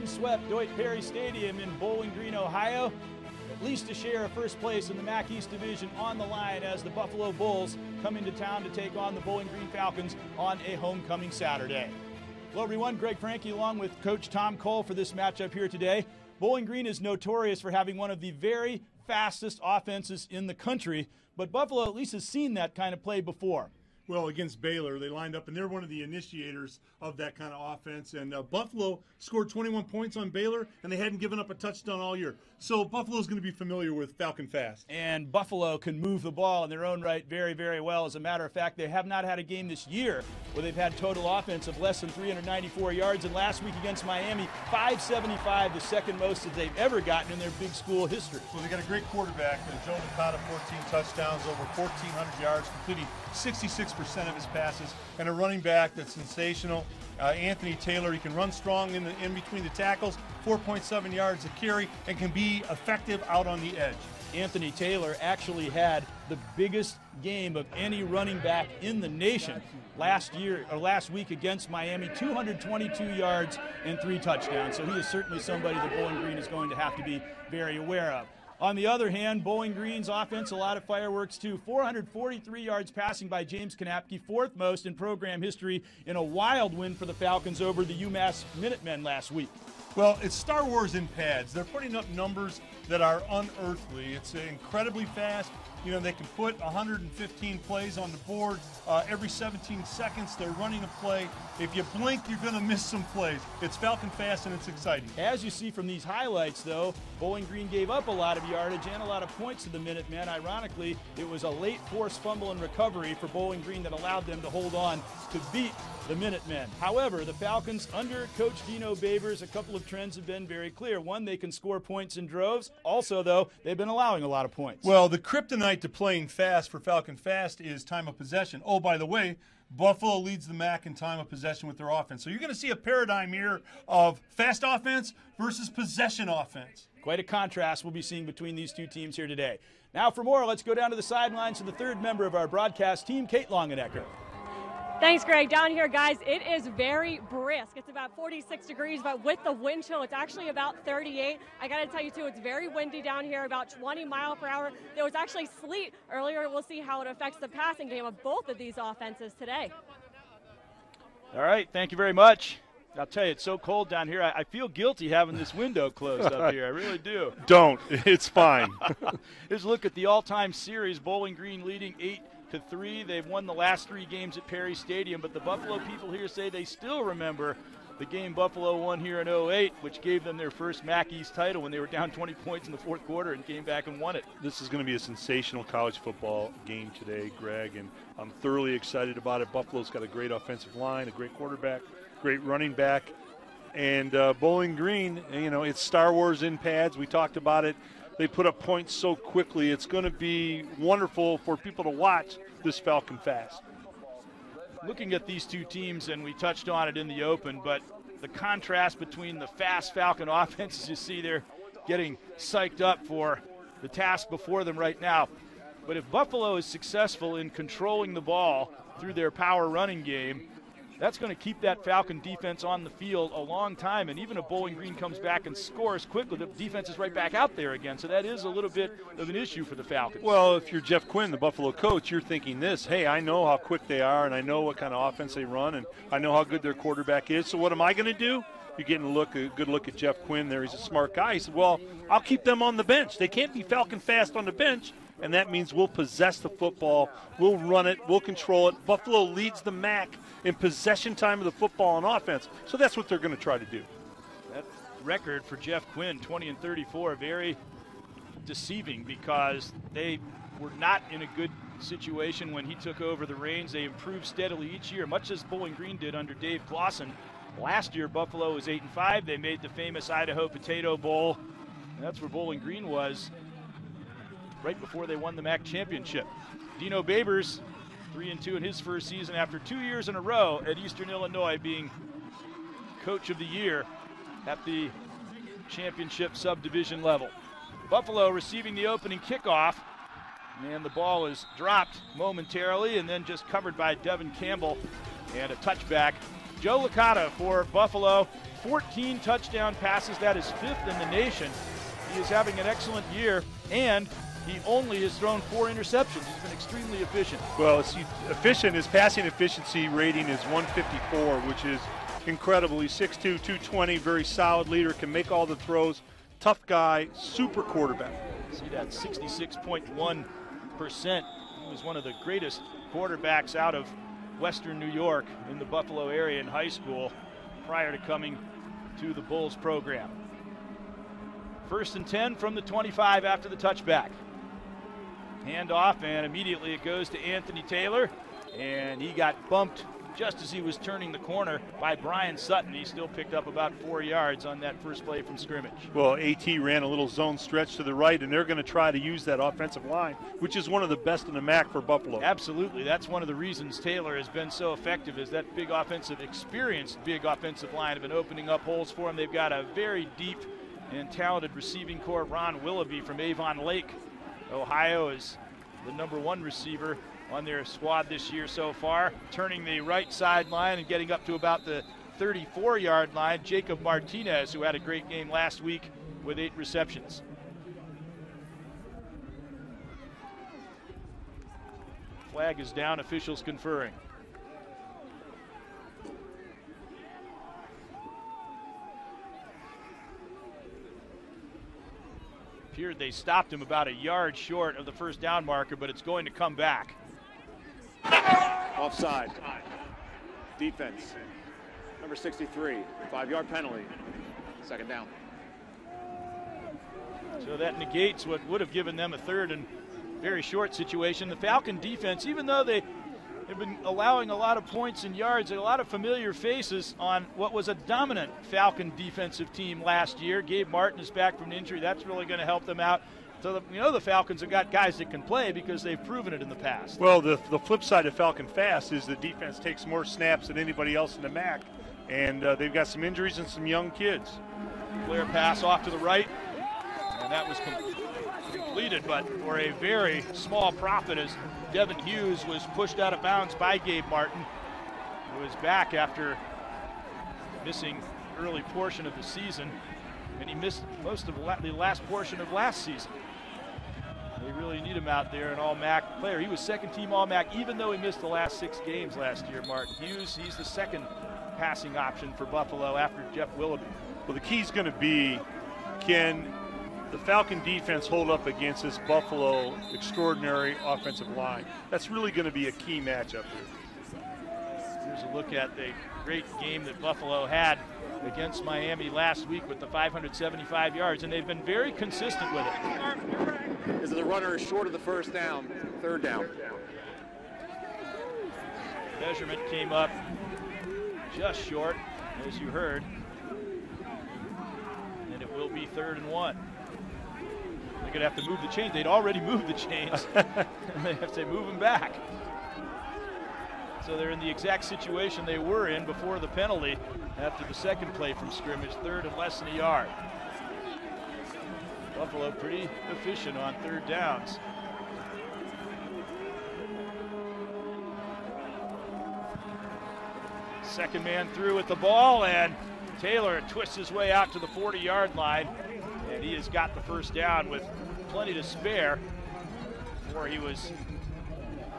windswept Deutz-Perry Stadium in Bowling Green, Ohio, at least a share of first place in the MAC East Division on the line as the Buffalo Bulls come into town to take on the Bowling Green Falcons on a homecoming Saturday. Hello everyone, Greg Franke along with Coach Tom Cole for this matchup here today. Bowling Green is notorious for having one of the very fastest offenses in the country, but Buffalo at least has seen that kind of play before. Well, against Baylor, they lined up, and they're one of the initiators of that kind of offense. And Buffalo scored 21 points on Baylor, and they hadn't given up a touchdown all year. So Buffalo's going to be familiar with Falcon Fast. And Buffalo can move the ball in their own right very, very well. As a matter of fact, they have not had a game this year where they've had total offense of less than 394 yards. And last week against Miami, 575, the second most that they've ever gotten in their big school history. Well, they got a great quarterback. Joe Licata, 14 touchdowns, over 1,400 yards, completing 66% of his passes, and a running back that's sensational. Anthony Taylor, he can run strong in between the tackles, 4.7 yards a carry, and can be effective out on the edge. Anthony Taylor actually had the biggest game of any running back in the nation last week against Miami, 222 yards and 3 touchdowns. So he is certainly somebody that Bowling Green is going to have to be very aware of. On the other hand, Bowling Green's offense, a lot of fireworks too. 443 yards passing by James Kanapke, 4th most in program history, in a wild win for the Falcons over the UMass Minutemen last week. Well, it's Star Wars in pads. They're putting up numbers that are unearthly. It's incredibly fast. You know, they can put 115 plays on the board. Every 17 seconds, they're running a play. If you blink, you're going to miss some plays. It's Falcon Fast, and it's exciting. As you see from these highlights, though, Bowling Green gave up a lot of yardage and a lot of points to the Minutemen. Ironically, it was a late forced fumble and recovery for Bowling Green that allowed them to hold on to beat the Minutemen. However, the Falcons, under Coach Dino Babers, a couple of trends have been very clear. One, they can score points in droves. Also, though, they've been allowing a lot of points. Well, the kryptonite to playing fast for Falcon Fast is time of possession. Oh, by the way, Buffalo leads the MAC in time of possession with their offense. So you're going to see a paradigm here of fast offense versus possession offense. Quite a contrast we'll be seeing between these two teams here today. Now for more, let's go down to the sidelines to the third member of our broadcast team, Kate Longenecker. Thanks, Greg. Down here, guys, it is very brisk. It's about 46 degrees, but with the wind chill, it's actually about 38. I got to tell you, too, it's very windy down here, about 20 miles per hour. There was actually sleet earlier. We'll see how it affects the passing game of both of these offenses today. All right, thank you very much. I'll tell you, it's so cold down here. I feel guilty having this window closed up here. I really do. Don't. It's fine. Here's a look at the all-time series. Bowling Green leading 8-3. They've won the last 3 games at Perry Stadium, but the Buffalo people here say they still remember the game Buffalo won here in 08, which gave them their first MAC East title when they were down 20 points in the 4th quarter and came back and won it. This is going to be a sensational college football game today, Greg, and I'm thoroughly excited about it. Buffalo's got a great offensive line, a great quarterback, great running back, and Bowling Green, you know, it's Star Wars in pads. We talked about it. They put up points so quickly. It's going to be wonderful for people to watch this Falcon Fast. Looking at these two teams, and we touched on it in the open, but the contrast between the fast Falcon offenses, you see they're getting psyched up for the task before them right now. But if Buffalo is successful in controlling the ball through their power running game, that's going to keep that Falcon defense on the field a long time. And even if Bowling Green comes back and scores quickly, the defense is right back out there again. So that is a little bit of an issue for the Falcons. Well, if you're Jeff Quinn, the Buffalo coach, you're thinking this: hey, I know how quick they are, and I know what kind of offense they run, and I know how good their quarterback is. So what am I going to do? You're getting a good look at Jeff Quinn there. He's a smart guy. He said, well, I'll keep them on the bench. They can't be Falcon Fast on the bench. And that means we'll possess the football, we'll run it, we'll control it. Buffalo leads the MAC in possession time of the football on offense, so that's what they're going to try to do. That record for Jeff Quinn, 20-34, very deceiving because they were not in a good situation when he took over the reins. They improved steadily each year, much as Bowling Green did under Dave Clawson. Last year, Buffalo was 8-5. They made the famous Idaho Potato Bowl. And that's where Bowling Green was right before they won the MAC championship. Dino Babers, 3-2 in his first season after 2 years in a row at Eastern Illinois, being Coach of the Year at the championship subdivision level. Buffalo receiving the opening kickoff, and the ball is dropped momentarily and then just covered by Devin Campbell, and a touchback. Joe Licata for Buffalo, 14 touchdown passes. That is 5th in the nation. He is having an excellent year, and he only has thrown 4 interceptions. He's been extremely efficient. Well, efficient. His passing efficiency rating is 154, which is incredible. He's 6'2", 220, very solid leader, can make all the throws. Tough guy, super quarterback. See that 66.1%. He was one of the greatest quarterbacks out of Western New York in the Buffalo area in high school prior to coming to the Bulls program. 1st and 10 from the 25 after the touchback. Hand off, and immediately it goes to Anthony Taylor, and he got bumped just as he was turning the corner by Brian Sutton. He still picked up about 4 yards on that first play from scrimmage. Well, AT ran a little zone stretch to the right, and they're going to try to use that offensive line, which is one of the best in the MAC for Buffalo. Absolutely. That's one of the reasons Taylor has been so effective, is that experienced big offensive line have been opening up holes for him. They've got a very deep and talented receiving corps. Ron Willoughby from Avon Lake, Ohio, is the #1 receiver on their squad this year so far. Turning the right sideline and getting up to about the 34-yard line, Jacob Martinez, who had a great game last week with 8 receptions. Flag is down, officials conferring. Appeared they stopped him about a yard short of the first down marker, but it's going to come back. Offside. Defense. Number 63. 5-yard penalty. 2nd down. So that negates what would have given them a 3rd and very short situation. The Falcon defense, even though they have been allowing a lot of points and yards, a lot of familiar faces on what was a dominant Falcon defensive team last year. Gabe Martin is back from an injury. That's really going to help them out. So the Falcons have got guys that can play because they've proven it in the past. Well, the flip side of Falcon Fast is the defense takes more snaps than anybody else in the MAC, and they've got some injuries and some young kids. Clear pass off to the right, and that was completed, but for a very small profit, as Devin Hughes was pushed out of bounds by Gabe Martin, who is back after missing early portion of the season, and he missed most of the last portion of last season. They really need him out there, an all-MAC player. He was 2nd-team all-MAC, even though he missed the last 6 games last year, Martin Hughes. He's the 2nd passing option for Buffalo after Jeff Willoughby. Well, the key's going to be, can the Falcon defense hold up against this Buffalo extraordinary offensive line? That's really going to be a key matchup here. Here's a look at the great game that Buffalo had against Miami last week with the 575 yards, and they've been very consistent with it. This is the runner short of the 1st down, 3rd down. Measurement came up just short, as you heard, and it will be 3rd and 1. They're going to have to move the chains. They'd already moved the chains. They have to move them back. So they're in the exact situation they were in before the penalty after the 2nd play from scrimmage, 3rd and less than a yard. Buffalo pretty efficient on 3rd downs. Second man through with the ball, and Taylor twists his way out to the 40-yard line, and he has got the 1st down with plenty to spare before he was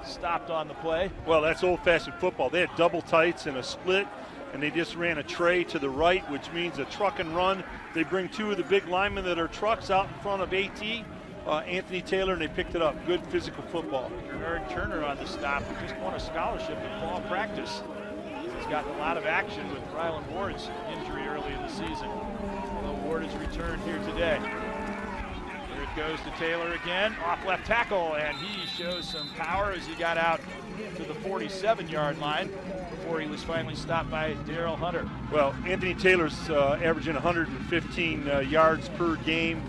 stopped on the play. Well, that's old-fashioned football. They had double tights and a split, and they just ran a tray to the right, which means a truck and run. They bring 2 of the big linemen that are trucks out in front of AT, Anthony Taylor, and they picked it up. Good physical football. Bernard Turner on the stop, who just won a scholarship in fall practice. He's gotten a lot of action with Ryland Ward's injury early in the season. Although Ward has returned here today. Here it goes to Taylor again, off left tackle, and he shows some power as he got out to the 47-yard line before he was finally stopped by Darrell Hunter. Well, Anthony Taylor's averaging 115 yards per game.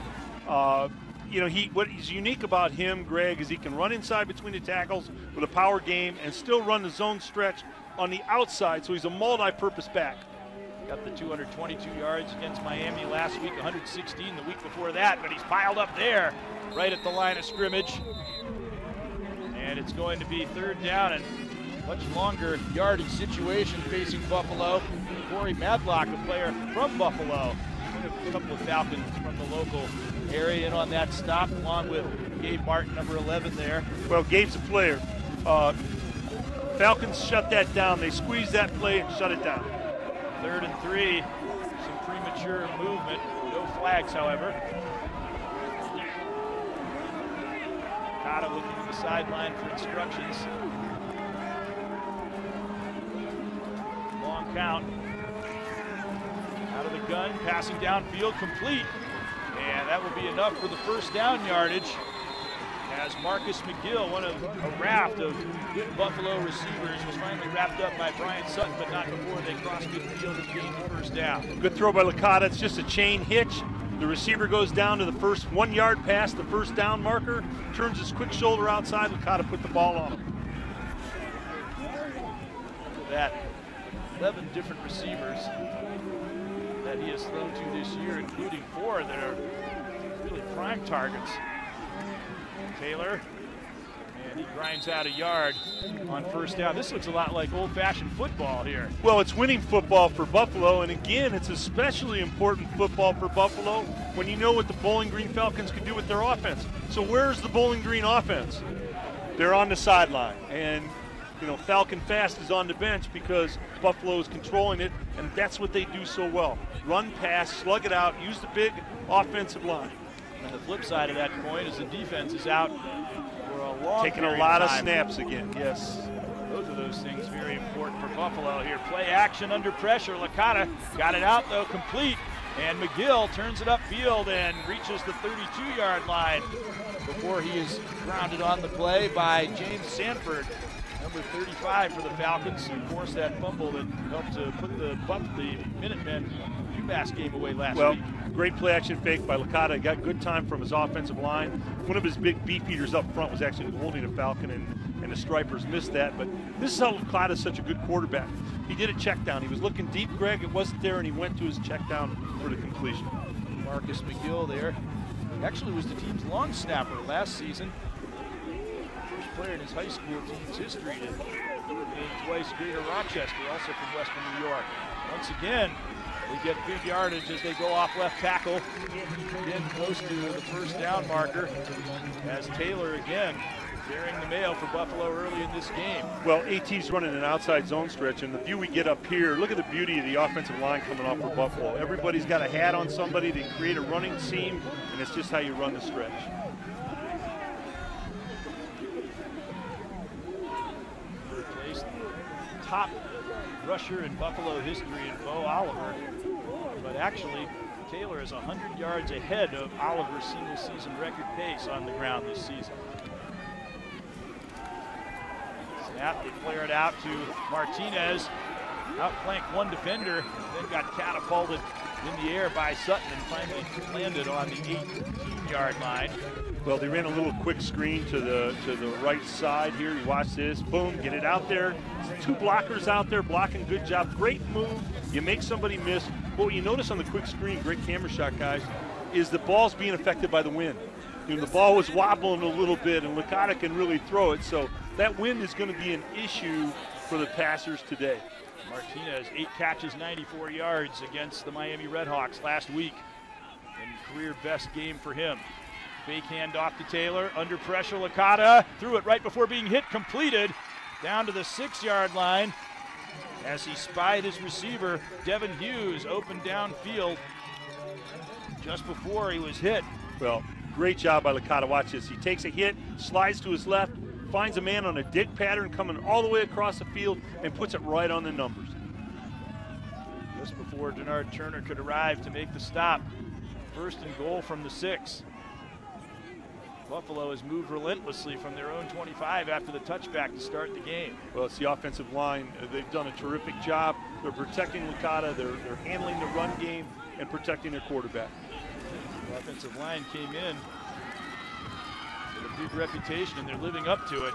What is unique about him, Greg, is he can run inside between the tackles with a power game and still run the zone stretch on the outside, so he's a multi-purpose back. Got the 222 yards against Miami last week, 116 the week before that, but he's piled up there right at the line of scrimmage. And it's going to be 3rd down and much longer yardage situation facing Buffalo. Corey Madlock, a player from Buffalo. A couple of Falcons from the local area in on that stop, along with Gabe Martin, number 11 there. Well, Gabe's a player. Falcons shut that down. They squeezed that play and shut it down. 3rd and 3. Some premature movement. No flags, however. Kata looking at the sideline for instructions. Long count. Out of the gun, passing downfield, complete. And that will be enough for the first down yardage, as Marcus McGill, one of a raft of good Buffalo receivers, was finally wrapped up by Brian Sutton, but not before they crossed midfield and gained the first down. Good throw by Licata. It's just a chain hitch. The receiver goes down to the first 1 yard pass, the first down marker, turns his quick shoulder outside. Licata put the ball on him. Look at that. 11 different receivers that he has thrown to this year, including 4 that are really prime targets. Taylor, and he grinds out a yard on first down. This looks a lot like old-fashioned football here. Well, it's winning football for Buffalo, and again, it's especially important football for Buffalo when you know what the Bowling Green Falcons can do with their offense. So where's the Bowling Green offense? They're on the sideline, and you know, Falcon Fast is on the bench because Buffalo is controlling it, and that's what they do so well. Run, pass, slug it out, use the big offensive line. And the flip side of that coin is the defense is out for a long taking a lot of snaps again, yes. Both of those things very important for Buffalo here. Play action under pressure. Licata got it out, though, complete. And McGill turns it upfield and reaches the 32-yard line before he is grounded on the play by James Sanford, number 35 for the Falcons, who forced that fumble that helped to put the Minutemen UMass game away last week. Great play action fake by Licata. Got good time from his offensive line. One of his big beef eaters up front was actually holding a Falcon, and the Stripers missed that. But this is how Licata is such a good quarterback. He did a check down. He was looking deep, Greg. It wasn't there, and he went to his check down for the completion. Marcus McGill there. He actually was the team's long snapper last season. First player in his high school team's history to name twice Greater Rochester, also from Western New York. Once again, they get big yardage as they go off left tackle. Again, close to the first down marker, as Taylor again bearing the mail for Buffalo early in this game. Well, AT's running an outside zone stretch, and the view we get up here, look at the beauty of the offensive line coming off for Buffalo. Everybody's got a hat on somebody. They create a running seam, and it's just how you run the stretch. Replaced the top rusher in Buffalo history in Bo Oliver, but actually Taylor is 100 yards ahead of Oliver's single-season record pace on the ground this season. Snap, they flare it out to Martinez, outflanked one defender, then got catapulted in the air by Sutton and finally landed on the 18-yard line. Well, they ran a little quick screen to the right side here. You watch this, boom, get it out there. 2 blockers out there blocking, good job, great move. You make somebody miss. But what you notice on the quick screen, great camera shot, guys, is the ball's being affected by the wind. You know, the ball was wobbling a little bit, and Licata can really throw it. So that wind is going to be an issue for the passers today. Martinez, 8 catches, 94 yards against the Miami Redhawks last week. And career best game for him. Fake handoff to Taylor, under pressure, Licata threw it right before being hit, completed, down to the 6-yard line as he spied his receiver, Devin Hughes, open downfield just before he was hit. Well, great job by Licata. Watch this. He takes a hit, slides to his left, finds a man on a dig pattern coming all the way across the field, and puts it right on the numbers. Just before Denard Turner could arrive to make the stop. 1st and goal from the 6. Buffalo has moved relentlessly from their own 25 after the touchback to start the game. Well, it's the offensive line. They've done a terrific job. They're protecting Licata. They're handling the run game and protecting their quarterback. The offensive line came in with a big reputation, and they're living up to it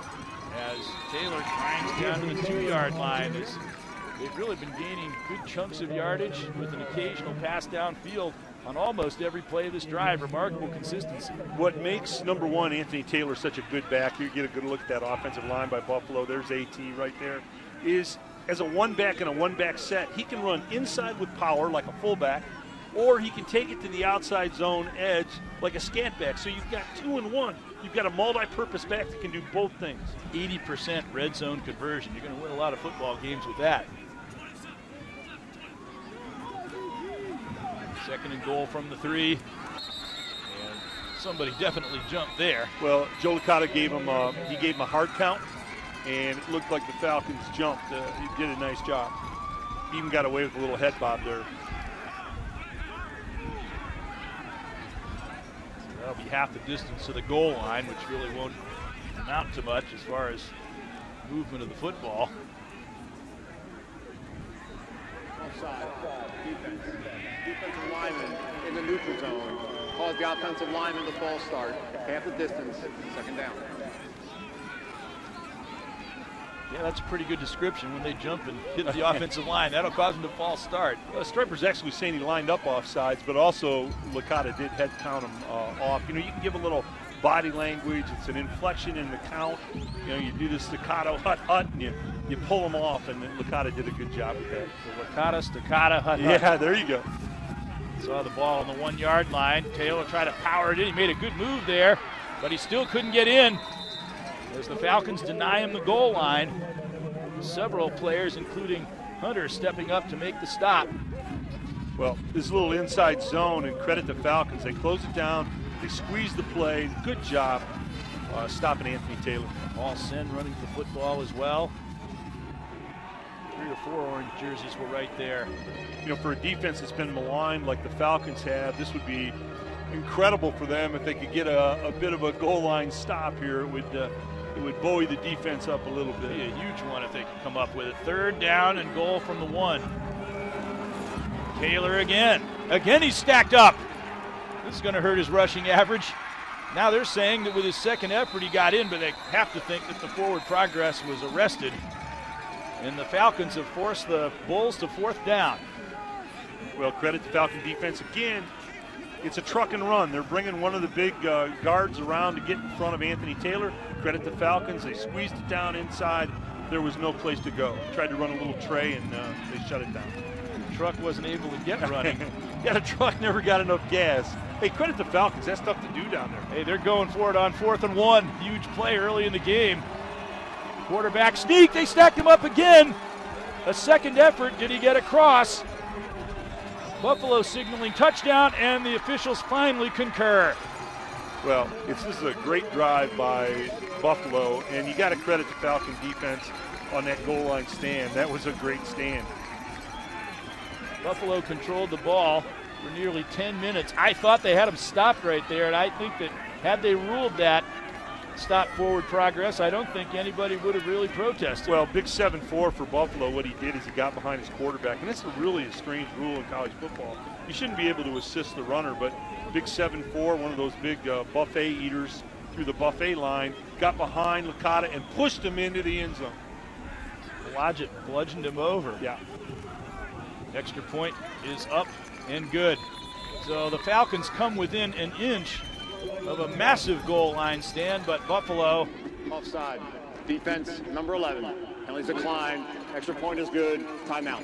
as Taylor grinds down to the 2-yard line. They've really been gaining good chunks of yardage with an occasional pass downfield on almost every play of this drive. Remarkable consistency. What makes, number one, Anthony Taylor such a good back, you get a good look at that offensive line by Buffalo, there's AT right there, is as a one-back in a one-back set, he can run inside with power like a fullback, or he can take it to the outside zone edge like a scat back. So you've got 2 in 1. You've got a multi-purpose back that can do both things. 80% red zone conversion. You're going to win a lot of football games with that. Second and goal from the 3. And somebody definitely jumped there. Well, Joe Licata gave him a hard count, and it looked like the Falcons jumped. He did a nice job. He even got away with a little head bob there. That'll be half the distance to the goal line, which really won't amount to much as far as movement of the football. Offside. Defensive lineman in the neutral zone. Caused the offensive lineman to false start. Half the distance, second down. Yeah, that's a pretty good description. When they jump and hit the offensive line, that'll cause them to false start. Well, Striper's actually saying he lined up offsides, but also Licata did head count him off. You know, you can give a little body language. It's an inflection in the count. You know, you do the staccato hut, and you pull them off, and Licata did a good job with that. The Licata, staccato, hut. Yeah, there you go. Saw the ball on the 1 yard line. Taylor tried to power it in. He made a good move there, but he still couldn't get in as the Falcons deny him the goal line. Several players, including Hunter, stepping up to make the stop. Well, this little inside zone, and credit the Falcons. They close it down. They squeeze the play. Good job stopping Anthony Taylor. Paul Sen running the football as well. 3 or 4 orange jerseys were right there. You know, for a defense that's been maligned like the Falcons have, this would be incredible for them if they could get a bit of a goal line stop here. It would buoy the defense up a little bit. It'd be a huge one if they could come up with it. 3rd down and goal from the 1. Taylor again. Again, he's stacked up. This is going to hurt his rushing average. Now they're saying that with his second effort he got in, but they have to think that the forward progress was arrested. And the Falcons have forced the Bulls to 4th down. Well, credit to Falcon defense again. It's a truck and run. They're bringing one of the big guards around to get in front of Anthony Taylor. Credit to Falcons. They squeezed it down inside. There was no place to go. Tried to run a little tray, and they shut it down. The truck wasn't able to get running. Yeah, the truck never got enough gas. Hey, credit to Falcons. That's tough to do down there. Hey, they're going for it on 4th and 1. Huge play early in the game. Quarterback sneak. They stacked him up again. A second effort. Did he get across? Buffalo signaling touchdown, and the officials finally concur. Well, this is a great drive by Buffalo, and you got to credit the Falcon defense on that goal line stand. That was a great stand. Buffalo controlled the ball for nearly 10 minutes. I thought they had him stopped right there, and I think that had they ruled that stop forward progress, I don't think anybody would have really protested. Well, big 7-4 for Buffalo. What he did is he got behind his quarterback, and that's really a strange rule in college football. You shouldn't be able to assist the runner, but big 7-4, one of those big buffet eaters through the buffet line, got behind Licata and pushed him into the end zone. Blodgett bludgeoned him over. Yeah. Extra point is up and good. So the Falcons come within an inch of a massive goal line stand, but Buffalo Offside. Defense, number 11. Penalties decline. Extra point is good. Timeout.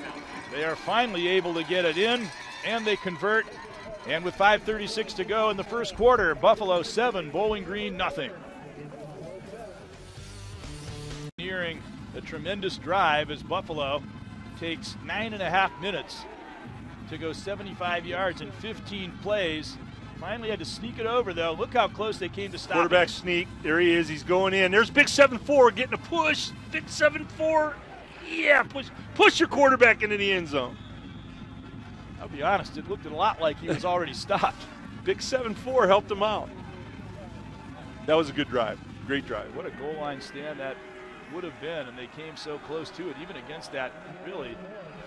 They are finally able to get it in, and they convert. And with 5:36 to go in the first quarter, Buffalo 7, Bowling Green nothing. Nearing a tremendous drive as Buffalo takes 9.5 minutes to go 75 yards in 15 plays. Finally had to sneak it over, though. Look how close they came to stop. Quarterback sneak. There he is. He's going in. There's big 7-4 getting a push. Big 7-4. Yeah, push your quarterback into the end zone. I'll be honest, it looked a lot like he was already stopped. Big 7-4 helped him out. That was a good drive. Great drive. What a goal line stand that would have been, and they came so close to it, even against that really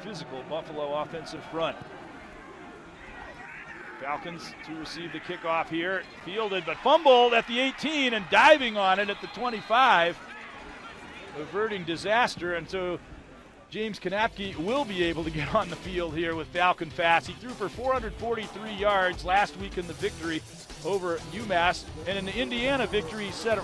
physical Buffalo offensive front. Falcons to receive the kickoff here. Fielded, but fumbled at the 18 and diving on it at the 25. Averting disaster, and so James Kanapke will be able to get on the field here with Falcon Fast. He threw for 443 yards last week in the victory over UMass, and in the Indiana victory, he set a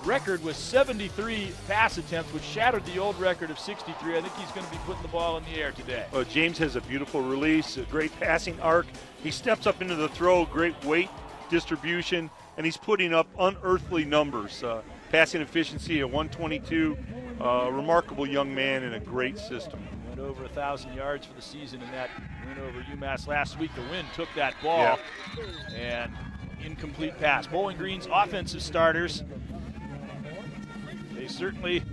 record with 73 pass attempts, which shattered the old record of 63. I think he's going to be putting the ball in the air today. Well, James has a beautiful release, a great passing arc. He steps up into the throw, great weight distribution, and he's putting up unearthly numbers. Passing efficiency at 122. Remarkable young man in a great system. Went over 1,000 yards for the season in that win over UMass last week. The wind took that ball, and incomplete pass. Bowling Green's offensive starters, they certainly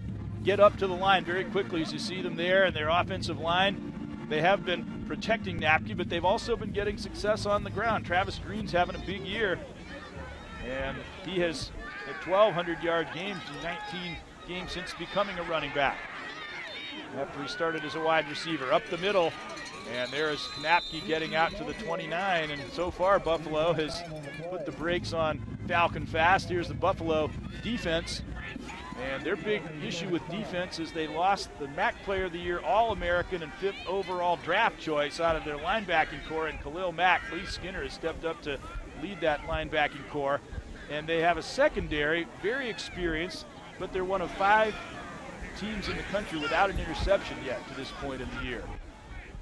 get up to the line very quickly as you see them there, and their offensive line, they have been protecting Napke, but they've also been getting success on the ground. Travis Green's having a big year, and he has had 1,200-yard games in 19 games since becoming a running back. After he started as a wide receiver, up the middle, and there is Kanapke getting out to the 29, and so far Buffalo has put the brakes on Falcon Fast. Here's the Buffalo defense, and their big issue with defense is they lost the MAC Player of the Year, All-American, and 5th overall draft choice out of their linebacking core, and Khalil Mack. Lee Skinner has stepped up to lead that linebacking core, and they have a secondary, very experienced, but they're one of 5 teams in the country without an interception yet to this point in the year.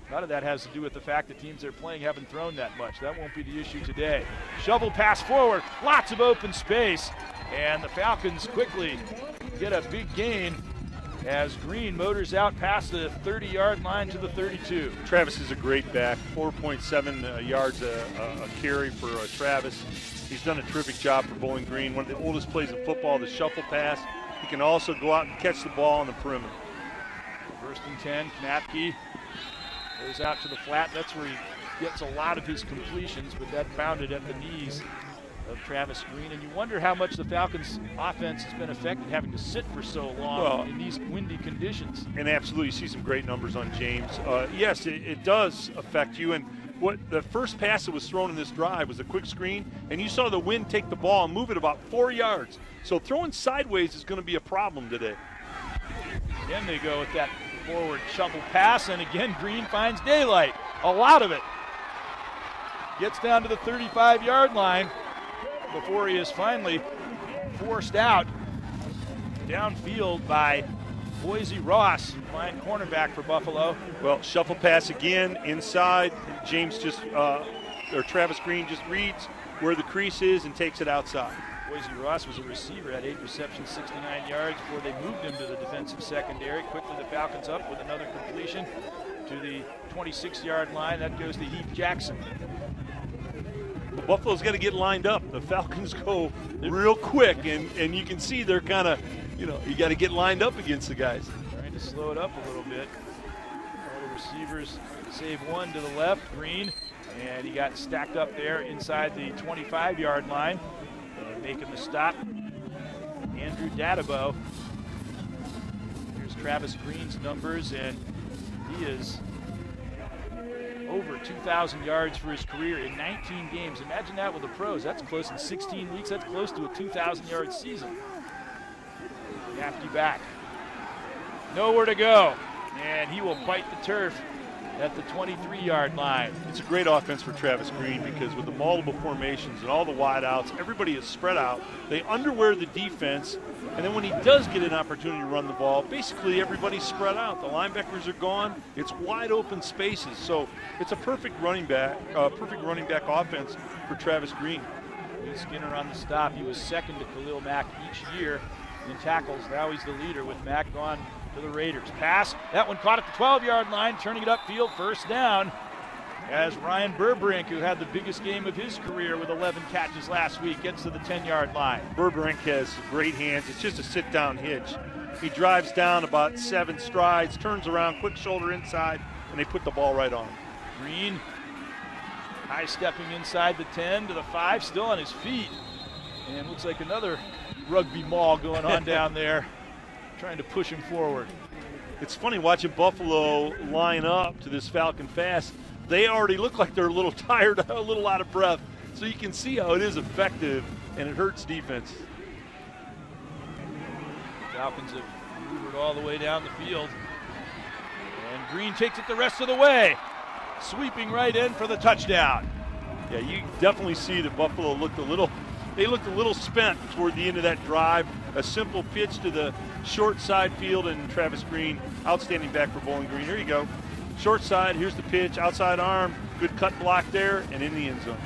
A lot of that has to do with the fact that teams they're playing haven't thrown that much. That won't be the issue today. Shovel pass forward, lots of open space, and the Falcons quickly get a big gain as Green motors out past the 30-yard line to the 32. Travis is a great back, 4.7 yards a carry for Travis. He's done a terrific job for Bowling Green. One of the oldest plays in football, the shuffle pass. He can also go out and catch the ball on the perimeter. 1st and 10, Kanapke goes out to the flat. That's where he gets a lot of his completions, but that bounded at the knees of Travis Green. And you wonder how much the Falcons' offense has been affected having to sit for so long in these windy conditions. And absolutely, you see some great numbers on James. Yes, it does affect you. And what the first pass that was thrown in this drive was a quick screen, and you saw the wind take the ball and move it about 4 yards. So throwing sideways is going to be a problem today. Again, they go with that forward shovel pass, and again, Green finds daylight. A lot of it. Gets down to the 35-yard line before he is finally forced out downfield by Boise Ross, fine cornerback for Buffalo. Well, shuffle pass again inside. James or Travis Green just reads where the crease is and takes it outside. Boise Ross was a receiver, had 8 receptions, 69 yards before they moved him to the defensive secondary. Quickly the Falcons up with another completion to the 26-yard line. That goes to Heath Jackson. Well, Buffalo's got to get lined up. The Falcons go real quick, and you can see they're kind of, you got to get lined up against the guys. Trying to slow it up a little bit. All the receivers save one to the left, Green, and he got stacked up there inside the 25-yard line. And making the stop, Andrew Dadabo. Here's Travis Green's numbers, and he is over 2,000 yards for his career in 19 games. Imagine that with the pros. That's close in 16 weeks. That's close to a 2,000-yard season. Napke back. Nowhere to go, and he will bite the turf at the 23-yard line. It's a great offense for Travis Green because with the multiple formations and all the wide outs, everybody is spread out. They underwear the defense, and then when he does get an opportunity to run the ball, basically everybody's spread out. The linebackers are gone. It's wide open spaces. So it's a perfect running back offense for Travis Green. Lee Skinner on the stop. He was second to Khalil Mack each year in tackles. Now he's the leader with Mack gone to the Raiders. Pass, that one caught at the 12-yard line, turning it upfield, 1st down, as Ryan Burbrink, who had the biggest game of his career with 11 catches last week, gets to the 10-yard line. Burbrink has great hands. It's just a sit-down hitch. He drives down about 7 strides, turns around, quick shoulder inside, and they put the ball right on him. Green, high stepping inside the 10 to the 5, still on his feet. And looks like another rugby maul going on down there, trying to push him forward. It's funny watching Buffalo line up to this Falcon Fast. They already look like they're a little tired, a little out of breath. So you can see how it is effective, and it hurts defense. Falcons have maneuvered all the way down the field. Green takes it the rest of the way, sweeping right in for the touchdown. Yeah, you definitely see that Buffalo looked a little spent toward the end of that drive. A simple pitch to the short side field, and Travis Green, outstanding back for Bowling Green. Here you go. Short side, here's the pitch, outside arm, good cut block there, and in the end zone.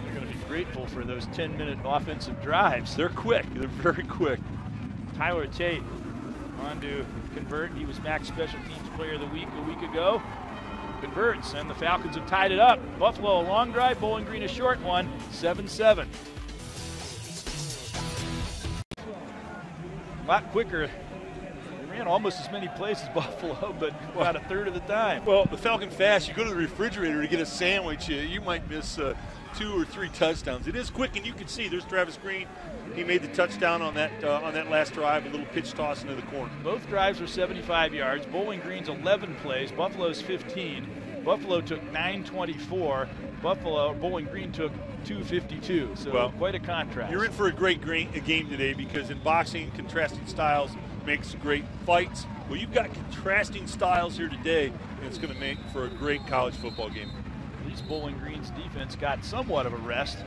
They're going to be grateful for those 10-minute offensive drives. They're quick. They're very quick. Tyler Tate on to convert. He was MAC Special Teams Player of the Week a week ago. Converts, and the Falcons have tied it up. Buffalo a long drive, Bowling Green a short one, 7-7. A lot quicker. They ran almost as many plays as Buffalo, but about a third of the time. Well, the Falcon Fast, you go to the refrigerator to get a sandwich, you might miss 2 or 3 touchdowns. It is quick, and you can see there's Travis Green. He made the touchdown on that last drive, a little pitch toss into the corner. Both drives were 75 yards. Bowling Green's 11 plays, Buffalo's 15. Buffalo took 924. Bowling Green took 252. So quite a contrast. You're in for a great game today, because in boxing, contrasting styles makes great fights. Well, you've got contrasting styles here today, and it's going to make for a great college football game. At least Bowling Green's defense got somewhat of a rest,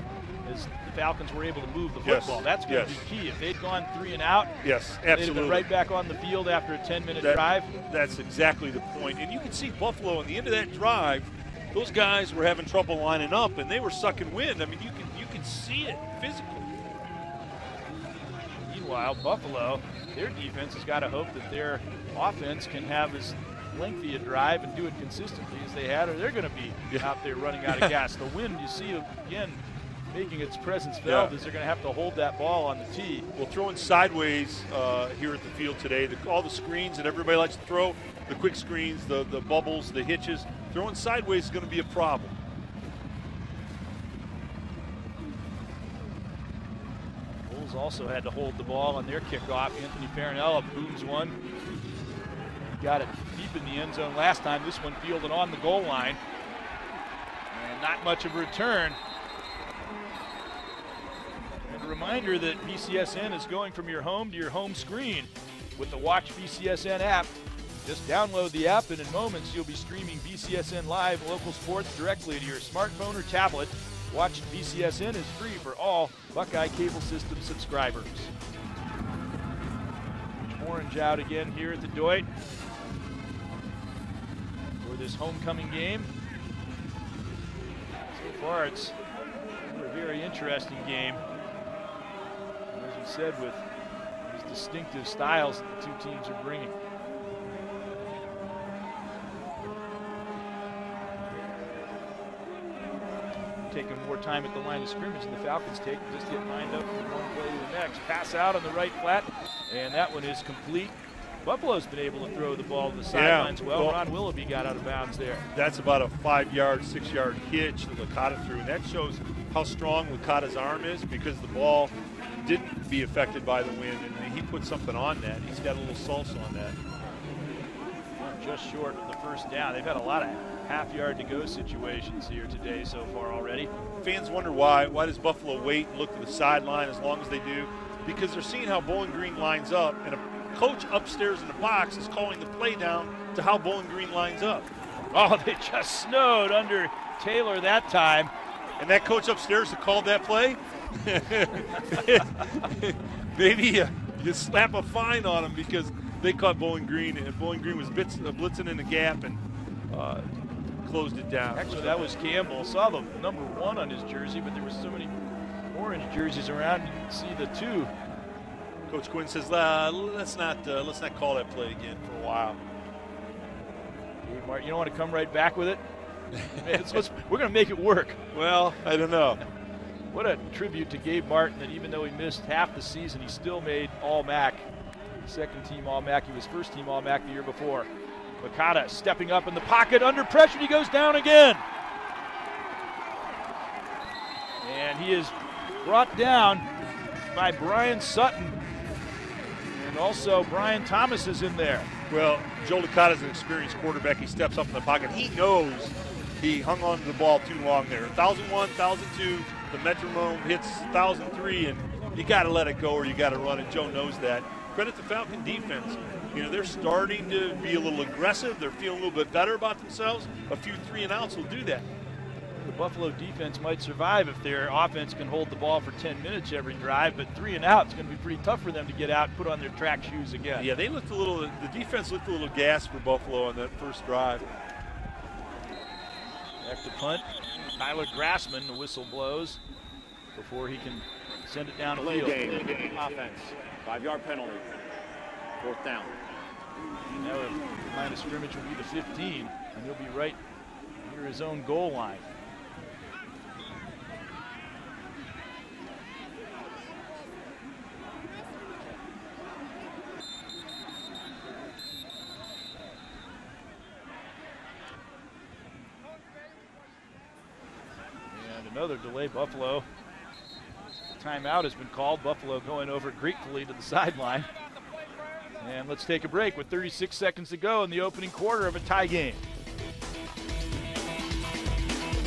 as the Falcons were able to move the football. That's going to be key. If they'd gone 3 and out, yes, they'd have been right back on the field after a 10-minute drive. That's exactly the point. And you can see Buffalo at the end of that drive, those guys were having trouble lining up, and they were sucking wind. I mean, you can see it physically. Meanwhile, Buffalo, their defense has got to hope that their offense can have as lengthy a drive and do it consistently as they had, or they're going to be out there running out of gas. The wind, you see, again, making its presence felt, as they're going to have to hold that ball on the tee. Well, throwing sideways here at the field today, all the screens that everybody likes to throw, the quick screens, the bubbles, the hitches, throwing sideways is going to be a problem. Bulls also had to hold the ball on their kickoff. Anthony Farinella booms one. Got it deep in the end zone last time. This one fielded on the goal line. And not much of a return. And a reminder that BCSN is going from your home to your home screen with the Watch BCSN app. Just download the app, and in moments you'll be streaming BCSN Live local sports directly to your smartphone or tablet. Watch BCSN is free for all Buckeye Cable System subscribers. Orange out again here at the Deutsch for this homecoming game. So far it's a very interesting game. And as we said, with these distinctive styles that the two teams are bringing. Taking more time at the line of scrimmage than the Falcons take. Just get lined up from one play to the next. Pass out on the right flat, and that one is complete. Buffalo's been able to throw the ball to the sidelines well. Ron Willoughby got out of bounds there. That's about a 5-yard, 6-yard hitch that Licata threw, and that shows how strong Licata's arm is, because the ball didn't be affected by the wind, and he put something on that. He's got a little salsa on that. Just short of the first down. They've had a lot of half-yard to go situations here today so far already. Fans wonder why does Buffalo wait and look to the sideline as long as they do? Because they're seeing how Bowling Green lines up, and a coach upstairs in the box is calling the play down to how Bowling Green lines up. Oh, they just snowed under Taylor that time. And that coach upstairs that called that play? Maybe you slap a fine on him, because they caught Bowling Green, and Bowling Green was blitzing in the gap and closed it down. Actually, that was Campbell. Saw the number 1 on his jersey, but there were so many orange jerseys around, you didn't see the 2. Coach Quinn says, let's not call that play again for a while. Hey, Mark, you don't want to come right back with it? We're going to make it work. Well, I don't know. What a tribute to Gabe Martin, that even though he missed half the season, he still made All-MAC. Second-team All-MAC. He was first-team All-MAC the year before. Licata stepping up in the pocket, under pressure, he goes down again. And he is brought down by Brian Sutton. And also Brian Thomas is in there. Well, Joe Licata is an experienced quarterback. He steps up in the pocket. He knows he hung on to the ball too long there. 1,001, 1,002, the metronome hits 1,003, and you got to let it go or you got to run it. Joe knows that. credit the Falcon defense. You know, they're starting to be a little aggressive. They're feeling a little bit better about themselves. A few 3-and-outs will do that. The Buffalo defense might survive if their offense can hold the ball for 10 minutes every drive, but 3-and-out is going to be pretty tough for them to get out and put on their track shoes again. Yeah, they looked a little, the defense looked a little gas for Buffalo on that first drive. Back to punt. Tyler Grassman, the whistle blows before he can send it down the field. Game. Offense. 5-yard penalty. 4th down. Now the line of scrimmage will be the 15, and he'll be right near his own goal line. And another delay, Buffalo. Timeout has been called. Buffalo going over gratefully to the sideline. And let's take a break with 36 seconds to go in the opening quarter of a tie game.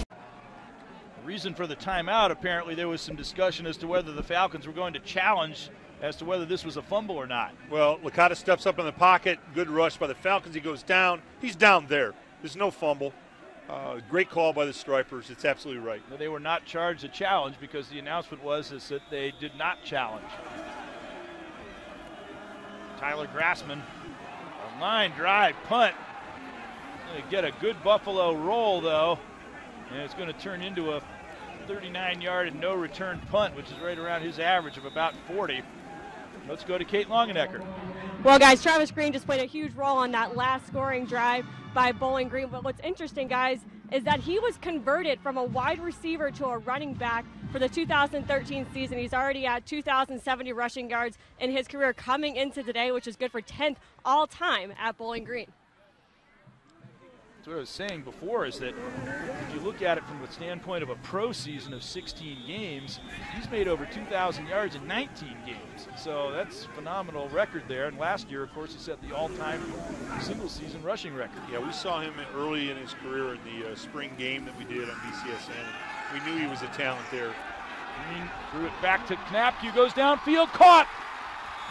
The reason for the timeout, apparently there was some discussion as to whether the Falcons were going to challenge as to whether this was a fumble or not. Well, Licata steps up in the pocket. Good rush by the Falcons. He goes down. He's down there. There's no fumble. Great call by the Stripers. It's absolutely right. No, they were not charged a challenge because the announcement was that they did not challenge. Tyler Grassman, a line drive, punt. Going to get a good Buffalo roll, though, and it's going to turn into a 39-yard and no-return punt, which is right around his average of about 40. Let's go to Kate Longenecker. Well, guys, Travis Green just played a huge role on that last scoring drive by Bowling Green. But what's interesting, guys, is that he was converted from a wide receiver to a running back for the 2013 season. He's already at 2,070 rushing yards in his career coming into today, which is good for 10th all-time at Bowling Green. What I was saying before is that if you look at it from the standpoint of a pro season of 16 games, he's made over 2,000 yards in 19 games. So that's a phenomenal record there. And last year, of course, he set the all-time single-season rushing record. Yeah, we saw him early in his career in the spring game that we did on BCSN. We knew he was a talent there. Green threw it back to Knapke, goes downfield, caught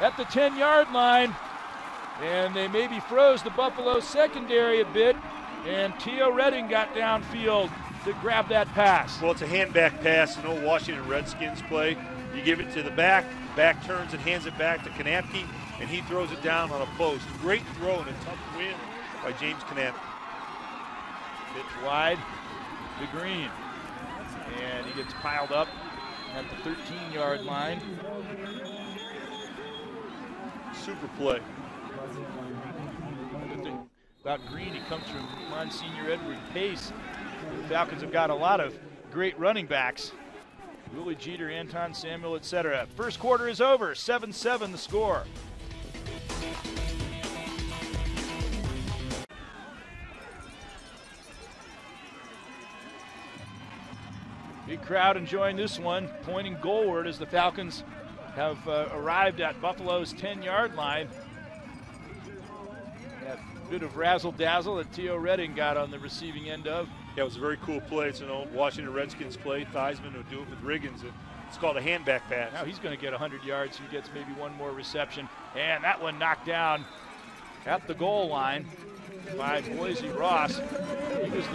at the 10-yard line. And they maybe froze the Buffalo secondary a bit. And Teo Redding got downfield to grab that pass. Well, it's a hand-back pass, an old Washington Redskins play. You give it to the back turns and hands it back to Knapke, and he throws it down on a post. Great throw and a tough win by James Knapke. Pitch wide to Green. And he gets piled up at the 13-yard line. Super play. About Green, he comes from Monsignor Edward Pace. The Falcons have got a lot of great running backs. Willie Jeter, Anton Samuel, etc. First quarter is over, 7-7 the score. Big crowd enjoying this one, pointing goalward as the Falcons have arrived at Buffalo's 10-yard line. That bit of razzle-dazzle that Teo Redding got on the receiving end of. Yeah, it was a very cool play. It's an old Washington Redskins play. Theismann would do it with Riggins. It's called a hand-back pass. Now he's going to get 100 yards. He gets maybe one more reception. And that one knocked down at the goal line by Boise Ross. He was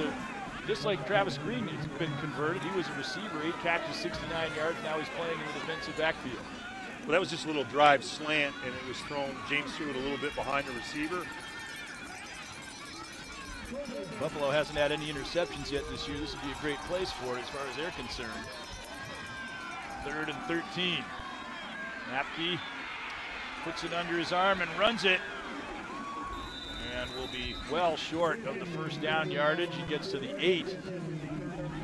just like Travis Green, he's been converted. He was a receiver, 8 catches, 69 yards. Now he's playing in the defensive backfield. Well, that was just a little drive slant, and it was thrown. James threw it a little bit behind the receiver. Buffalo hasn't had any interceptions yet this year. This would be a great place for it as far as they're concerned. 3rd and 13. Knapke puts it under his arm and runs it. And will be well short of the first down yardage. He gets to the 8.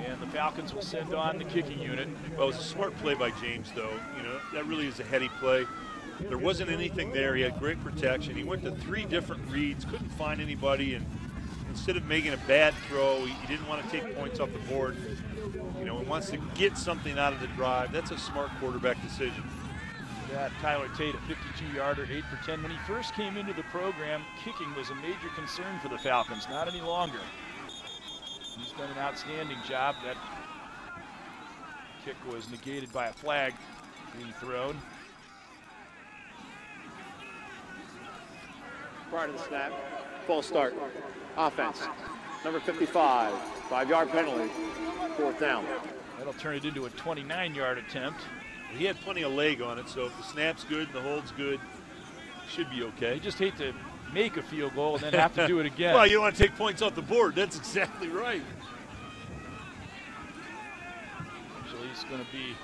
And the Falcons will send on the kicking unit. Well, it was a smart play by James, though. You know, that really is a heady play. There wasn't anything there. He had great protection. He went to 3 different reads, couldn't find anybody, and instead of making a bad throw, he didn't want to take points off the board. You know, he wants to get something out of the drive. That's a smart quarterback decision. That Tyler Tate, a 52-yarder, 8 for 10. When he first came into the program, kicking was a major concern for the Falcons. Not any longer. He's done an outstanding job. That kick was negated by a flag being thrown. prior to the snap. False start. Offense. Number 55, 5-yard penalty, 4th down. That'll turn it into a 29-yard attempt. He had plenty of leg on it, so if the snap's good and the hold's good, should be okay. You just hate to make a field goal and then have to do it again. Well, you don't want to take points off the board. That's exactly right. Actually, he's going to be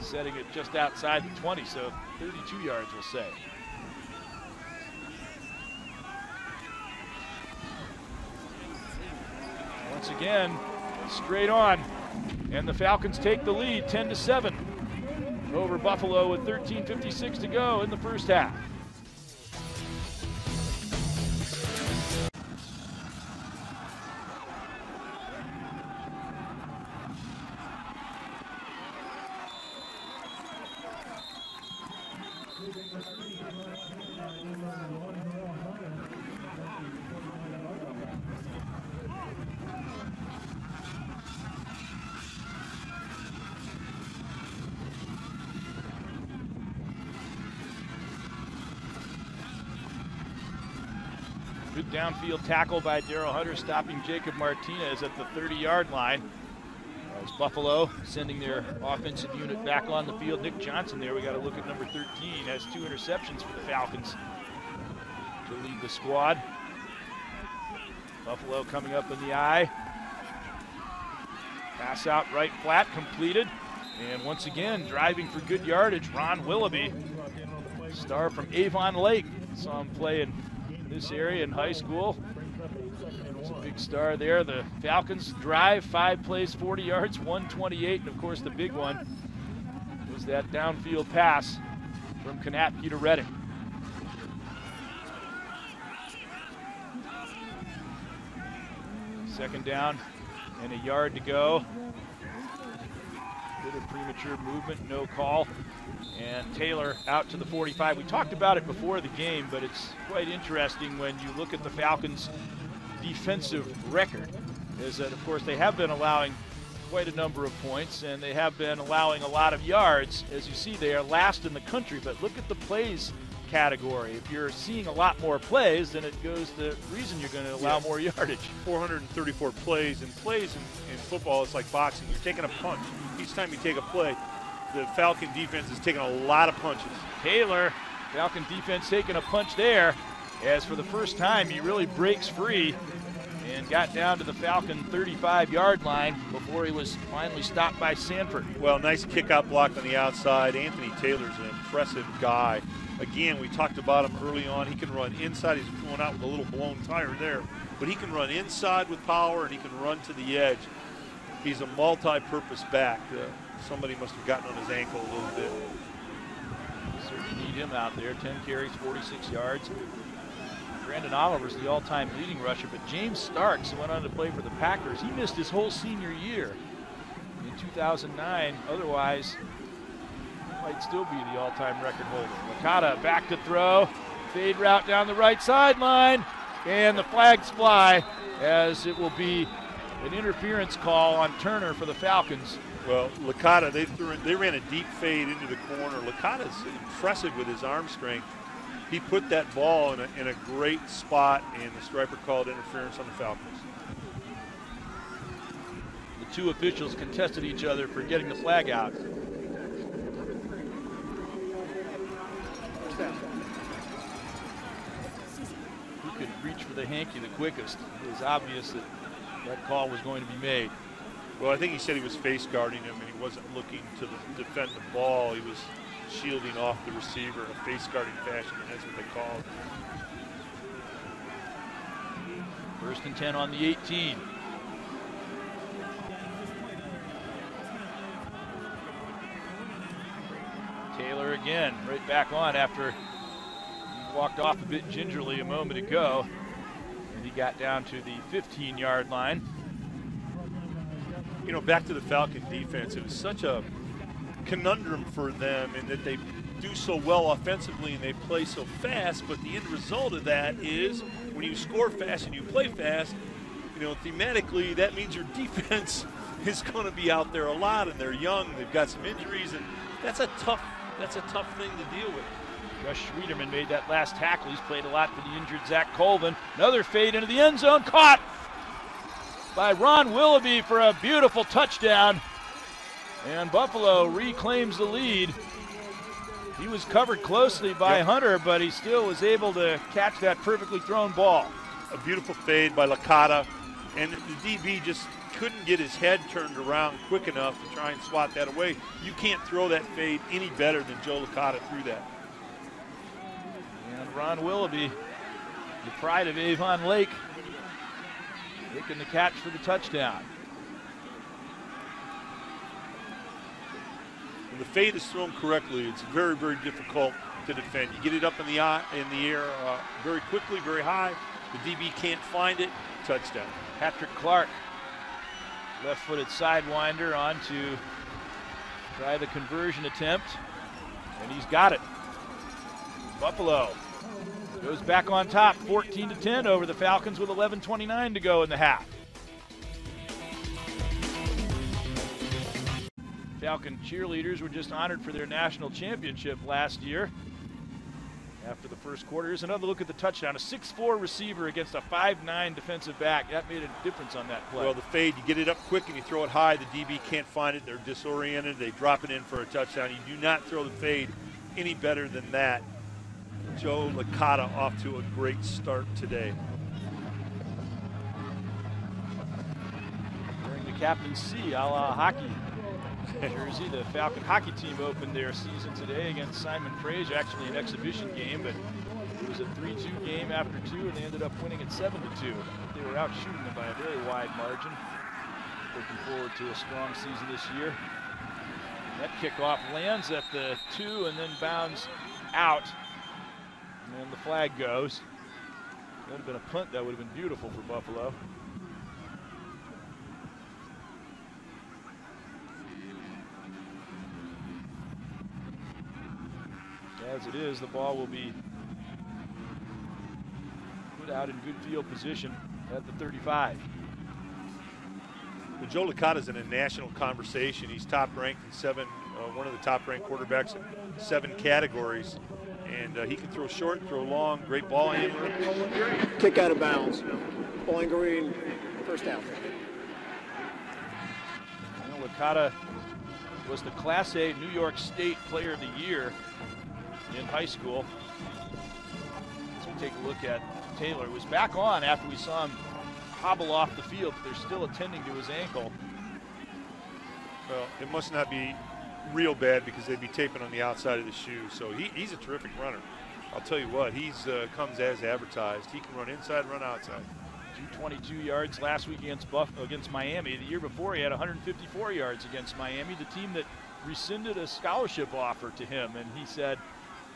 setting it just outside the 20, so 32 yards, we'll say. Once again, straight on, and the Falcons take the lead 10-7 over Buffalo with 13:56 to go in the first half. Good downfield tackle by Darrell Hunter, stopping Jacob Martinez at the 30-yard line. As Buffalo sending their offensive unit back on the field. Nick Johnson there, we got to look at number 13, has 2 interceptions for the Falcons to lead the squad. Buffalo coming up in the eye. Pass out right flat, completed. And once again, driving for good yardage, Ron Willoughby, star from Avon Lake. Saw him play in this area in high school. He's a big star there. The Falcons drive, 5 plays, 40 yards, 128. And of course, the big one was that downfield pass from Kanapke to Redding. Second down and a yard to go. Bit of premature movement, no call. And Taylor out to the 45. We talked about it before the game, but it's quite interesting when you look at the Falcons' defensive record, is that, of course, they have been allowing quite a number of points, and they have been allowing a lot of yards. As you see, they are last in the country, but look at the plays category. If you're seeing a lot more plays, then it goes the reason you're going to allow more yardage. 434 plays, and plays in football, it's like boxing. You're taking a punch. Each time you take a play, the Falcon defense is taking a lot of punches. Taylor, Falcon defense taking a punch there, as for the first time he really breaks free and got down to the Falcon 35-yard line before he was finally stopped by Sanford. Well, nice kick-out block on the outside. Anthony Taylor's an impressive guy. Again, we talked about him early on. He can run inside. He's going out with a little blown tire there, but he can run inside with power, and he can run to the edge. He's a multi-purpose back. Somebody must have gotten on his ankle a little bit. Certainly need him out there. 10 carries, 46 yards. Brandon Oliver's the all-time leading rusher, but James Starks, who went on to play for the Packers, he missed his whole senior year in 2009. Otherwise, he might still be the all-time record holder. Licata back to throw. Fade route down the right sideline. And the flags fly, as it will be an interference call on Turner for the Falcons. Well, Licata, they ran a deep fade into the corner. Licata's impressive with his arm strength. He put that ball in a great spot, and the striper called interference on the Falcons. The two officials contested each other for getting the flag out. Who could reach for the hanky the quickest? It was obvious that that call was going to be made. Well, I think he said he was face guarding him, and he wasn't looking to defend the ball. He was shielding off the receiver in a face guarding fashion, and that's what they called. 1st and 10 on the 18. Taylor again, right back on after he walked off a bit gingerly a moment ago. And he got down to the 15-yard line. You know, back to the Falcon defense, it was such a conundrum for them in that they do so well offensively and they play so fast, but the end result of that is when you score fast and you play fast, you know, thematically that means your defense is going to be out there a lot, and they're young, they've got some injuries, and that's a tough thing to deal with. Gus Schwederman made that last tackle. He's played a lot for the injured Zach Colvin. Another fade into the end zone, caught by Ron Willoughby for a beautiful touchdown. And Buffalo reclaims the lead. He was covered closely by Hunter, but he still was able to catch that perfectly thrown ball. A beautiful fade by Licata, and the DB just couldn't get his head turned around quick enough to try and swat that away. You can't throw that fade any better than Joe Licata threw that. And Ron Willoughby, the pride of Avon Lake, making the catch for the touchdown. When the fade is thrown correctly, it's very, very difficult to defend. You get it up in the air very quickly, very high. The DB can't find it. Touchdown. Patrick Clark, left-footed sidewinder on to try the conversion attempt, and he's got it. Buffalo goes back on top, 14-10 over the Falcons with 11:29 to go in the half. Falcon cheerleaders were just honored for their national championship last year. After the first quarter, here's another look at the touchdown. A 6'4" receiver against a 5'9" defensive back. That made a difference on that play. Well, the fade, you get it up quick and you throw it high. The DB can't find it. They're disoriented. They drop it in for a touchdown. You do not throw the fade any better than that. Joe Licata off to a great start today. Wearing the Captain C, a la hockey jersey. The Falcon hockey team opened their season today against Simon Fraser, actually an exhibition game, but it was a 3-2 game after 2, and they ended up winning it 7-2. They were out shooting them by a very wide margin. Looking forward to a strong season this year. That kickoff lands at the 2 and then bounds out. And then the flag goes. That would have been a punt. That would have been beautiful for Buffalo. As it is, the ball will be put out in good field position at the 35. Well, Joe Licata is in a national conversation. He's top ranked in one of the top ranked quarterbacks in 7 categories. And he can throw short, throw long, great ball handler. Kick out of bounds. Bowling Green, first down. Licata was the Class A New York State Player of the Year in high school. As we take a look at Taylor, he was back on after we saw him hobble off the field, but they're still attending to his ankle. Well, it must not be real bad because they'd be taping on the outside of the shoe. So he's a terrific runner. I'll tell you what, he's comes as advertised. He can run inside, run outside. 222 yards last week against Miami. The year before, he had 154 yards against Miami, the team that rescinded a scholarship offer to him, and he said,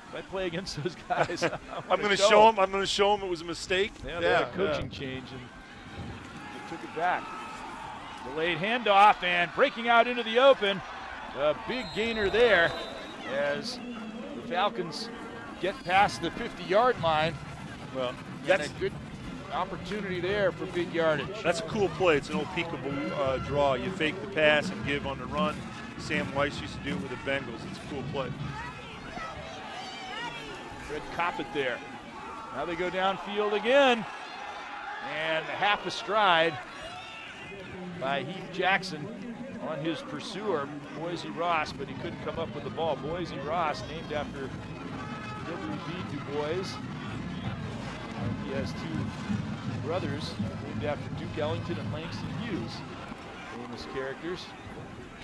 if I play against those guys, I'm going to show them. I'm going to show them it was a mistake. Yeah, they had a coaching change, and they took it back. Delayed handoff and breaking out into the open. A big gainer there as the Falcons get past the 50-yard line. Well, that's a good opportunity there for big yardage. That's a cool play. It's an old peekaboo draw. You fake the pass and give on the run. Sam Weiss used to do it with the Bengals. It's a cool play. Fred Coppett there. Now they go downfield again. And half a stride by Heath Jackson on his pursuer, Boise Ross, but he couldn't come up with the ball. Boise Ross, named after W.B. Du Bois. He has 2 brothers named after Duke Ellington and Langston Hughes. Famous characters.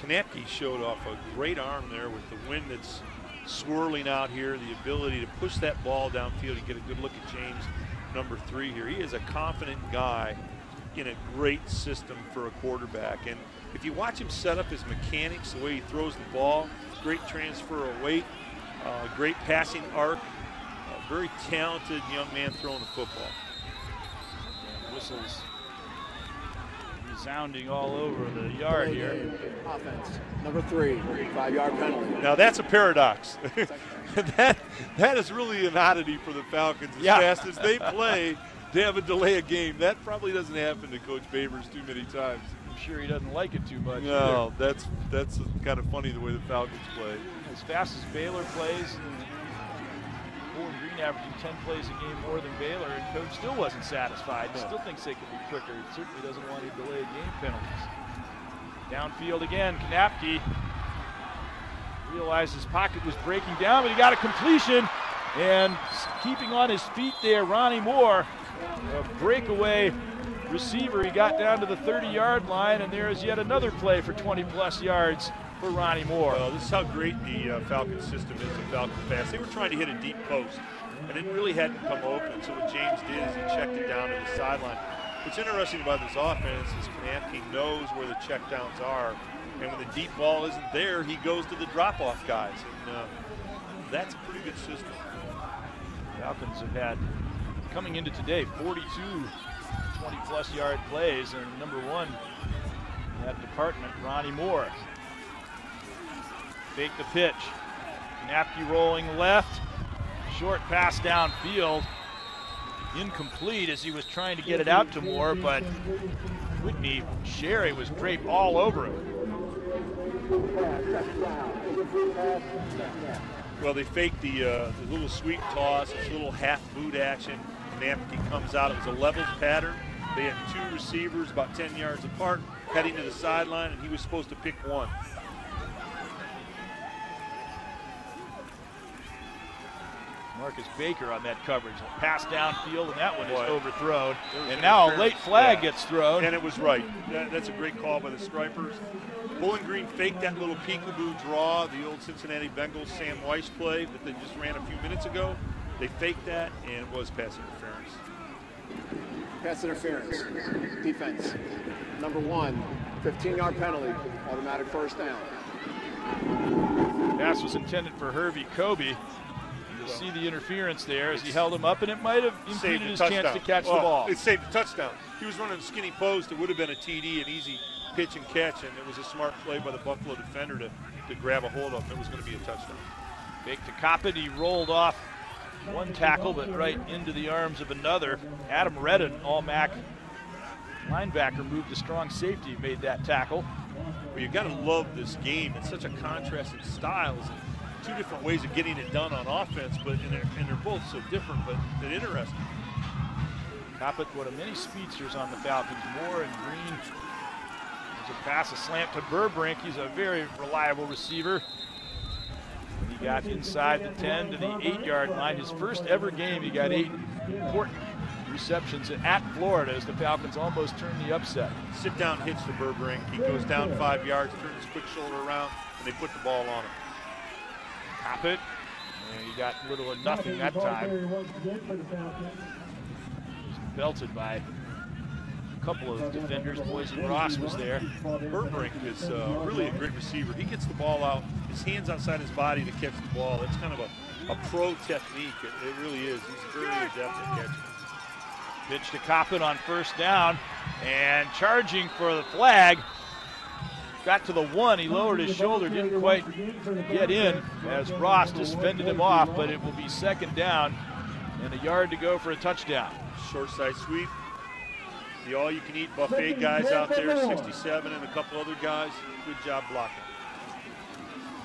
Kanapke showed off a great arm there with the wind that's swirling out here, the ability to push that ball downfield and get a good look at James, number 3 here. He is a confident guy in a great system for a quarterback. And if you watch him set up his mechanics, the way he throws the ball, great transfer of weight, great passing arc, very talented young man throwing the football. And whistles resounding all over the yard here. Offense, number 3, 5-yard penalty. Now that's a paradox. that is really an oddity for the Falcons. As fast as they play, they have a delay of game. That probably doesn't happen to Coach Babers too many times. I'm sure he doesn't like it too much. No, that's kind of funny the way the Falcons play. As fast as Baylor plays, Bowling Green averaging 10 plays a game more than Baylor, and coach still wasn't satisfied. Still thinks they could be quicker. He certainly doesn't want any delayed game penalties. Downfield again, Knapke realized his pocket was breaking down, but he got a completion, and keeping on his feet there, Ronnie Moore, a breakaway receiver. He got down to the 30-yard line, and there is yet another play for 20-plus yards for Ronnie Moore. Well, this is how great the Falcon system is in Falcon Pass. They were trying to hit a deep post, and it really hadn't come open. So what James did is he checked it down to the sideline. What's interesting about this offense is Knapke knows where the checkdowns are, and when the deep ball isn't there, he goes to the drop-off guys, and that's a pretty good system. Falcons have had, coming into today, 42 20-plus yard plays, and number one in that department, Ronnie Moore. Fake the pitch. Knapke rolling left. Short pass downfield. Incomplete as he was trying to get it out to Moore, but Whitney Sherry was draped all over him. Well, they faked the little sweep toss, this little half boot action. Knapke comes out. It was a levels pattern. They had two receivers about 10 yards apart heading to the sideline, and he was supposed to pick one. Marcus Baker on that coverage. Pass downfield, and that one is Boy, overthrown. And now a late flag gets thrown. And it was right. That's a great call by the Stripers. Bowling Green faked that little peekaboo draw, the old Cincinnati Bengals Sam Weiss play that they just ran a few minutes ago. They faked that, and it was pass interference. Pass interference. Defense. Number one, 15-yard penalty. Automatic first down. Pass was intended for Hervey Kobe. You'll see the interference there as he held him up, and it might have impeded his chance to catch the ball. It saved the touchdown. He was running a skinny post. It would have been a TD, an easy pitch and catch, and it was a smart play by the Buffalo defender to grab a hold of him. It was going to be a touchdown. Fake to Coppett. He rolled off one tackle, but right into the arms of another. Adam Redden, all-MAC linebacker, moved a strong safety, made that tackle. Well, you've got to love this game. It's such a contrasting styles. Two different ways of getting it done on offense, but and they're both so different, but they're interesting. Coppett, one of many speedsters on the Falcons. Moore and Green. There's a pass, a slant to Burbrink. He's a very reliable receiver. And he got inside the 10 to the 8-yard line. His first ever game, he got 8 important receptions at Florida as the Falcons almost turned the upset. Sit down hits to Burbrink. He goes down 5 yards, turns his quick shoulder around, and they put the ball on him. Coppett, and he got little or nothing that time. He was belted by a couple of defenders. Boise Ross was there. Burbrink is really a great receiver. He gets the ball out, his hands outside his body to catch the ball. That's kind of a pro technique. It really is. He's very adept at catching. Pitch to Coppett on first down, and charging for the flag. Got to the 1, he lowered his shoulder, didn't quite get in as Ross just fended him off, but it will be second down and a yard to go for a touchdown. Short side sweep. The all-you-can-eat buffet guys out there, 67 and a couple other guys. Good job blocking.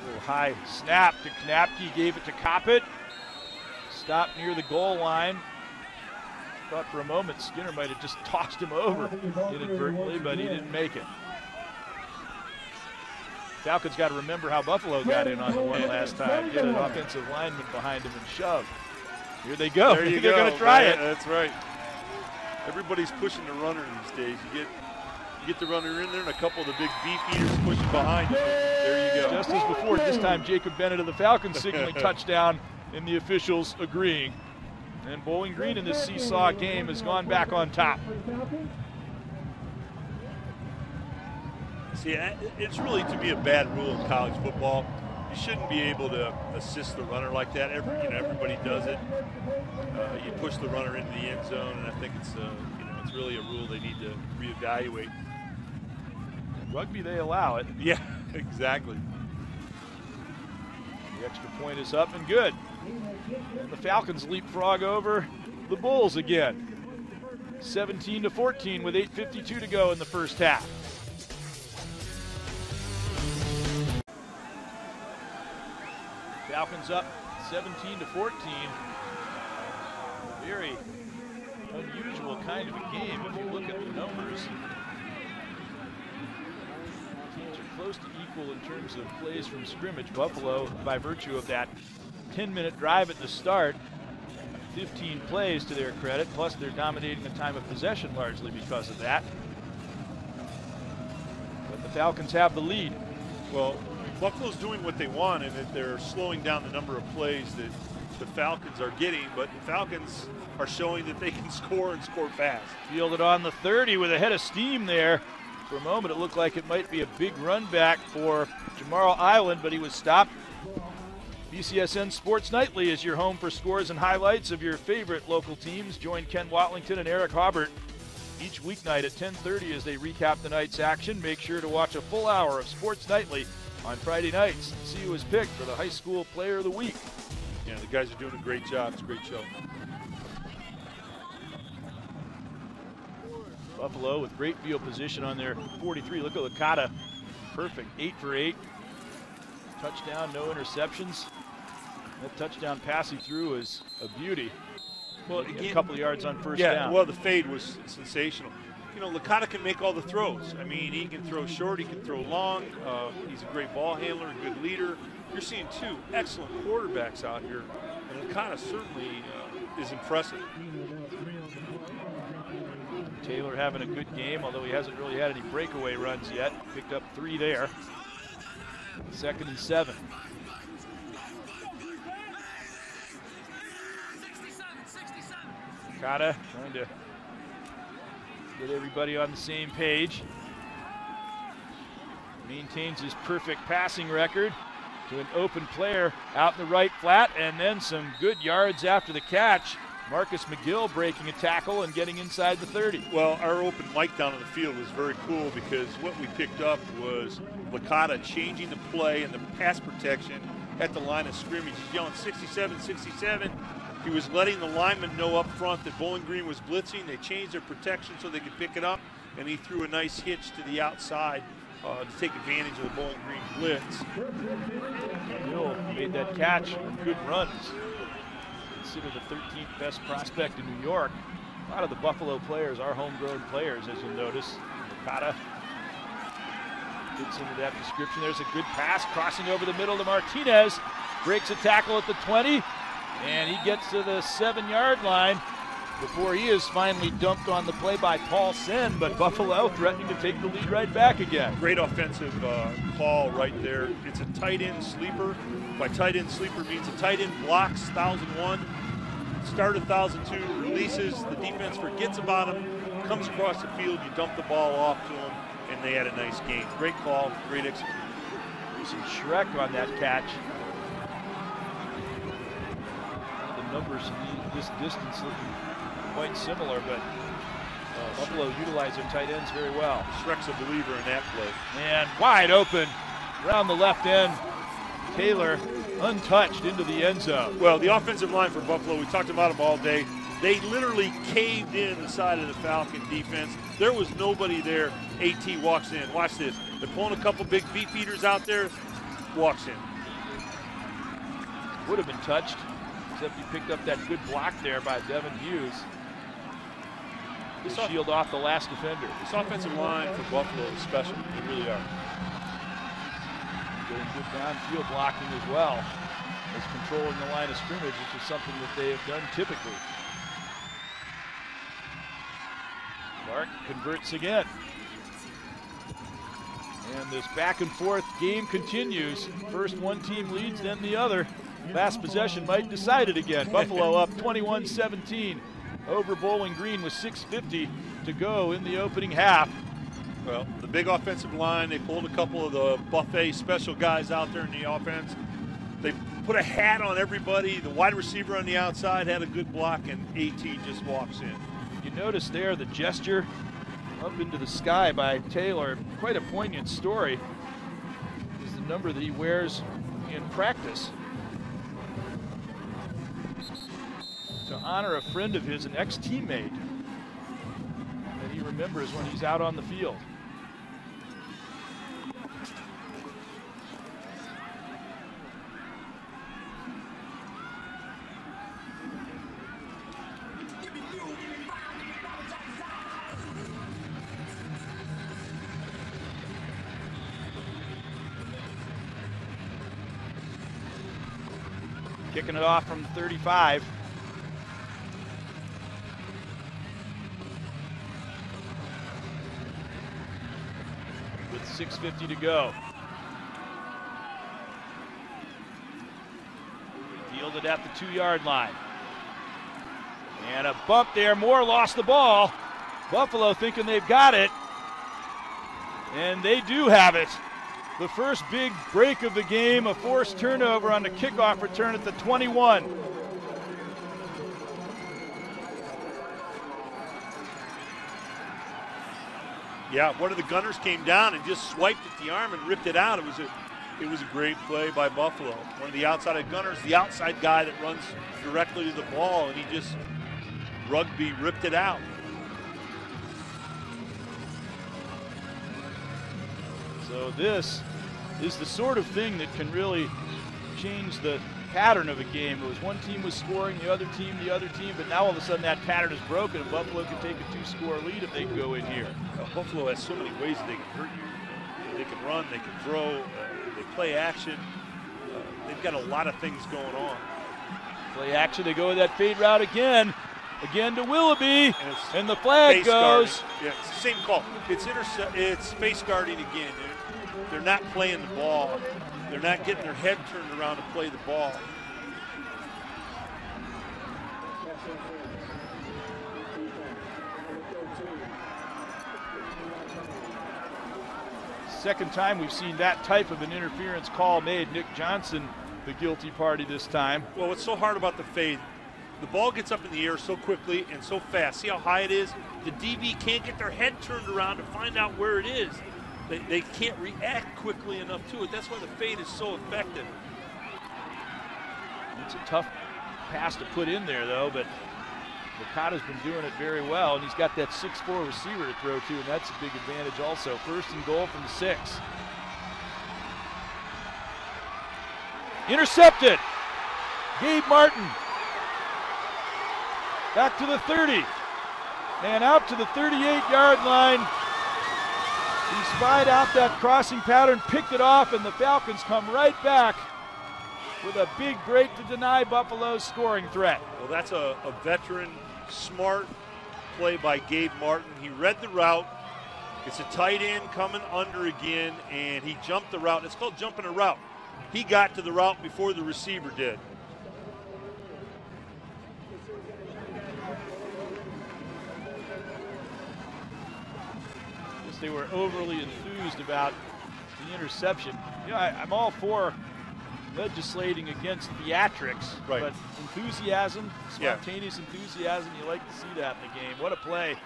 A little high snap to Knapke, gave it to Coppett. Stopped near the goal line. Thought for a moment Skinner might have just tossed him over inadvertently, but he didn't make it. Falcons got to remember how Buffalo got in on the one last time. Get an offensive lineman behind him and shove. Here they go. There you They're go. going to try it. That's right. Everybody's pushing the runner these days. You get the runner in there, and a couple of the big beef eaters pushing behind him. There you go. Just as before, this time Jacob Bennett of the Falcons signaling touchdown, and the officials agreeing. And Bowling Green in this seesaw game has gone back on top. See, it's really, to me, a bad rule in college football. You shouldn't be able to assist the runner like that. Everybody does it. You push the runner into the end zone, and I think it's really a rule they need to reevaluate. Rugby, they allow it. Yeah, exactly. The extra point is up and good. And the Falcons leapfrog over the Bulls again. 17-14 with 8:52 to go in the first half. Falcons up 17-14. very unusual kind of a game if you look at the numbers. Teams are close to equal in terms of plays from scrimmage. Buffalo, by virtue of that 10-minute drive at the start, 15 plays to their credit, plus they're dominating the time of possession largely because of that. But the Falcons have the lead. Well, Buffalo's doing what they want, and that they're slowing down the number of plays that the Falcons are getting, but the Falcons are showing that they can score and score fast. Fielded on the 30 with a head of steam there. For a moment, it looked like it might be a big run back for Jamarl Island, but he was stopped. BCSN Sports Nightly is your home for scores and highlights of your favorite local teams. Join Ken Watlington and Eric Haubert each weeknight at 10:30 as they recap the night's action. Make sure to watch a full hour of Sports Nightly on Friday nights. See who is picked for the High School Player of the Week. Yeah, the guys are doing a great job. It's a great show. Buffalo with great field position on their 43. Look at Licata. Perfect. 8 for 8. Touchdown, no interceptions. That touchdown pass he threw is a beauty. Well, again, a couple of yards on first down. Yeah, well, the fade was sensational. You know, Licata can make all the throws. I mean, he can throw short, he can throw long. He's a great ball handler, a good leader. You're seeing two excellent quarterbacks out here, and Licata certainly is impressive. Taylor having a good game, although he hasn't really had any breakaway runs yet. Picked up 3 there. 2nd and 7. Licata trying to get everybody on the same page. Maintains his perfect passing record to an open player out in the right flat, and then some good yards after the catch. Marcus McGill breaking a tackle and getting inside the 30. Well, our open mic down on the field was very cool because what we picked up was Licata changing the play and the pass protection at the line of scrimmage. He's yelling 67, 67. He was letting the linemen know up front that Bowling Green was blitzing. They changed their protection so they could pick it up, and he threw a nice hitch to the outside to take advantage of the Bowling Green blitz. Hill made that catch with good runs. Considered the 13th best prospect in New York. A lot of the Buffalo players are homegrown players, as you'll notice. Licata fits into that description. There's a good pass crossing over the middle to Martinez. Breaks a tackle at the 20, and he gets to the 7-yard line before he is finally dumped on the play by Paul Sen, but Buffalo threatening to take the lead right back again. Great offensive call right there. It's a tight end sleeper. By tight end sleeper means a tight end blocks 1,001, start 1,002, releases, the defense forgets about him, comes across the field, you dump the ball off to him, and they had a nice game. Great call, great execution. Some Shrek on that catch. The numbers in this distance looking quite similar, but Buffalo utilizing tight ends very well. Shrek's a believer in that play. And wide open around the left end. Taylor untouched into the end zone. Well, the offensive line for Buffalo, we talked about them all day. They literally caved in the side of the Falcon defense. There was nobody there. AT walks in. Watch this. They're pulling a couple big beef eaters out there. Walks in. Would have been touched, except he picked up that good block there by Devin Hughes to shield off the last defender. This offensive line for Buffalo is special. They really are. Getting good downfield blocking as well as controlling the line of scrimmage, which is something that they have done typically. Clark converts again. And this back and forth game continues. First one team leads, then the other. Last possession might decide it again. Buffalo up 21-17 over Bowling Green with 6:50 to go in the opening half. Well, the big offensive line, they pulled a couple of the buffet special guys out there in the offense. They put a hat on everybody. The wide receiver on the outside had a good block, and AT just walks in. You notice there the gesture up into the sky by Taylor. Quite a poignant story. Is the number that he wears in practice to honor a friend of his, an ex-teammate that he remembers when he's out on the field. Kicking it off from the 35. With 6:50 to go. Fielded at the 2-yard line. And a bump there. Moore lost the ball. Buffalo thinking they've got it. And they do have it. The first big break of the game, a forced turnover on the kickoff return at the 21. Yeah, one of the gunners came down and just swiped at the arm and ripped it out. It was a great play by Buffalo. One of the outside gunners, the outside guy that runs directly to the ball, and he just rugby ripped it out. So this is the sort of thing that can really change the pattern of a game. It was one team was scoring, the other team, but now all of a sudden that pattern is broken and Buffalo can take a 2-score lead if they go in here. Buffalo has so many ways they can hurt you. They can run, they can throw, they play action. They've got a lot of things going on. Play action, they go with that fade route again. Again to Willoughby, and the flag goes. Guarding. Yeah, it's the same call. It's face guarding again. They're not playing the ball. They're not getting their head turned around to play the ball. Second time we've seen that type of an interference call made. Nick Johnson, the guilty party this time. Well, what's so hard about the fade, the ball gets up in the air so quickly and so fast. See how high it is? The DB can't get their head turned around to find out where it is. They can't react quickly enough to it. That's why the fade is so effective. It's a tough pass to put in there, though, but Licata's been doing it very well, and he's got that 6'4" receiver to throw to, and that's a big advantage also. First and goal from the 6. Intercepted. Gabe Martin. Back to the 30. And out to the 38-yard line. He spied out that crossing pattern, picked it off, and the Falcons come right back with a big break to deny Buffalo's scoring threat. Well, that's a veteran, smart play by Gabe Martin. He read the route. It's a tight end coming under again, and he jumped the route. It's called jumping a route. He got to the route before the receiver did. They were overly enthused about the interception. You know, I'm all for legislating against theatrics, right. But enthusiasm, spontaneous enthusiasm, you like to see that in the game. What a play.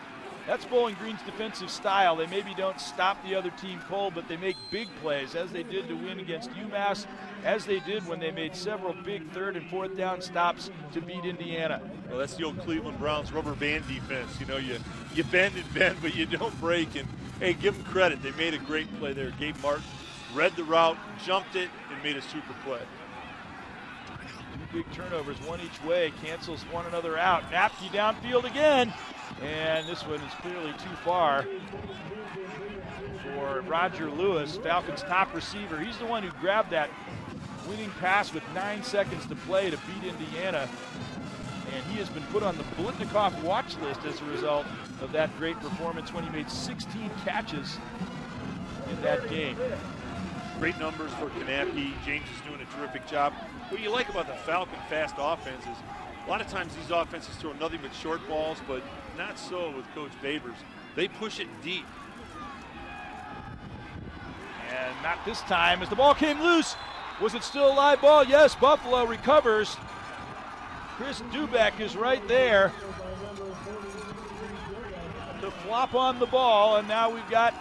That's Bowling Green's defensive style. They maybe don't stop the other team cold, but they make big plays, as they did to win against UMass, as they did when they made several big 3rd and 4th down stops to beat Indiana. Well, that's the old Cleveland Browns rubber band defense. You know, you bend and bend, but you don't break. And, hey, give them credit. They made a great play there. Gabe Martin read the route, jumped it, and made a super play. 2 big turnovers, one each way, cancels one another out. Napke downfield again, and this one is clearly too far for Roger Lewis, Falcons' top receiver. He's the one who grabbed that winning pass with 9 seconds to play to beat Indiana, and he has been put on the Blitnikoff watch list as a result of that great performance when he made 16 catches in that game. Great numbers for Kanapke. James is doing a terrific job. What you like about the Falcon fast offense is a lot of times these offenses throw nothing but short balls, but not so with Coach Babers. They push it deep. And not this time as the ball came loose. Was it still a live ball? Yes, Buffalo recovers. Chris Dubeck is right there to flop on the ball, and now we've got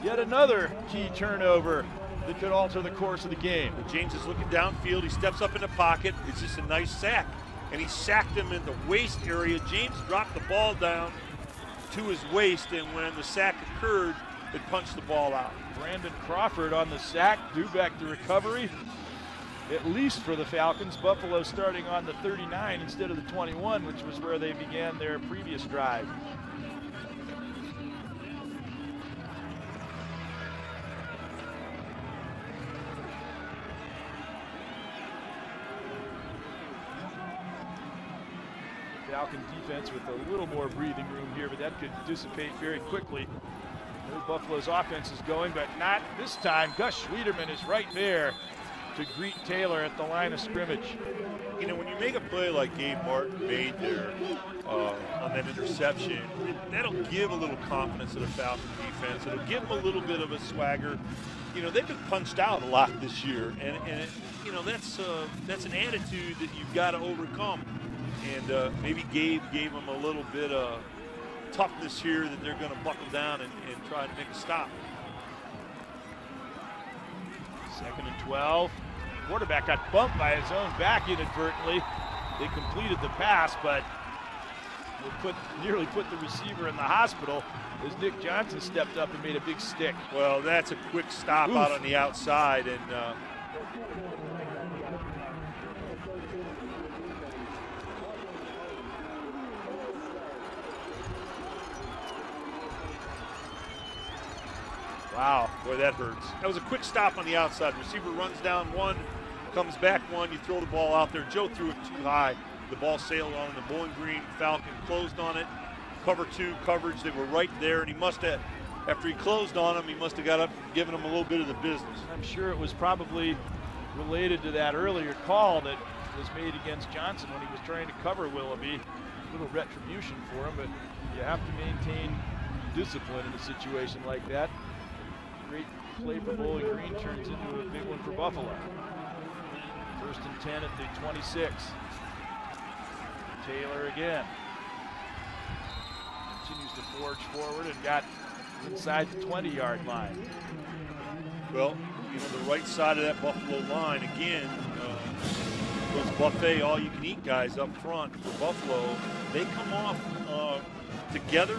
yet another key turnover that could alter the course of the game. James is looking downfield. He steps up in the pocket. It's just a nice sack. And he sacked him in the waist area. James dropped the ball down to his waist, and when the sack occurred, it punched the ball out. Brandon Crawford on the sack. Dubeck the recovery, at least for the Falcons. Buffalo starting on the 39 instead of the 21, which was where they began their previous drive. Falcon defense with a little more breathing room here, but that could dissipate very quickly. Buffalo's offense is going, but not this time. Gus Schwederman is right there to greet Taylor at the line of scrimmage. You know, when you make a play like Gabe Martin made there on that interception, that'll give a little confidence to the Falcon defense. It'll give them a little bit of a swagger. You know, they've been punched out a lot this year, and you know, that's an attitude that you've got to overcome. And maybe Gabe gave them a little bit of toughness here that they're going to buckle down and try to make a stop. 2nd and 12. Quarterback got bumped by his own back inadvertently. They completed the pass, but nearly put the receiver in the hospital as Nick Johnson stepped up and made a big stick. Well, that's a quick stop out on the outside, and wow, boy, that hurts. That was a quick stop on the outside. Receiver runs down one, comes back one. You throw the ball out there. Joe threw it too high. The ball sailed on the Bowling Green Falcon, closed on it. Cover two coverage. They were right there, and he must have, after he closed on him, he must have got up and given him a little bit of the business. I'm sure it was probably related to that earlier call that was made against Johnson when he was trying to cover Willoughby. A little retribution for him, but you have to maintain discipline in a situation like that. Great play for Bowling Green turns into a big one for Buffalo. 1st and 10 at the 26. Taylor again. Continues to forge forward and got inside the 20-yard line. Well, you know, the right side of that Buffalo line, again, those buffet all-you-can-eat guys up front for Buffalo, they come off together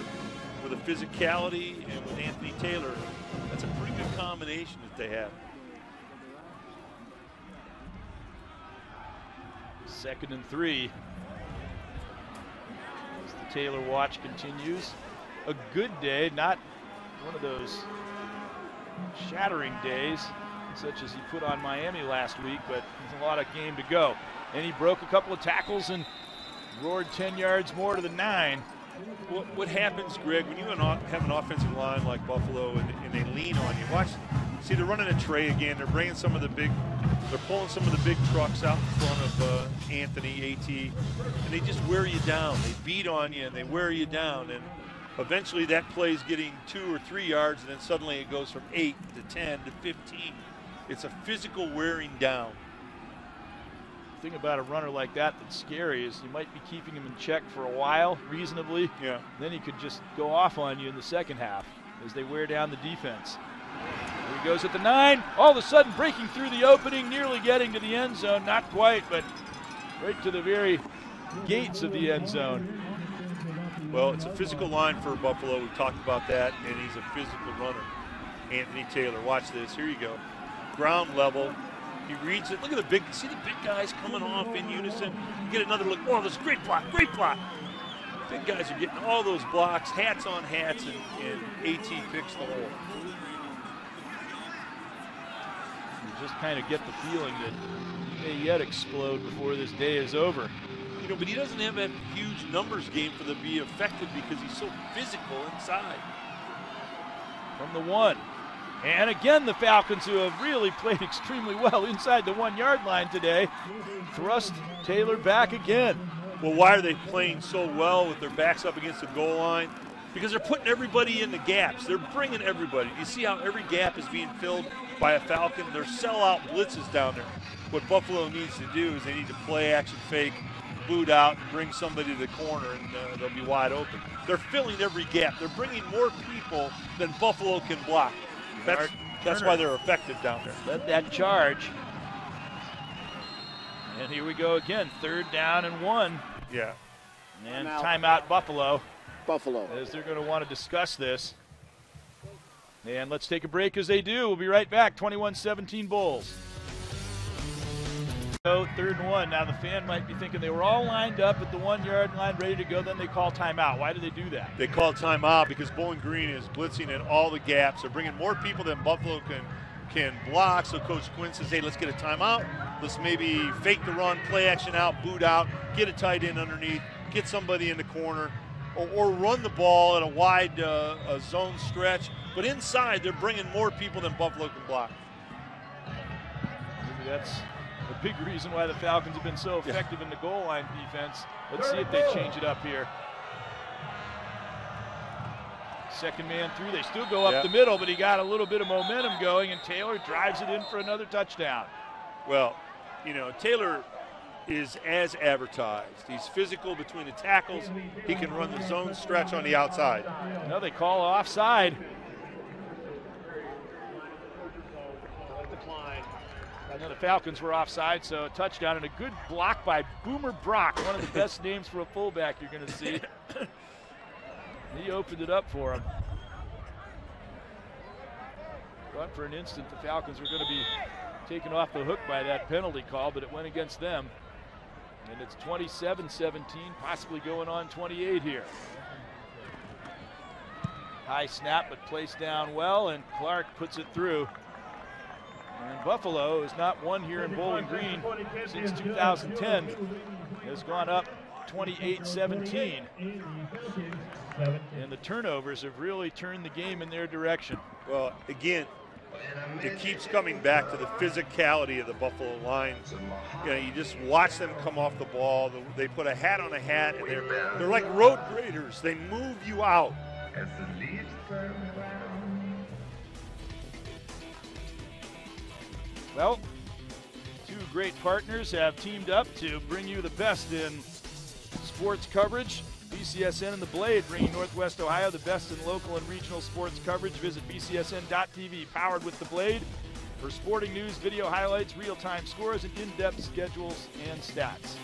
with a physicality and with Anthony Taylor. That's a pretty good combination that they have. 2nd and 3. As the Taylor watch continues. A good day, not one of those shattering days such as he put on Miami last week, but there's a lot of game to go. And he broke a couple of tackles and roared 10 yards more to the 9. What happens, Greg, when you have an offensive line like Buffalo and they lean on you? Watch, see, they're running a tray again. They're bringing they're pulling some of the big trucks out in front of Anthony, AT, and they just wear you down. They beat on you and they wear you down, and eventually that play is getting 2 or 3 yards, and then suddenly it goes from 8 to 10 to 15. It's a physical wearing down. The thing about a runner like that that's scary is you might be keeping him in check for a while, reasonably. Yeah. Then he could just go off on you in the second half as they wear down the defense. Here he goes at the 9. All of a sudden breaking through the opening, nearly getting to the end zone. Not quite, but right to the very gates of the end zone. Well, it's a physical line for Buffalo. We talked about that, and he's a physical runner. Anthony Taylor, watch this. Here you go. Ground level. He reads it. Look at the big, see the big guys coming off in unison. You get another look. Oh, this is a great block, great block. Big guys are getting all those blocks, hats on hats, and AT picks the hole. You just kind of get the feeling that he may yet explode before this day is over. You know, but he doesn't have that huge numbers game for them to be effective because he's so physical inside. From the 1. And again, the Falcons, who have really played extremely well inside the 1-yard line today, thrust Taylor back again. Well, why are they playing so well with their backs up against the goal line? Because they're putting everybody in the gaps. They're bringing everybody. You see how every gap is being filled by a Falcon? They're sellout blitzes down there. What Buffalo needs to do is they need to play action fake, boot out, and bring somebody to the corner, and they'll be wide open. They're filling every gap. They're bringing more people than Buffalo can block. That's why they're effective down there. Led that charge. And here we go again. 3rd down and 1. Yeah. And timeout Buffalo. Buffalo. As they're going to want to discuss this. And let's take a break as they do. We'll be right back. 21-17 Bulls. 3rd and 1. Now the fan might be thinking they were all lined up at the 1-yard line ready to go. Then they call timeout. Why do they do that? They call timeout because Bowling Green is blitzing in all the gaps. They're bringing more people than Buffalo can block. So Coach Quinn says, hey, let's get a timeout. Let's maybe fake the run, play action out, boot out, get a tight end underneath, get somebody in the corner, or run the ball at a wide zone stretch. But inside, they're bringing more people than Buffalo can block. Maybe that's a big reason why the Falcons have been so effective in the goal line defense. Let's see if they change it up here. Second man through. They still go up the middle, but he got a little bit of momentum going, and Taylor drives it in for another touchdown. Well, you know, Taylor is as advertised. He's physical between the tackles. He can run the zone stretch on the outside. No, they call offside. No, the Falcons were offside, so a touchdown and a good block by Boomer Brock, one of the best names for a fullback you're going to see. He opened it up for him. Thought for an instant the Falcons were going to be taken off the hook by that penalty call, but it went against them. And it's 27-17, possibly going on 28 here. High snap, but placed down well, and Clark puts it through. And Buffalo has not won here in Bowling Green since 2010. Has gone up 28-17. And the turnovers have really turned the game in their direction. Well, again, it keeps coming back to the physicality of the Buffalo line. You know, you just watch them come off the ball. They put a hat on a hat, and they're like road graders. They move you out. Well, two great partners have teamed up to bring you the best in sports coverage. BCSN and The Blade, bringing Northwest Ohio the best in local and regional sports coverage. Visit bcsn.tv, powered with The Blade, for sporting news, video highlights, real-time scores, and in-depth schedules and stats.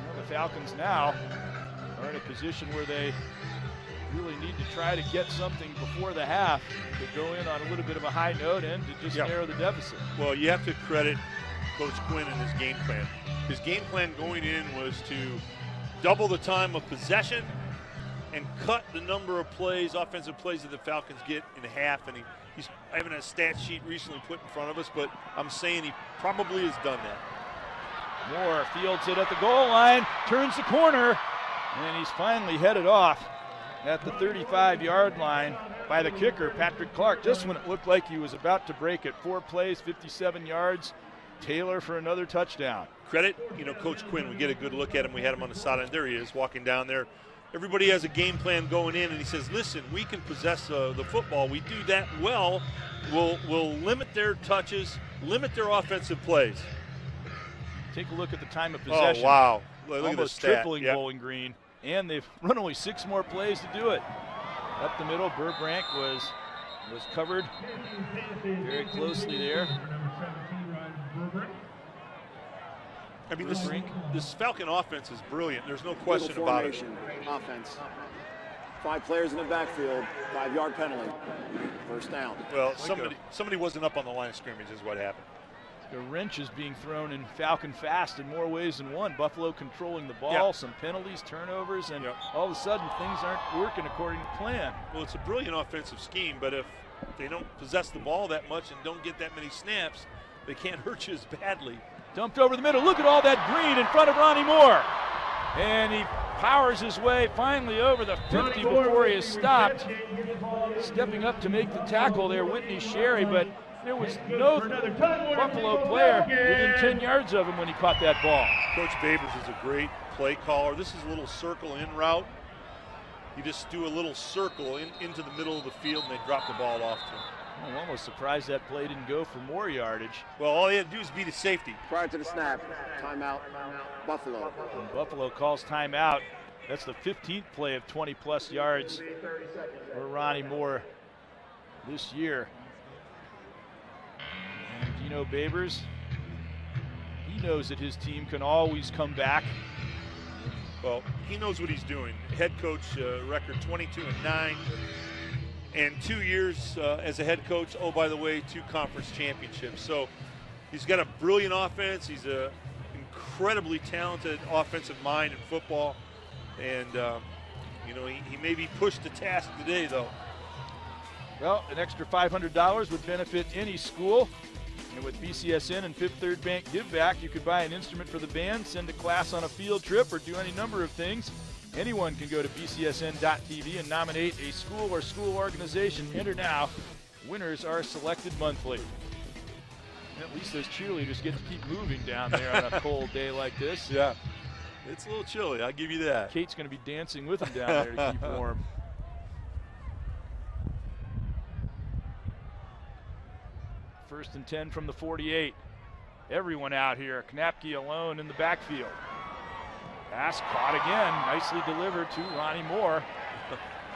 Well, the Falcons now are in a position where they really need to try to get something before the half to go in on a little bit of a high note and to just narrow the deficit. Well, you have to credit Coach Quinn and his game plan. His game plan going in was to double the time of possession and cut the number of plays, offensive plays, that the Falcons get in half. And he's having a stat sheet recently put in front of us, but I'm saying he probably has done that. Moore fields it at the goal line, turns the corner, and he's finally headed off at the 35-yard line by the kicker, Patrick Clark, just when it looked like he was about to break it. 4 plays, 57 yards. Taylor for another touchdown. Credit, you know, Coach Quinn. We get a good look at him. We had him on the sideline. There he is, walking down there. Everybody has a game plan going in, and he says, listen, we can possess the football. We do that well. We'll limit their touches, limit their offensive plays. Take a look at the time of possession. Oh, wow. Look almost at this stat. tripling Bowling Green. And they've run only 6 more plays to do it. Up the middle, Burbank was covered very closely there. I mean, this Falcon offense is brilliant. There's no question about it. Offense. 5 players in the backfield, 5-yard penalty. First down. Well, somebody wasn't up on the line of scrimmage is what happened. The wrench is being thrown in Falcon fast in more ways than one. Buffalo controlling the ball, some penalties, turnovers, and all of a sudden things aren't working according to plan. Well, it's a brilliant offensive scheme, but if they don't possess the ball that much and don't get that many snaps, they can't hurt you as badly. Dumped over the middle. Look at all that green in front of Ronnie Moore. And he powers his way finally over the 50 before he is stopped. Stepping up to make the tackle there, Whitney Sherry, but there was no Buffalo player within 10 yards of him when he caught that ball. Coach Babers is a great play caller. This is a little circle in route. You just do a little circle into the middle of the field, and they drop the ball off to him. I'm almost surprised that play didn't go for more yardage. Well, all he had to do is beat a safety. Prior to the snap, timeout, Buffalo. And Buffalo calls timeout. That's the 15th play of 20-plus yards for Ronnie Moore this year. And Dino Babers, he knows that his team can always come back. Well, he knows what he's doing. Head coach record 22-9, and 2 years as a head coach. Oh, by the way, 2 conference championships. So he's got a brilliant offense. He's an incredibly talented offensive mind in football, and you know, he may be pushed to task today, though. Well, an extra $500 would benefit any school. And with BCSN and Fifth Third Bank Give Back, you could buy an instrument for the band, send a class on a field trip, or do any number of things. Anyone can go to bcsn.tv and nominate a school or school organization. Enter now. Winners are selected monthly. At least those cheerleaders get to keep moving down there on a cold day like this. Yeah, it's a little chilly, I'll give you that. Kate's going to be dancing with them down there to keep warm. First and 10 from the 48. Everyone out here. Knapke alone in the backfield. Pass caught again. Nicely delivered to Ronnie Moore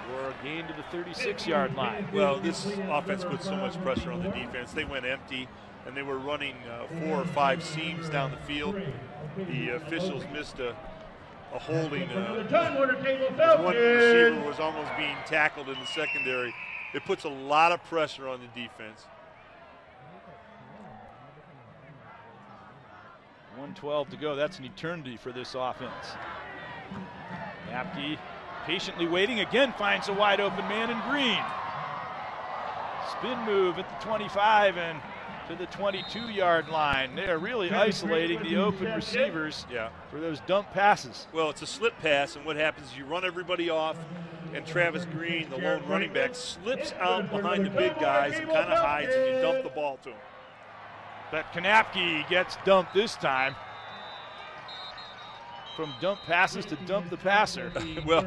for a gain to the 36-yard line. Well, this offense put so much pressure on the defense. They went empty, and they were running 4 or 5 seams down the field. The officials missed a holding. One receiver was almost being tackled in the secondary. It puts a lot of pressure on the defense. 1:12 to go. That's an eternity for this offense. Knapke patiently waiting, again finds a wide open man in green. Spin move at the 25 and to the 22-yard line. They are really isolating the open receivers for those dump passes. Well, it's a slip pass, and what happens is you run everybody off, and Travis Green, the lone running back, slips out behind the big guys and kind of hides, and you dump the ball to him. But Knapke gets dumped this time. From dump passes to dump the passer. Well,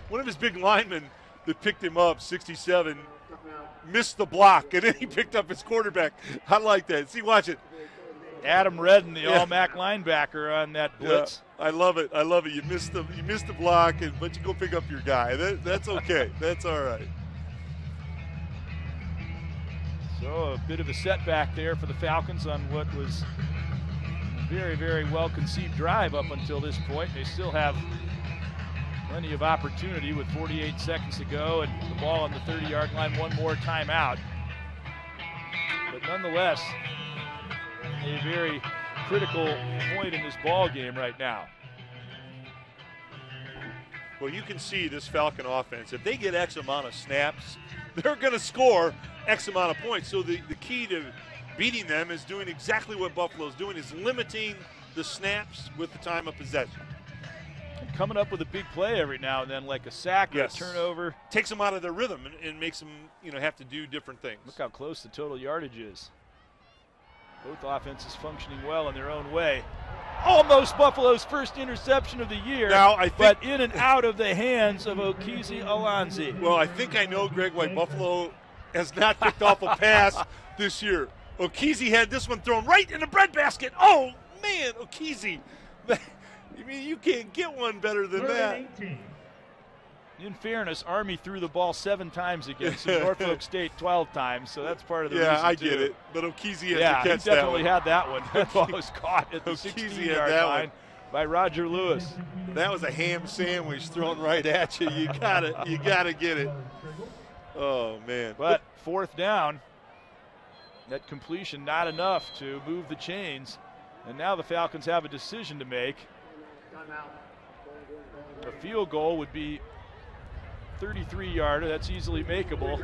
one of his big linemen that picked him up, 67, missed the block, and then he picked up his quarterback. I like that. See, watch it. Adam Redden, the all-MAC linebacker on that blitz. Yeah, I love it. I love it. You missed the block, but you go pick up your guy. That's okay. That's all right. So a bit of a setback there for the Falcons on what was a very, very well-conceived drive up until this point. They still have plenty of opportunity with 48 seconds to go and the ball on the 30-yard line, one more timeout. But nonetheless, a very critical point in this ball game right now. Well, you can see this Falcon offense. If they get X amount of snaps, they're going to score X amount of points. So the key to beating them is doing exactly what Buffalo's doing, is limiting the snaps with the time of possession. And coming up with a big play every now and then, like a sack or a turnover. Takes them out of their rhythm and makes them, have to do different things. Look how close the total yardage is. Both offenses functioning well in their own way. Almost Buffalo's first interception of the year, but in and out of the hands of Okizi Alonzi. Well, I think I know, Greg, why Buffalo has not picked off a pass this year. Okizi had this one thrown right in the breadbasket. Oh, man, Okizi. You can't get one better than that. In fairness, Army threw the ball 7 times against him, Norfolk State 12 times, so that's part of the reason, I get it. But Okizi had to catch that one. Yeah, he definitely had that one. That ball was caught at the 16-yard line by Roger Lewis. That was a ham sandwich thrown right at you. You gotta get it. Oh, man. But 4th down, that completion not enough to move the chains. And now the Falcons have a decision to make. A field goal would be 33-yarder. That's easily makeable.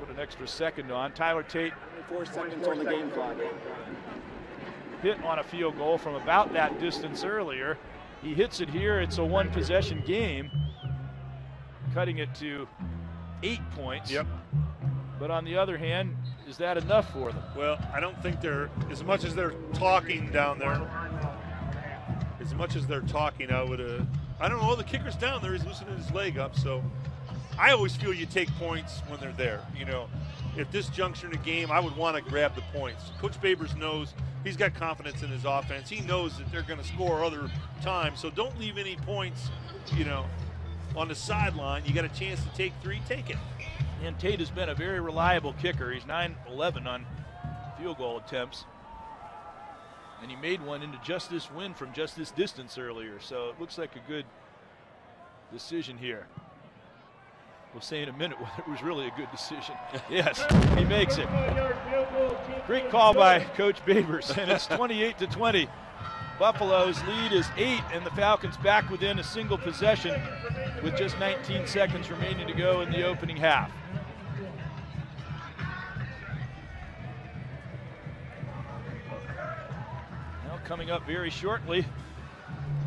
Put an extra second on. Tyler Tate 4 seconds on the game clock. Hit on a field goal from about that distance earlier. He hits it here. It's a 1-possession game, cutting it to 8 points. Yep. But on the other hand, is that enough for them? Well, I don't think they're, as much as they're talking down there, as much as they're talking, I don't know, the kicker's down there. He's loosening his leg up. So I always feel you take points when they're there. At this juncture in the game, I would want to grab the points. Coach Babers knows he's got confidence in his offense. He knows that they're going to score other times. So don't leave any points, on the sideline. You got a chance to take 3, take it. And Tate has been a very reliable kicker. He's 9-11 on field goal attempts. And he made one into just this win from just this distance earlier. So it looks like a good decision here. We'll say in a minute whether it was really a good decision. Yes, he makes it. Great call by Coach Babers, and it's 28-20. Buffalo's lead is 8, and the Falcons back within a single possession with just 19 seconds remaining to go in the opening half. Now coming up very shortly,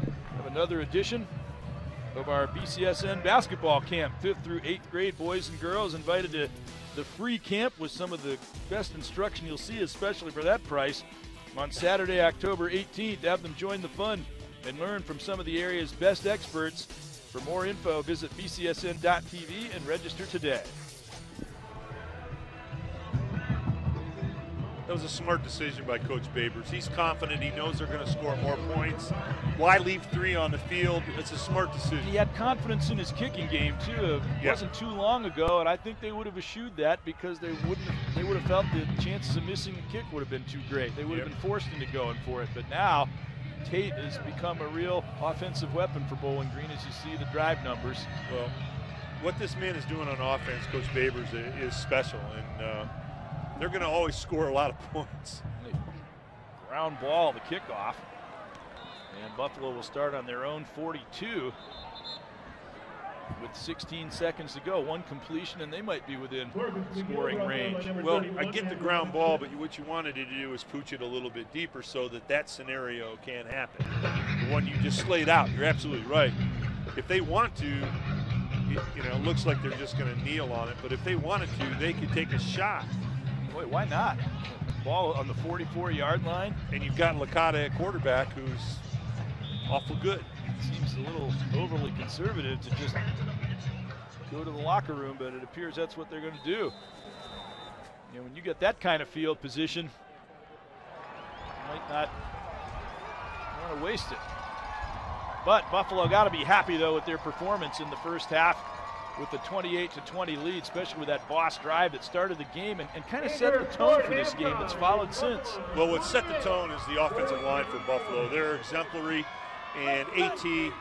we have another edition of our BCSN basketball camp. 5th through 8th grade boys and girls invited to the free camp with some of the best instruction you'll see, especially for that price. On Saturday, October 18th, have them join the fun and learn from some of the area's best experts. For more info, visit bcsn.tv and register today. That was a smart decision by Coach Babers. He's confident. He knows they're going to score more points. Why leave 3 on the field? It's a smart decision. He had confidence in his kicking game, too. It wasn't too long ago, and I think they would have eschewed that because they would have felt the chances of missing the kick would have been too great. They would have been forced into going for it. But now, Tate has become a real offensive weapon for Bowling Green, as you see the drive numbers. Well, what this man is doing on offense, Coach Babers, is special, and they're going to always score a lot of points. Ground ball, the kickoff. And Buffalo will start on their own 42 with 16 seconds to go. 1 completion, and they might be within scoring range. Well, I get the ground ball, but what you wanted to do is pooch it a little bit deeper so that scenario can't happen. The one you just slayed out, you're absolutely right. If they want to, it looks like they're just going to kneel on it, but if they wanted to, they could take a shot. Boy, why not? Ball on the 44-yard line. And you've got Licata at quarterback, who's awful good. Seems a little overly conservative to just go to the locker room, but it appears that's what they're going to do. When you get that kind of field position, you might not want to waste it. But Buffalo got to be happy, though, with their performance in the first half with the 28-20 lead, especially with that boss drive that started the game and kind of set the tone for this game that's followed since. Well, what set the tone is the offensive line for Buffalo. They're exemplary, and Anthony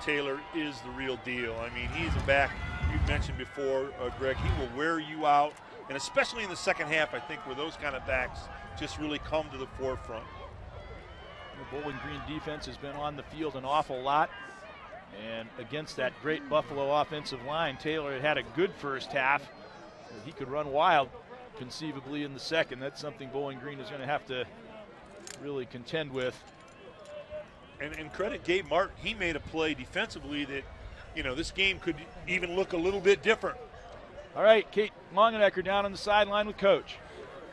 Taylor is the real deal. I mean, he's a back you mentioned before, Greg. He will wear you out, and especially in the second half, I think, where those kind of backs just really come to the forefront. The Bowling Green defense has been on the field an awful lot. And against that great Buffalo offensive line, Taylor had a good first half. He could run wild, conceivably, in the second. That's something Bowling Green is going to have to really contend with. And credit Gabe Martin. He made a play defensively that, this game could even look a little bit different. All right, Kate Longenecker down on the sideline with Coach.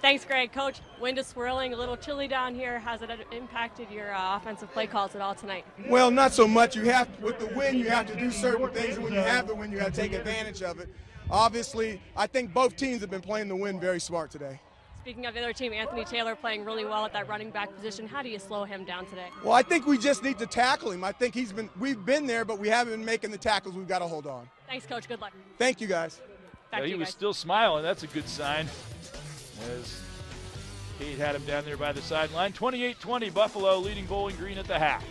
Thanks, Greg. Coach, wind is swirling, a little chilly down here. Has it impacted your offensive play calls at all tonight? Well, not so much. With the wind, you have to do certain things, and when you have the wind, you got to take advantage of it. Obviously, I think both teams have been playing the wind very smart today. Speaking of the other team, Anthony Taylor playing really well at that running back position. How do you slow him down today? Well, I think we just need to tackle him. I think we've been there, but we haven't been making the tackles we've got to hold on. Thanks, Coach. Good luck. Thank you, guys. He was still smiling. That's a good sign. As Kate had him down there by the sideline. 28-20, Buffalo leading Bowling Green at the half.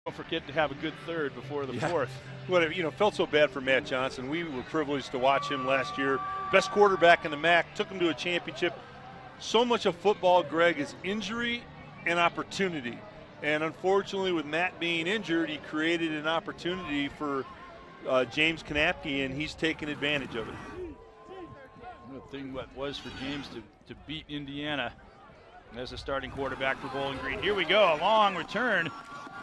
Don't forget to have a good third before the fourth. Felt so bad for Matt Johnson. We were privileged to watch him last year. Best quarterback in the MAC, took him to a championship. So much of football, Greg, is injury and opportunity. And unfortunately, with Matt being injured, he created an opportunity for James Kanapke, and he's taken advantage of it. The thing what was for James to beat Indiana as a starting quarterback for Bowling Green. Here we go, a long return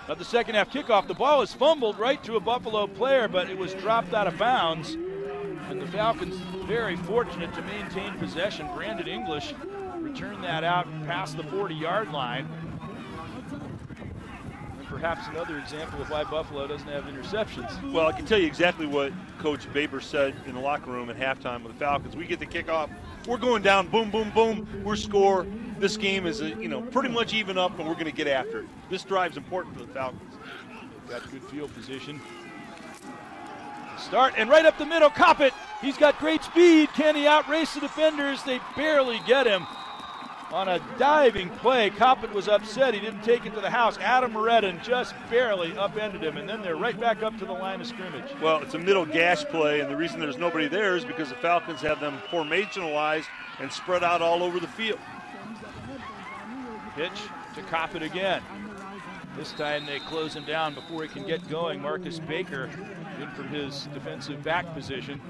of the second half kickoff. The ball is fumbled right to a Buffalo player, but it was dropped out of bounds. And the Falcons very fortunate to maintain possession. Brandon English returned that out past the 40-yard line. Perhaps another example of why Buffalo doesn't have interceptions. Well, I can tell you exactly what Coach Baber said in the locker room at halftime with the Falcons. We get the kickoff, we're going down, boom, boom, boom, we're score. This game is, pretty much even up, and we're going to get after it. This drive's important for the Falcons. Got good field position. Start, and right up the middle, Coppett. He's got great speed. Can he outrace the defenders? They barely get him. on a diving play. Coppett was upset. He didn't take it to the house. Adam Redden just barely upended him, and then they're right back up to the line of scrimmage. Well, it's a middle gash play, and the reason there's nobody there is because the Falcons have them formationalized and spread out all over the field. Pitch to Coppett again. This time they close him down before he can get going. Marcus Baker in from his defensive back position.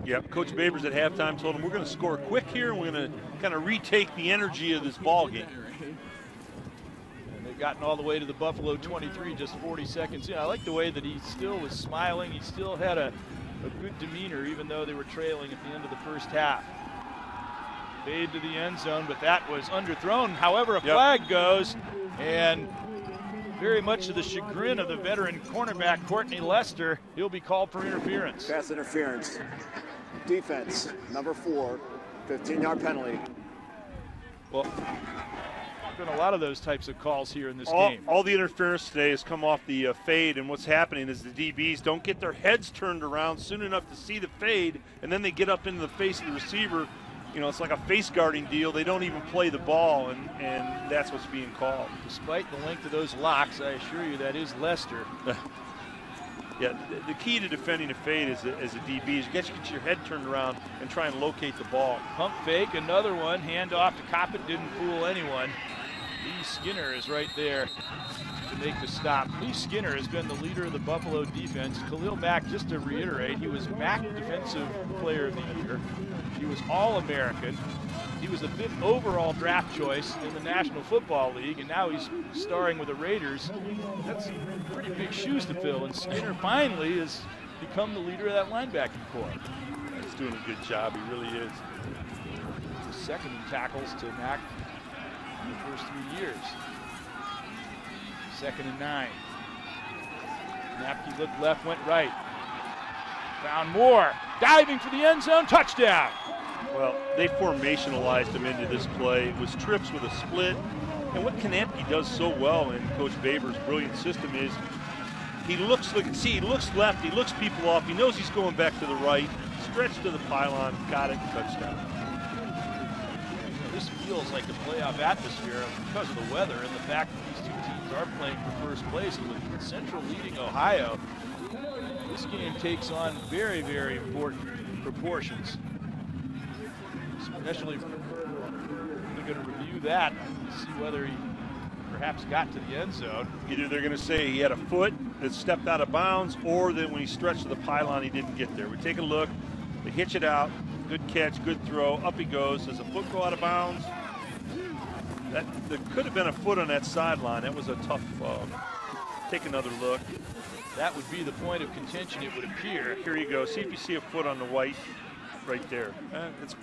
Yep, Coach Babers at halftime told him we're going to score quick here and we're going to kind of retake the energy of this ball game. And they've gotten all the way to the Buffalo 23 just 40 seconds in. I like the way that he still was smiling. He still had a good demeanor even though they were trailing at the end of the first half. Fade to the end zone, but that was underthrown. However, a flag goes, and very much to the chagrin of the veteran cornerback, Courtney Lester, he'll be called for interference. Pass interference. Defense, number 4, 15-yard penalty. Well, there's been a lot of those types of calls here in this game. All the interference today has come off the fade, and what's happening is the DBs don't get their heads turned around soon enough to see the fade, and then they get up into the face of the receiver. You know, it's like a face guarding deal. They don't even play the ball, and that's what's being called. Despite the length of those locks, I assure you that is Lester. Yeah, the key to defending a fade as a DB is you get your head turned around and try and locate the ball. Pump fake, another one. Hand off to Coppett, didn't fool anyone. Lee Skinner is right there to make the stop. Lee Skinner has been the leader of the Buffalo defense. Khalil Mack, just to reiterate, he was MAC Defensive Player of the Year. He was All-American. He was the 5th overall draft choice in the National Football League, and now he's starring with the Raiders. That's pretty big shoes to fill, and Skinner finally has become the leader of that linebacking corps. He's doing a good job. He really is. He's second in tackles to Mack in the first 3 years. 2nd and 9. Napke looked left, went right. Found Moore, diving for the end zone, touchdown. Well, they formationalized him into this play. It was trips with a split. And what Kanapke does so well in Coach Babers' brilliant system is he looks left, he looks people off, he knows he's going back to the right, stretch to the pylon, got it, touchdown. This feels like a playoff atmosphere because of the weather and the fact that these two teams are playing for first place, and with Central leading Ohio, this game takes on very, very important proportions. Especially if they're going to review that and see whether he perhaps got to the end zone. Either they're going to say he had a foot that stepped out of bounds, or that when he stretched to the pylon he didn't get there. We take a look, they hitch it out, good catch, good throw, up he goes. Does a foot go out of bounds? There could have been a foot on that sideline. That was a tough, take another look. That would be the point of contention, it would appear. Here you go. See if you see a foot on the white right there.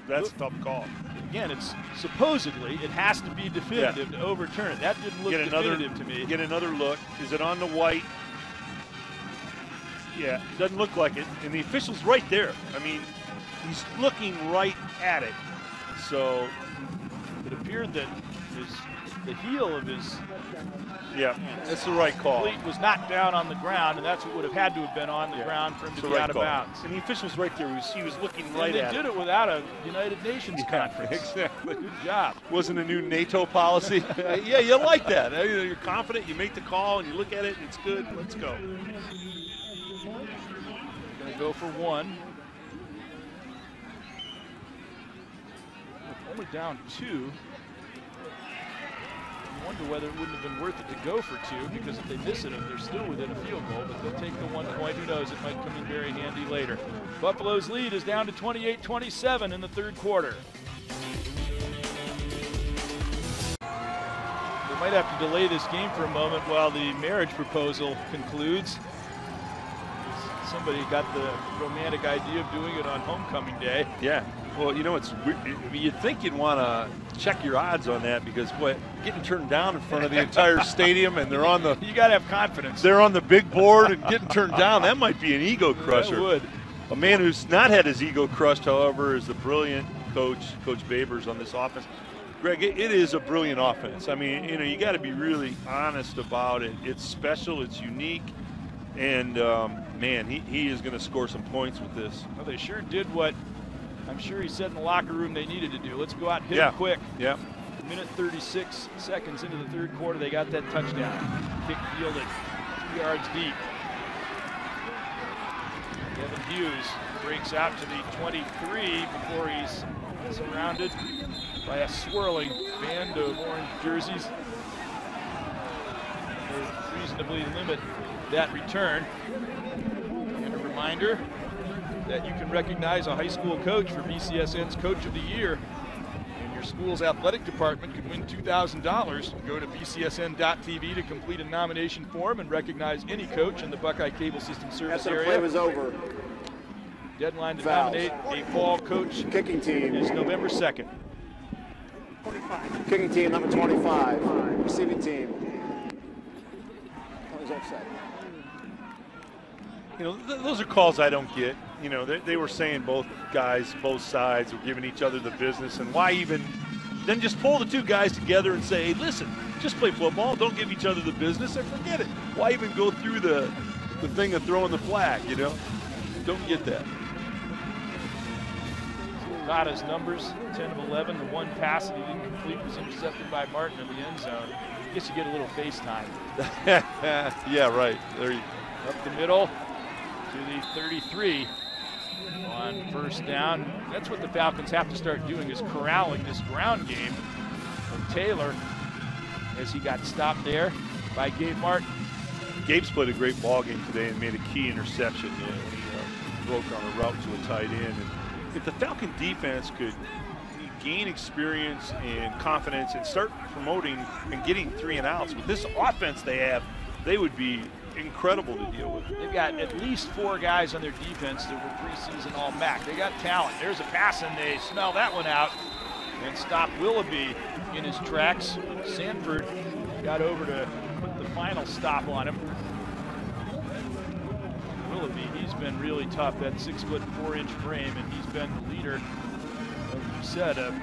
That's a tough call. Again, it's supposedly it has to be definitive to overturn it. That didn't look definitive to me. Get another look. Is it on the white? Yeah, doesn't look like it. And the official's right there. I mean, he's looking right at it. So it appeared that the heel of his that's the right call. Cleat was knocked down on the ground, and that's what would have had to have been on the ground for him to be out of bounds. And the official's right there. He was looking right at it. They did it without a United Nations conference. Exactly. Good job. Wasn't a new NATO policy. Yeah, you like that. You're confident. You make the call, and you look at it, and it's good. Let's go. Going to go for one. Only down 2. Wonder whether it wouldn't have been worth it to go for 2, because if they miss it, they're still within a field goal, but they'll take the 1 point. Who knows? It might come in very handy later. Buffalo's lead is down to 28-27 in the 3rd quarter. We might have to delay this game for a moment while the marriage proposal concludes. Somebody got the romantic idea of doing it on homecoming day. Yeah. Well, you know, it's weird. You'd think you'd want to check your odds on that, because getting turned down in front of the entire stadium, and they're on the you got to have confidence. They're on the big board and getting turned down. That might be an ego crusher. That would. A man who's not had his ego crushed, however, is the brilliant Coach Babers on this offense. Greg, it is a brilliant offense. I mean, you know, you got to be really honest about it. It's special. It's unique. And, man, he is going to score some points with this. Well, they sure did what I'm sure he said in the locker room they needed to do. Let's go out and hit it quick. Yeah. Minute 36 seconds into the third quarter, they got that touchdown. Kick fielded 2 yards deep. Kevin Hughes breaks out to the 23 before he's surrounded by a swirling band of orange jerseys. They'll reasonably limit that return. And a reminder that you can recognize a high school coach for BCSN's Coach of the Year. And your school's athletic department could win $2,000. Go to bcsn.tv to complete a nomination form and recognize any coach in the Buckeye Cable System service area. Play was over. Deadline to nominate a fall coach Kicking team is November 2nd. Kicking team number 25. Receiving team. That was offside. You know, those are calls I don't get. You know, they were saying both guys, both sides were giving each other the business, and why even then just pull the two guys together and say, hey, listen, just play football, don't give each other the business, and forget it. Why even go through the thing of throwing the flag, you know? Don't get that. Okada's numbers, 10 of 11. The one pass that he didn't complete was intercepted by Martin in the end zone. I guess you get a little FaceTime. Yeah, right. There you go. Up the middle to the 33 on first down. That's what the Falcons have to start doing, is corralling this ground game of Taylor as he got stopped there by Gabe Martin. Gabe's played a great ball game today and made a key interception. You know, he broke on a route to a tight end. And if the Falcon defense could gain experience and confidence and start promoting and getting 3 and outs, with this offense they have, they would be incredible to deal with. They've got at least 4 guys on their defense that were preseason All-MAC. They got talent. There's a pass, and they smell that one out and stop Willoughby in his tracks. Sanford got over to put the final stop on him. Willoughby, he's been really tough, that 6'4" frame, and he's been the leader. Like you said, a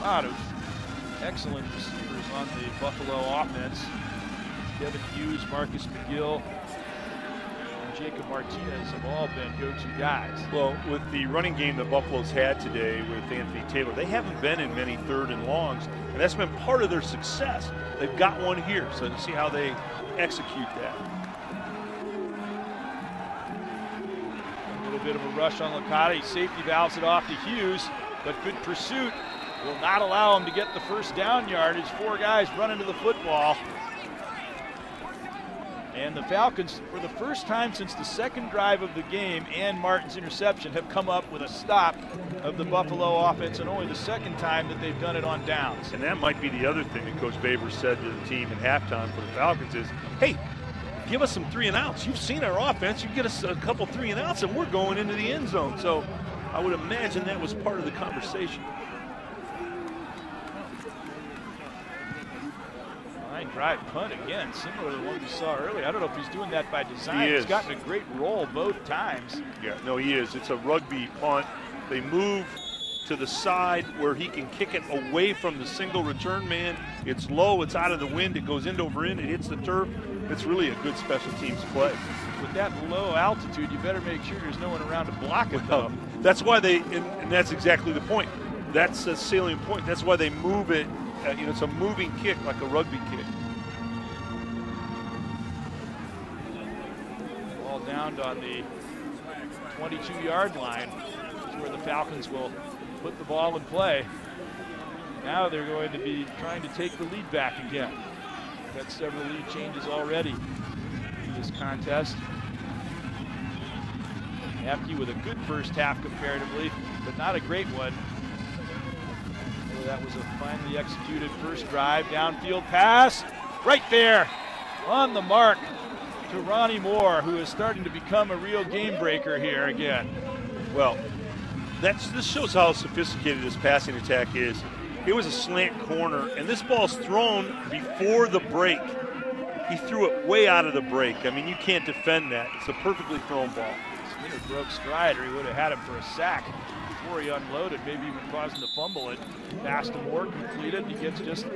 lot of excellent receivers on the Buffalo offense. Kevin Hughes, Marcus McGill, and Jacob Martinez have all been go-to guys. Well, with the running game that Buffalo's had today with Anthony Taylor, they haven't been in many 3rd and longs, and that's been part of their success. They've got one here, so to see how they execute that. A little bit of a rush on Licata. He safety valves it off to Hughes, but good pursuit will not allow him to get the first down yardage. 4 guys running to the football. And the Falcons, for the first time since the second drive of the game and Martin's interception, have come up with a stop of the Buffalo offense, and only the second time that they've done it on downs. And that might be the other thing that Coach Baber said to the team at halftime for the Falcons is, hey, give us some 3 and outs. You've seen our offense. You get us a couple 3 and outs, and we're going into the end zone. So I would imagine that was part of the conversation. Drive punt again, similar to the one we saw earlier. I don't know if he's doing that by design. He is. He's gotten a great roll both times. Yeah, no, he is. It's a rugby punt. They move to the side where he can kick it away from the single return man. It's low, it's out of the wind, it goes end over end, it hits the turf. It's really a good special teams play. With that low altitude, you better make sure there's no one around to block it, though. That's why they, and that's exactly the point. That's a salient point. That's why they move it. You know, it's a moving kick, like a rugby kick. Ball down on the 22-yard line, which is where the Falcons will put the ball in play. Now they're going to be trying to take the lead back again. Got several lead changes already in this contest. Apke with a good first half comparatively, but not a great one. That was a finely executed first drive, downfield pass, right there on the mark to Ronnie Moore, who is starting to become a real game breaker here again. Well, this shows how sophisticated this passing attack is. It was a slant corner, and this ball's thrown before the break. He threw it way out of the break. I mean, you can't defend that. It's a perfectly thrown ball. Skinner broke stride, or he would have had him for a sack before he unloaded, maybe even caused him to fumble it. Pass to Moore, completed. He gets just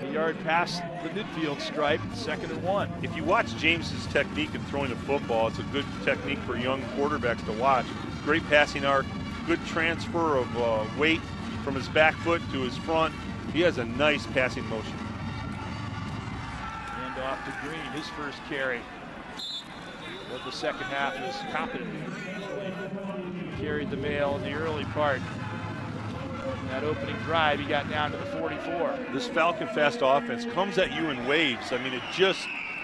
a yard past the midfield stripe, 2nd and 1. If you watch James's technique in throwing the football, it's a good technique for young quarterbacks to watch. Great passing arc, good transfer of weight from his back foot to his front. He has a nice passing motion. And off to Green, his first carry of the second half is competent. Carried the mail in the early part. In that opening drive, he got down to the 44. This Falcon Fast offense comes at you in waves. I mean,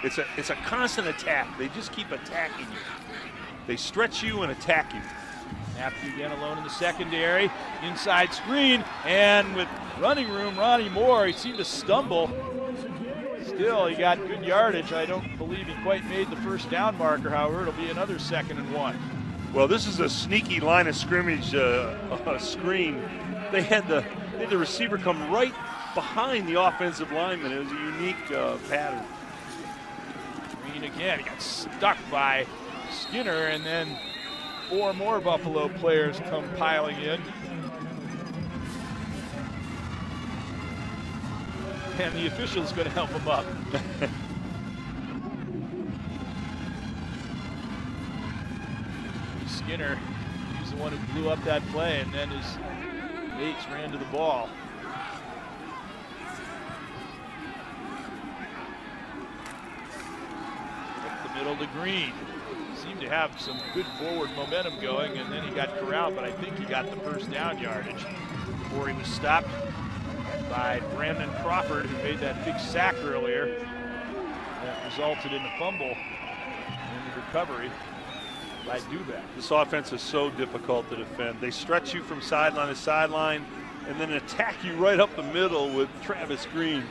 it's a constant attack. They just keep attacking you. They stretch you and attack you. Napke again alone in the secondary. Inside screen, and with running room, Ronnie Moore, he seemed to stumble. Still, he got good yardage. I don't believe he quite made the first down marker, however. It'll be another 2nd and 1. Well, this is a sneaky line of scrimmage screen. They had the receiver come right behind the offensive lineman. It was a unique pattern. Green again, he got stuck by Skinner, and then 4 more Buffalo players come piling in. And the official's going to help him up. Skinner, he's the one who blew up that play, and then his mates ran to the ball. Up the middle to Green. Seemed to have some good forward momentum going, and then he got corralled, but I think he got the first down yardage before he was stopped by Brandon Crawford, who made that big sack earlier that resulted in a fumble in the recovery by Dubak. This offense is so difficult to defend. They stretch you from sideline to sideline and then attack you right up the middle with Travis Green.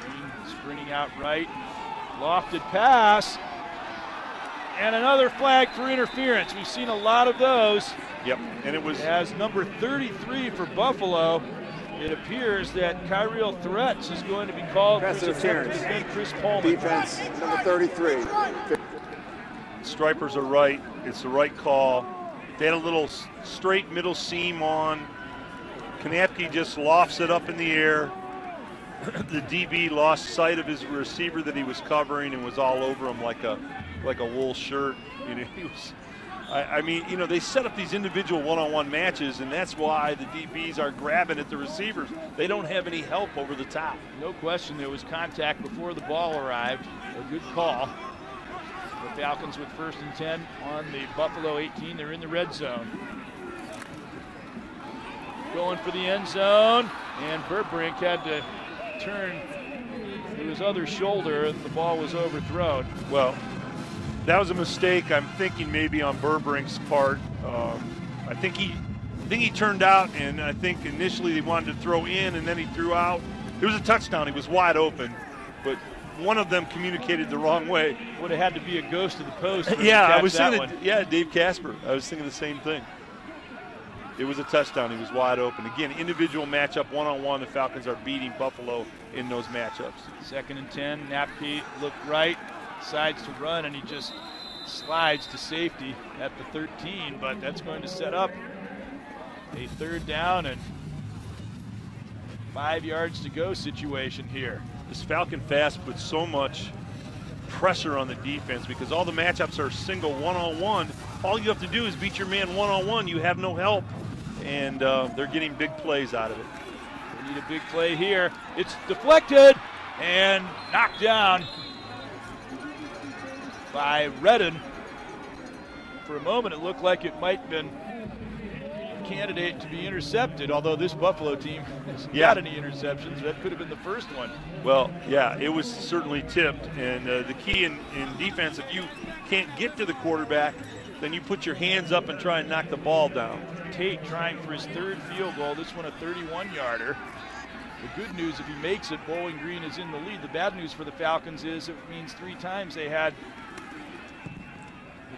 Green sprinting out right, lofted pass, and another flag for interference. We've seen a lot of those. Yep, and it was as number 33 for Buffalo. It appears that Kyril Threats is going to be called for interference against Chris Pullman. Defense, number 33. Stripers are right. It's the right call. They had a little straight middle seam on. Kanapke just lofts it up in the air. The DB lost sight of his receiver that he was covering and was all over him like a wool shirt. You know, he was. I mean, you know, they set up these individual one-on-one matches, and that's why the DBs are grabbing at the receivers. They don't have any help over the top. No question, there was contact before the ball arrived. A good call. The Falcons with 1st and 10 on the Buffalo 18. They're in the red zone. Going for the end zone, and Burbrink had to turn to his other shoulder, and the ball was overthrown. Well, that was a mistake. I'm thinking maybe on Burbrink's part. I think he turned out, and I think initially they wanted to throw in, and then he threw out. It was a touchdown. He was wide open, but one of them communicated the wrong way. Would have had to be a ghost of the post. Yeah, I was thinking. Yeah, Dave Casper. I was thinking the same thing. It was a touchdown. He was wide open. Again, individual matchup, one-on-one. The Falcons are beating Buffalo in those matchups. 2nd and 10. Napke looked right, decides to run, and he just slides to safety at the 13. But that's going to set up a 3rd down and 5 yards to go situation here. This Falcon Fast puts so much pressure on the defense because all the matchups are single one-on-one. All you have to do is beat your man one-on-one. You have no help, and they're getting big plays out of it. They need a big play here. It's deflected and knocked down by Redden. For a moment, it looked like it might have been a candidate to be intercepted, although this Buffalo team hasn't got any interceptions. That could have been the first one. Well, yeah, it was certainly tipped, and the key in defense, if you can't get to the quarterback, then you put your hands up and try and knock the ball down. Tate trying for his 3rd field goal, this one a 31-yarder. The good news, if he makes it, Bowling Green is in the lead. The bad news for the Falcons is it means 3 times they had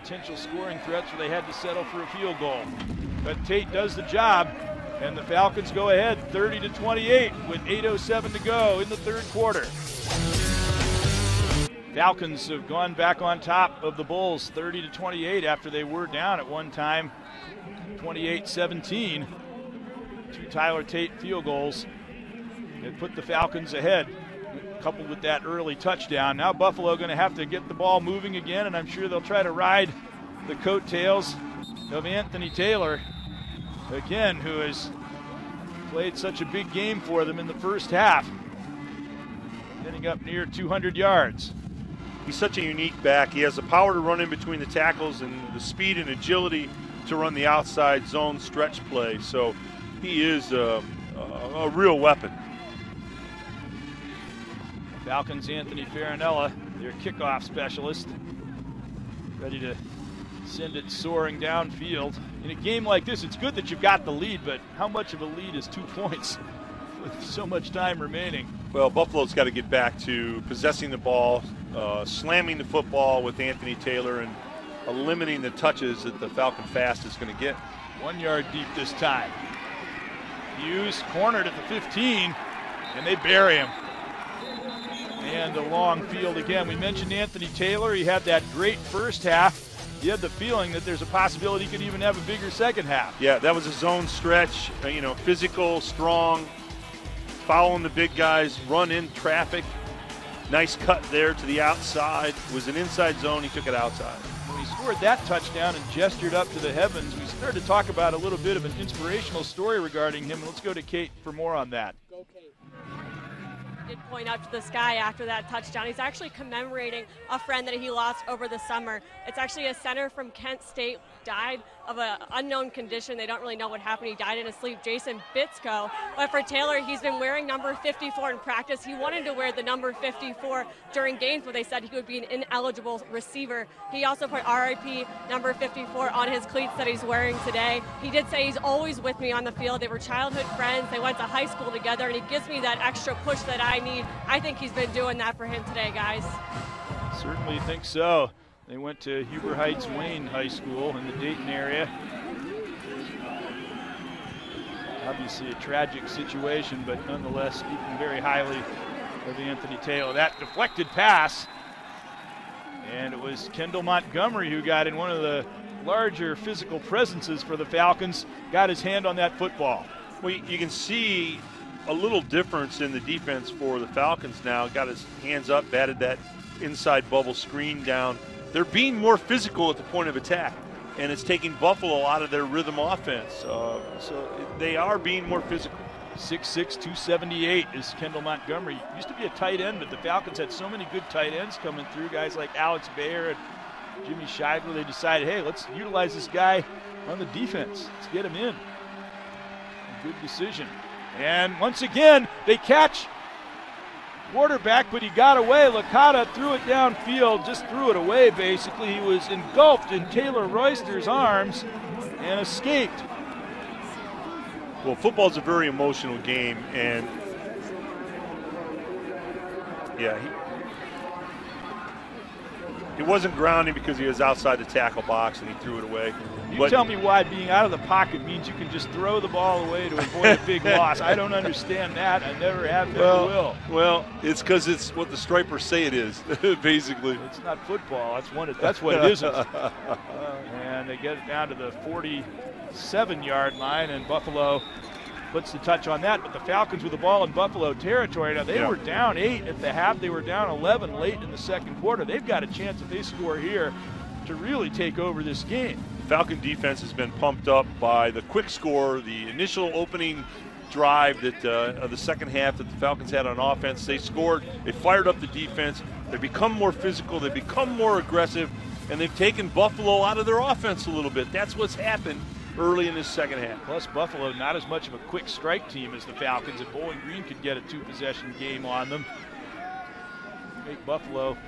potential scoring threats where they had to settle for a field goal. But Tate does the job, and the Falcons go ahead 30-28 with 8:07 to go in the 3rd quarter. Falcons have gone back on top of the Bulls 30-28 after they were down at one time 28-17. 2 Tyler Tate field goals that put the Falcons ahead. coupled with that early touchdown. Now Buffalo going to have to get the ball moving again, and I'm sure they'll try to ride the coattails of Anthony Taylor, again, who has played such a big game for them in the first half, getting up near 200 yards. He's such a unique back. He has the power to run in between the tackles and the speed and agility to run the outside zone stretch play. So he is a real weapon. Falcons' Anthony Farinella, their kickoff specialist, ready to send it soaring downfield. In a game like this, it's good that you've got the lead, but how much of a lead is 2 points with so much time remaining? Well, Buffalo's got to get back to possessing the ball, slamming the football with Anthony Taylor, and limiting the touches that the Falcon fast is going to get. 1 yard deep this time. Hughes cornered at the 15, and they bury him. And a long field again. We mentioned Anthony Taylor. He had that great first half. You had the feeling that there's a possibility he could even have a bigger second half. Yeah, that was a zone stretch, physical, strong, following the big guys, run in traffic. Nice cut there to the outside. It was an inside zone. He took it outside. When he scored that touchdown and gestured up to the heavens, we started to talk about a little bit of an inspirational story regarding him. Let's go to Kate for more on that. Go, Kate. Did point up to the sky after that touchdown. He's actually commemorating a friend that he lost over the summer. It's actually a center from Kent State, died of an unknown condition. They don't really know what happened. He died in his sleep, Jason Bitsko. But for Taylor, he's been wearing number 54 in practice. He wanted to wear the number 54 during games where they said he would be an ineligible receiver. He also put RIP number 54 on his cleats that he's wearing today. He did say he's always with me on the field. They were childhood friends. They went to high school together, and he gives me that extra push that I need. I think he's been doing that for him today, guys. Certainly think so. They went to Huber Heights Wayne High School in the Dayton area. Obviously a tragic situation, but nonetheless speaking very highly of Anthony Taylor. That deflected pass, and it was Kendall Montgomery who got in, one of the larger physical presences for the Falcons, got his hand on that football. Well, you can see a little difference in the defense for the Falcons now. Got his hands up, batted that inside bubble screen down. They're being more physical at the point of attack, and it's taking Buffalo out of their rhythm offense. So they are being more physical. 6'6", 278 is Kendall Montgomery. Used to be a tight end, but the Falcons had so many good tight ends coming through, guys like Alex Bayer and Jimmy Shively. They decided, hey, let's utilize this guy on the defense. Let's get him in. A good decision. And once again, they catch quarterback, but he got away. Licata threw it downfield, just threw it away basically. He was engulfed in Taylor Royster's arms and escaped. Well, football's a very emotional game, and yeah, he wasn't grounding because he was outside the tackle box and he threw it away. You tell me why being out of the pocket means you can just throw the ball away to avoid a big loss. I don't understand that. I never have, never will. Well, it's because it's what the Stripers say it is, basically. It's not football. That's what it isn't. And they get it down to the 47-yard line, and Buffalo puts the touch on that. But the Falcons with the ball in Buffalo territory. Now, they were down 8 at the half. They were down 11 late in the second quarter. They've got a chance if they score here to really take over this game. Falcon defense has been pumped up by the quick score, the initial opening drive of the second half that the Falcons had on offense. They scored, they fired up the defense, they become more physical, they become more aggressive, and they've taken Buffalo out of their offense a little bit. That's what's happened early in this second half. Plus Buffalo not as much of a quick strike team as the Falcons, and Bowling Green could get a 2-possession game on them. Make Buffalo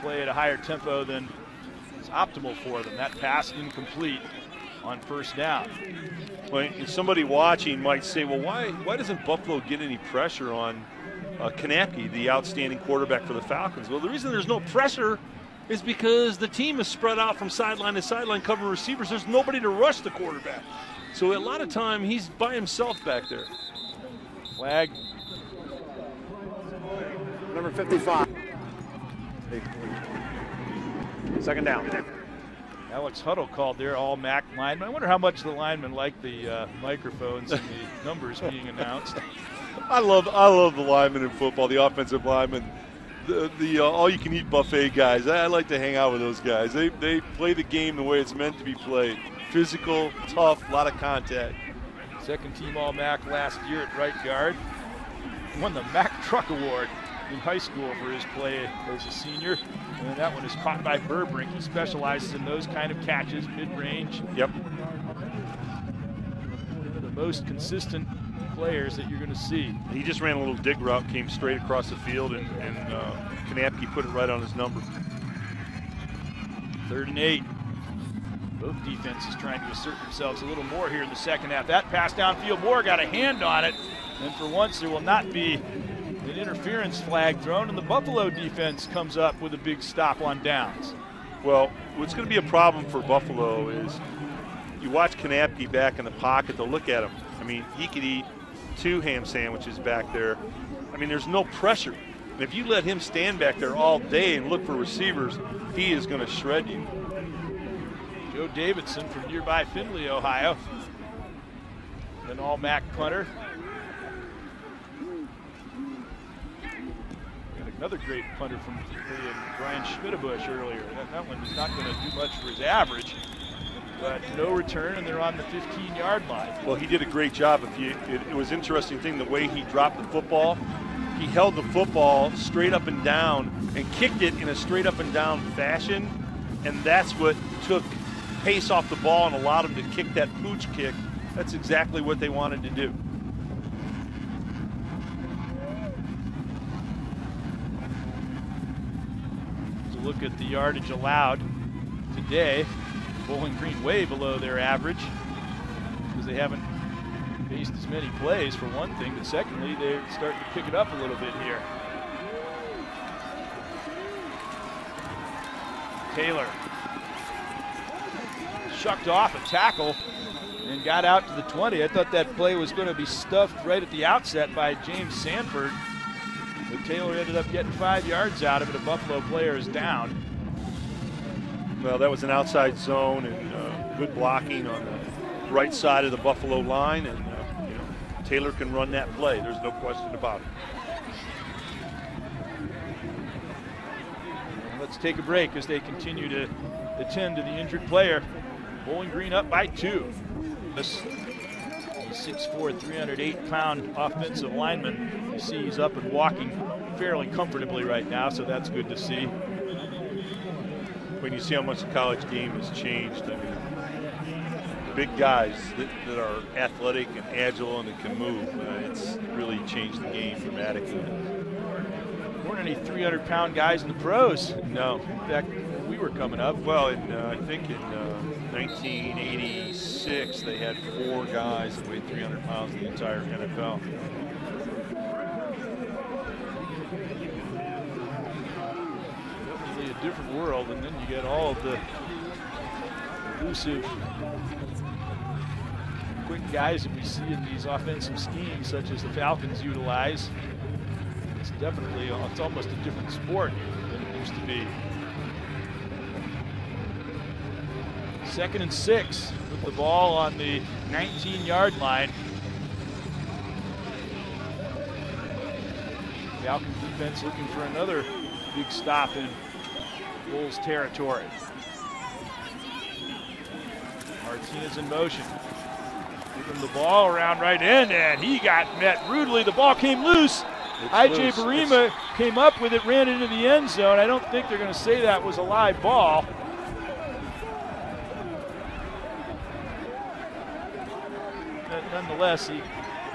play at a higher tempo than is optimal for them. That pass incomplete on first down. Well, somebody watching might say, well, why doesn't Buffalo get any pressure on Kanapke, the outstanding quarterback for the Falcons? Well, the reason there's no pressure is because the team is spread out from sideline to sideline covering receivers. There's nobody to rush the quarterback. So a lot of time he's by himself back there. Flag. Number 55. Second down. Alex Huddle called there, all MAC linemen. I wonder how much the linemen like the microphones and the numbers being announced. I love the linemen in football, the offensive linemen, the all-you-can-eat buffet guys. I like to hang out with those guys. They play the game the way it's meant to be played. Physical, tough, a lot of contact. Second-team All-MAC last year at right guard. Won the MAC Truck Award in high school for his play as a senior. And that one is caught by Burbrink. He specializes in those kind of catches, mid-range. Yep. One of the most consistent players that you're going to see. He just ran a little dig route, came straight across the field, and Kanapke put it right on his number. 3rd and 8. Both defenses trying to assert themselves a little more here in the second half. That pass downfield, Moore got a hand on it, and for once there will not be an interference flag thrown, and the Buffalo defense comes up with a big stop on downs. Well, what's going to be a problem for Buffalo is you watch Kanapke back in the pocket to look at him. I mean, he could eat 2 ham sandwiches back there. I mean, there's no pressure. And if you let him stand back there all day and look for receivers, he is going to shred you. Joe Davidson from nearby Findlay, Ohio, an All-MAC punter. And another great punter from Findlay, Brian Schmidtbush earlier. That one is not going to do much for his average, but no return, and they're on the 15-yard line. Well, he did a great job. It was an interesting thing, the way he dropped the football. He held the football straight up and down and kicked it in a straight up and down fashion, and that's what took pace off the ball and allowed him to kick that pooch kick. That's exactly what they wanted to do. So look at the yardage allowed today. Bowling Green way below their average because they haven't faced as many plays, for one thing, but secondly, they're starting to pick it up a little bit here. Taylor shucked off a tackle and got out to the 20. I thought that play was going to be stuffed right at the outset by James Sanford, but Taylor ended up getting 5 yards out of it. A Buffalo player is down. Well, that was an outside zone and good blocking on the right side of the Buffalo line, and Taylor can run that play. There's no question about it. Let's take a break as they continue to attend to the injured player. Bowling Green up by 2. This 6'4", 308-pound offensive lineman. You see he's up and walking fairly comfortably right now, so that's good to see. When you see how much the college game has changed, I mean, big guys that are athletic and agile and that can move, it's really changed the game dramatically. There weren't any 300-pound guys in the pros. No. In fact, when we were coming up. Well, I think in 1986, they had 4 guys that weighed 300 pounds in the entire NFL. Definitely a different world, and then you get all of the elusive, quick guys that we see in these offensive schemes, such as the Falcons utilize. It's definitely, it's almost a different sport than it used to be. 2nd and 6 with the ball on the 19-yard line. Falcons defense looking for another big stop in Bulls territory. Martinez in motion. Giving the ball around right end, and he got met rudely. The ball came loose. I.J. Barima came up with it, ran into the end zone. I don't think they're going to say that was a live ball. Nonetheless, he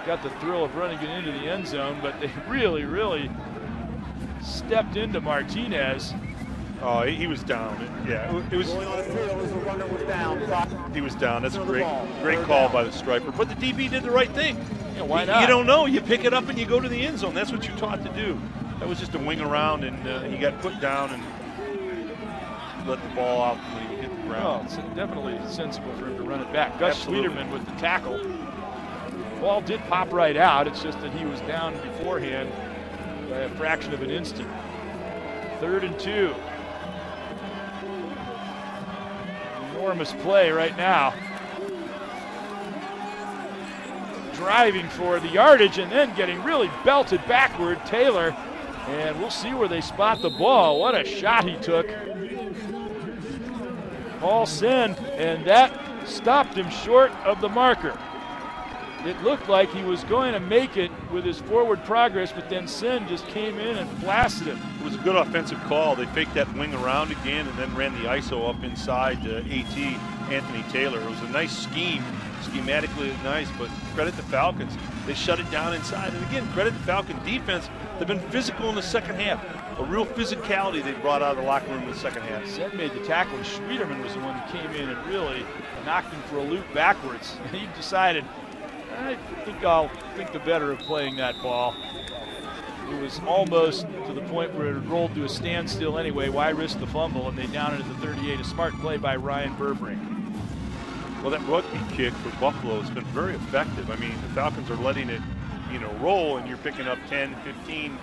got the thrill of running it into the end zone, but they really, really stepped into Martinez. Oh, he was down. Yeah, it was. Going on the field as the runner was down. He was down. That's a great call by the striper. But the DB did the right thing. Yeah, why not? You don't know. You pick it up and you go to the end zone. That's what you're taught to do. That was just a wing around, and he got put down and let the ball out when he hit the ground. Well, it's definitely sensible for him to run it back. Gus Schliederman with the tackle. Ball did pop right out. It's just that he was down beforehand by a fraction of an instant. 3rd and 2. Enormous play right now. driving for the yardage and then getting really belted backward, Taylor. And we'll see where they spot the ball. What a shot he took. Paul Sen, and that stopped him short of the marker. It looked like he was going to make it with his forward progress, but then Sen just came in and blasted him. It was a good offensive call. They faked that wing around again and then ran the ISO up inside AT, Anthony Taylor. It was a nice scheme, schematically nice, but credit the Falcons. They shut it down inside. And again, credit the Falcon defense. They've been physical in the second half. A real physicality they brought out of the locker room in the second half. Sen made the tackle, and Schwederman was the one who came in and really knocked him for a loop backwards. He decided, I think I'll think the better of playing that ball. It was almost to the point where it rolled to a standstill anyway. Why risk the fumble? And they down it at the 38. A smart play by Ryan Burbrink. Well, that rugby kick for Buffalo has been very effective. I mean, the Falcons are letting it, roll, and you're picking up 10, 15,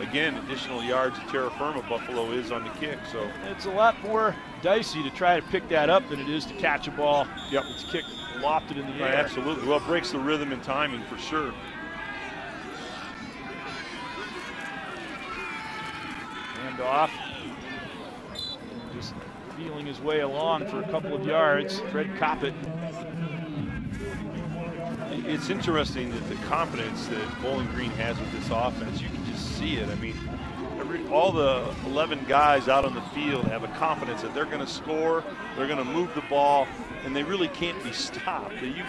again, additional yards of terra firma Buffalo is on the kick. So it's a lot more dicey to try to pick that up than it is to catch a ball. Yep. It's kicked lofted in the air. Absolutely. Well, it breaks the rhythm and timing for sure. Hand off. Just feeling his way along for a couple of yards. Fred Coppett. It's interesting that the confidence that Bowling Green has with this offense, you can just see it. I mean, all the 11 guys out on the field have a confidence that they're going to score, they're going to move the ball, and they really can't be stopped. You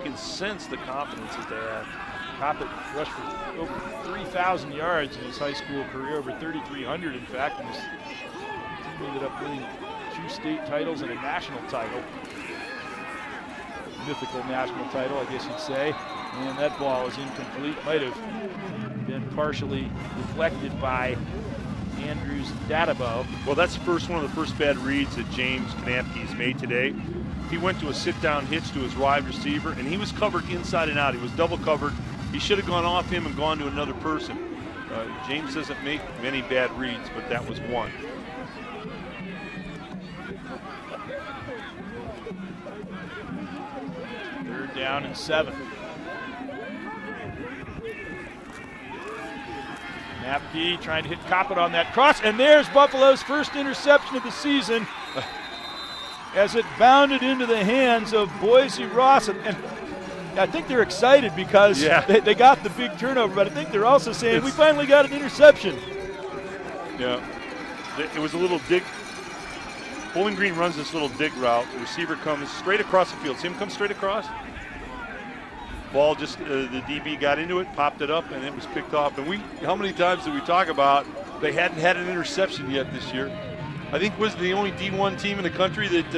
can sense the confidence that they have. Coppett rushed for over 3,000 yards in his high school career, over 3,300 in fact, and his team ended up winning 2 state titles and a national title. Mythical national title, I guess you'd say. And that ball is incomplete. Might have been partially deflected by Andrews Dadabo. Well, that's one of the first bad reads that James Knapke's made today. He went to a sit-down hitch to his wide receiver, and he was covered inside and out. He was double covered. He should have gone off him and gone to another person. James doesn't make many bad reads, but that was one. Third down and 7. Knapke trying to hit Coppett on that cross, and there's Buffalo's first interception of the season as it bounded into the hands of Boise Ross. And I think they're excited because they got the big turnover, but I think they're also saying, we finally got an interception. Yeah, it was a little dig. Bowling Green runs this little dig route. The receiver comes straight across the field. See him come straight across? Ball just, the DB got into it, popped it up, and it was picked off. And how many times did we talk about they hadn't had an interception yet this year? I think was the only D1 team in the country that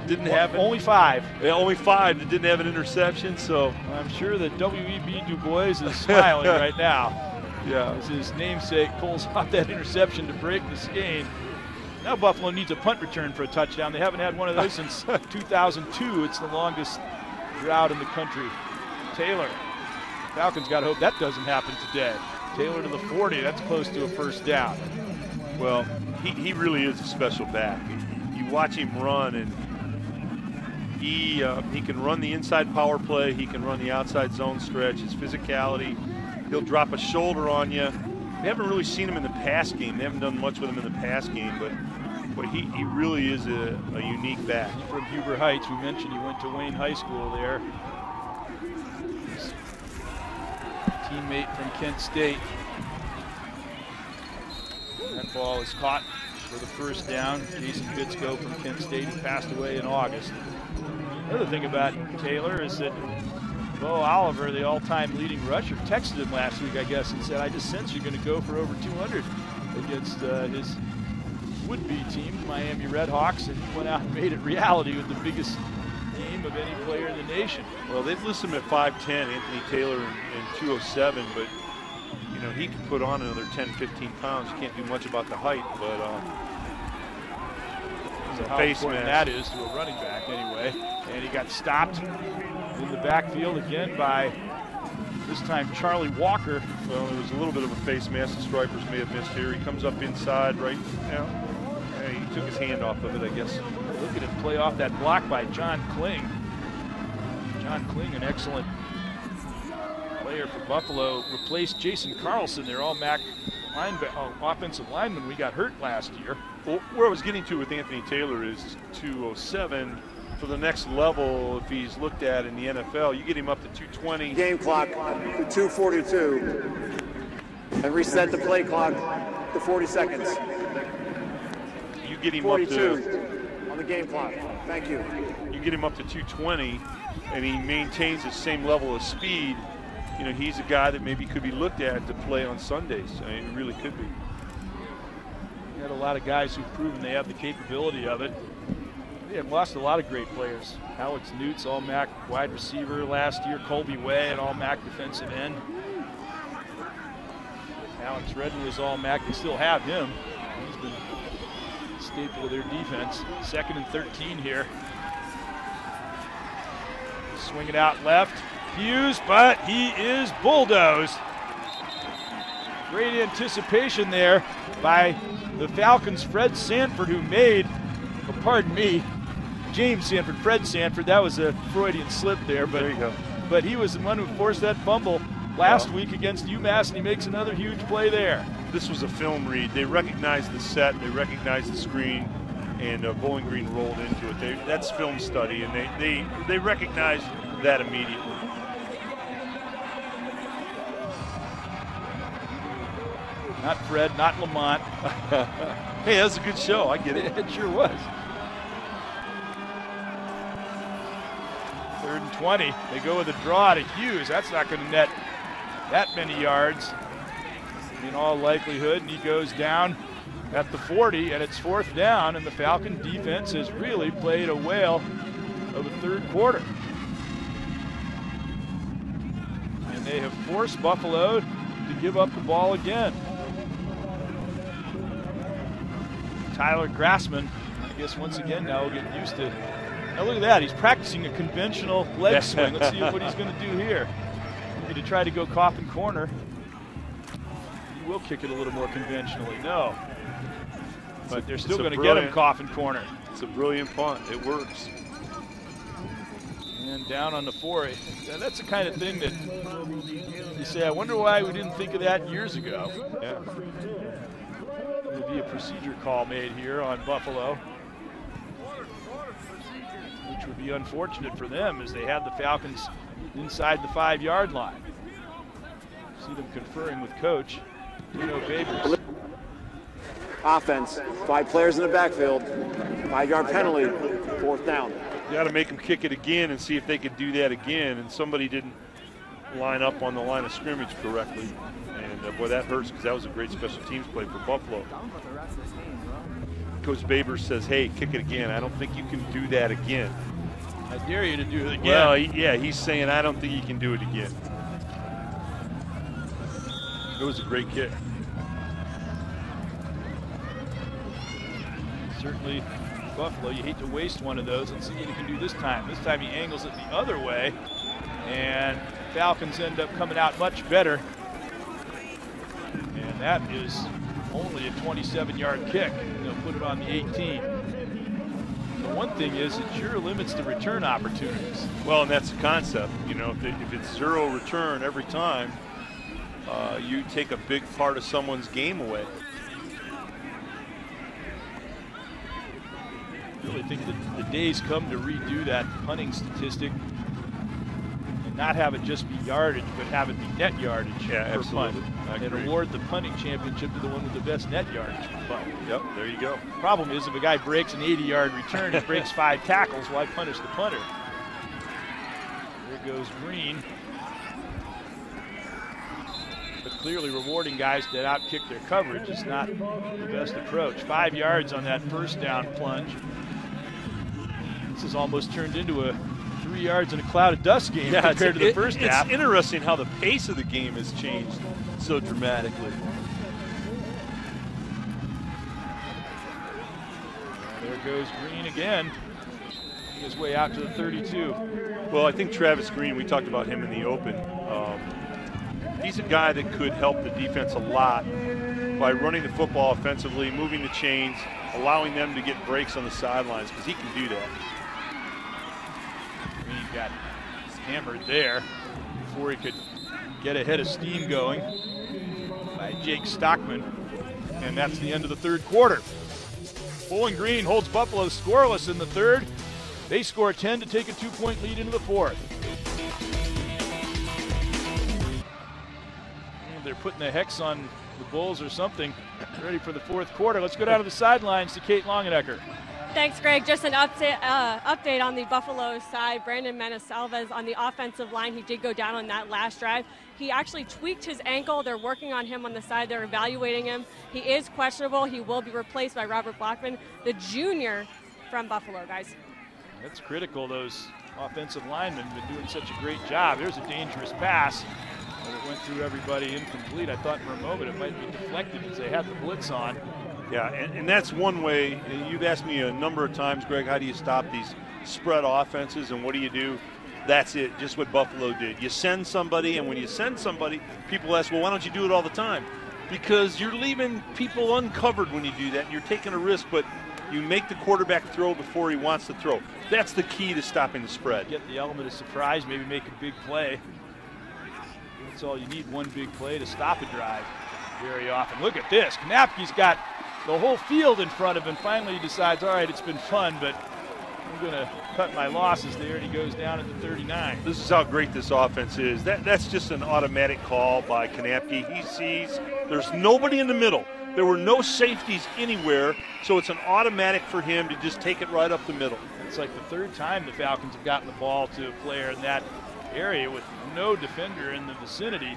didn't have it. Only 5. Yeah, only 5 that didn't have an interception. So I'm sure that W.E.B. Du Bois is smiling right now. Yeah, as his namesake pulls off that interception to break this game. Now Buffalo needs a punt return for a touchdown. They haven't had one of those since 2002. It's the longest drought in the country. Taylor, Falcons got to hope that doesn't happen today. Taylor to the 40. That's close to a first down. Well, he really is a special back. You watch him run, and he can run the inside power play. He can run the outside zone stretch. His physicality. He'll drop a shoulder on you. We haven't really seen him in the pass game. They haven't done much with him in the pass game, but he really is a unique back. He's from Huber Heights. We mentioned he went to Wayne High School there. His teammate from Kent State. And that ball is caught for the first down. Jason Bitsko from Kent State, who passed away in August. Another thing about Taylor is that Bo Oliver, the all-time leading rusher, texted him last week, I guess, and said, I just sense you're going to go for over 200 against his would-be team, Miami Redhawks, and he went out and made it reality with the biggest name of any player in the nation. Well, they've listed him at 5'10", Anthony Taylor, and 207, but he can put on another 10, 15 pounds. You can't do much about the height, but how important that is to a running back anyway. And he got stopped in the backfield again by, this time, Charlie Walker. Well, it was a little bit of a face mask the Stripers may have missed here. He comes up inside right now. He took his hand off of it, I guess. Look at him play off that block by John Kling. John Kling, an excellent player for Buffalo replaced Jason Carlson, their all-MAC offensive lineman we got hurt last year. Well, where I was getting to with Anthony Taylor is 207. For the next level, if he's looked at in the NFL, you get him up to 220. Game clock to 2:42. And reset the play clock to 40 seconds. You get him 42 up to on the game clock. Thank you. You get him up to 220, and he maintains the same level of speed. You know, he's a guy that maybe could be looked at to play on Sundays. I mean, it really could be. We had a lot of guys who've proven they have the capability of it. They have lost a lot of great players. Alex Newt's all-MAC wide receiver last year. Colby Way, an all-MAC defensive end. Alex Redden was all-MAC. They still have him. He's been a staple of their defense. 2nd and 13 here. Swing it out left. Hughes, but he is bulldozed. Great anticipation there by the Falcons' Fred Sanford, who made, well, pardon me, James Sanford, Fred Sanford. That was a Freudian slip there, but There you go. But he was the one who forced that fumble last week against UMass, and he makes another huge play there. This was a film read. They recognized the set, they recognized the screen, and Bowling Green rolled into it. That's film study, and they recognized that immediately. Not Fred, not Lamont. Hey, that's a good show. I get it. It sure was. 3rd and 20. They go with a draw to Hughes. That's not going to net that many yards in all likelihood. And he goes down at the 40, and it's 4th down, and the Falcon defense has really played a whale of a 3rd quarter. And they have forced Buffalo to give up the ball again. Tyler Grassman, I guess once again now we'll get used to. Now look at that, he's practicing a conventional leg swing. Let's see what he's going to do here. Maybe to try to go coffin corner. He will kick it a little more conventionally. No. But they're still going to get him coffin corner. It's a brilliant punt. It works. And down on the 4. Yeah, that's the kind of thing that you say, I wonder why we didn't think of that years ago. Yeah. There'll be a procedure call made here on Buffalo, which would be unfortunate for them as they had the Falcons inside the 5-yard line. See them conferring with coach Dino Babers. Offense, 5 players in the backfield, 5-yard penalty, 4th down. You got to make them kick it again and see if they could do that again. And somebody didn't line up on the line of scrimmage correctly. And boy, that hurts because that was a great special teams play for Buffalo. Coach Babers says, hey, kick it again. I don't think you can do that again. I dare you to do it again. Well, he's saying, I don't think you can do it again. It was a great kick. Certainly, Buffalo, you hate to waste one of those. Let's see what he can do this time. This time he angles it the other way, and Falcons end up coming out much better. And that is only a 27-yard kick. They'll put it on the 18. The one thing is it sure limits the return opportunities. Well, and that's the concept. You know, if it's 0 return every time, you take a big part of someone's game away. I really think that the days come to redo that punting statistic and not have it just be yardage, but have it be net yardage per punt. And award the punting championship to the one with the best net yardage per punt. Yep, there you go. Problem is, if a guy breaks an 80-yard return, he breaks 5 tackles, why punish the punter? There goes Green. But clearly rewarding guys that outkick their coverage is not the best approach. 5 yards on that 1st down plunge. This has almost turned into a 3 yards in a cloud of dust game compared to the first half. It's interesting how the pace of the game has changed so dramatically. There goes Green again. His way out to the 32. Well, I think Travis Green, we talked about him in the open. He's a guy that could help the defense a lot by running the football offensively, moving the chains, allowing them to get breaks on the sidelines, because he can do that. Green got hammered there before he could get a head of steam going by Jake Stockman. And that's the end of the third quarter. Bowling Green holds Buffalo scoreless in the third. They score 10 to take a 2-point lead into the fourth. And they're putting the hex on the Bulls or something, ready for the fourth quarter. Let's go down to the sidelines to Kate Longenecker. Thanks, Greg. Just an update on the Buffalo side. Brandon Menesalvez on the offensive line. He did go down on that last drive. He actually tweaked his ankle. They're working on him on the side. They're evaluating him. He is questionable. He will be replaced by Robert Blackman, the junior from Buffalo, guys. That's critical. Those offensive linemen have been doing such a great job. There's a dangerous pass. It went through everybody incomplete. I thought for a moment it might be deflected as they had the blitz on. Yeah, and that's one way. You've asked me a number of times, Greg, how do you stop these spread offenses and what do you do? That's it, just what Buffalo did. You send somebody, and when you send somebody, people ask, well, why don't you do it all the time? Because you're leaving people uncovered when you do that. You're taking a risk, but you make the quarterback throw before he wants to throw. That's the key to stopping the spread. Get the element of surprise, maybe make a big play. That's all you need, one big play to stop a drive very often. Look at this. Knapke's got the whole field in front of him. Finally he decides, all right, it's been fun, but I'm going to cut my losses there, and he goes down at the 39. This is how great this offense is. That's just an automatic call by Knapke. He sees there's nobody in the middle. There were no safeties anywhere, so it's an automatic for him to just take it right up the middle. It's like the third time the Falcons have gotten the ball to a player in that area with no defender in the vicinity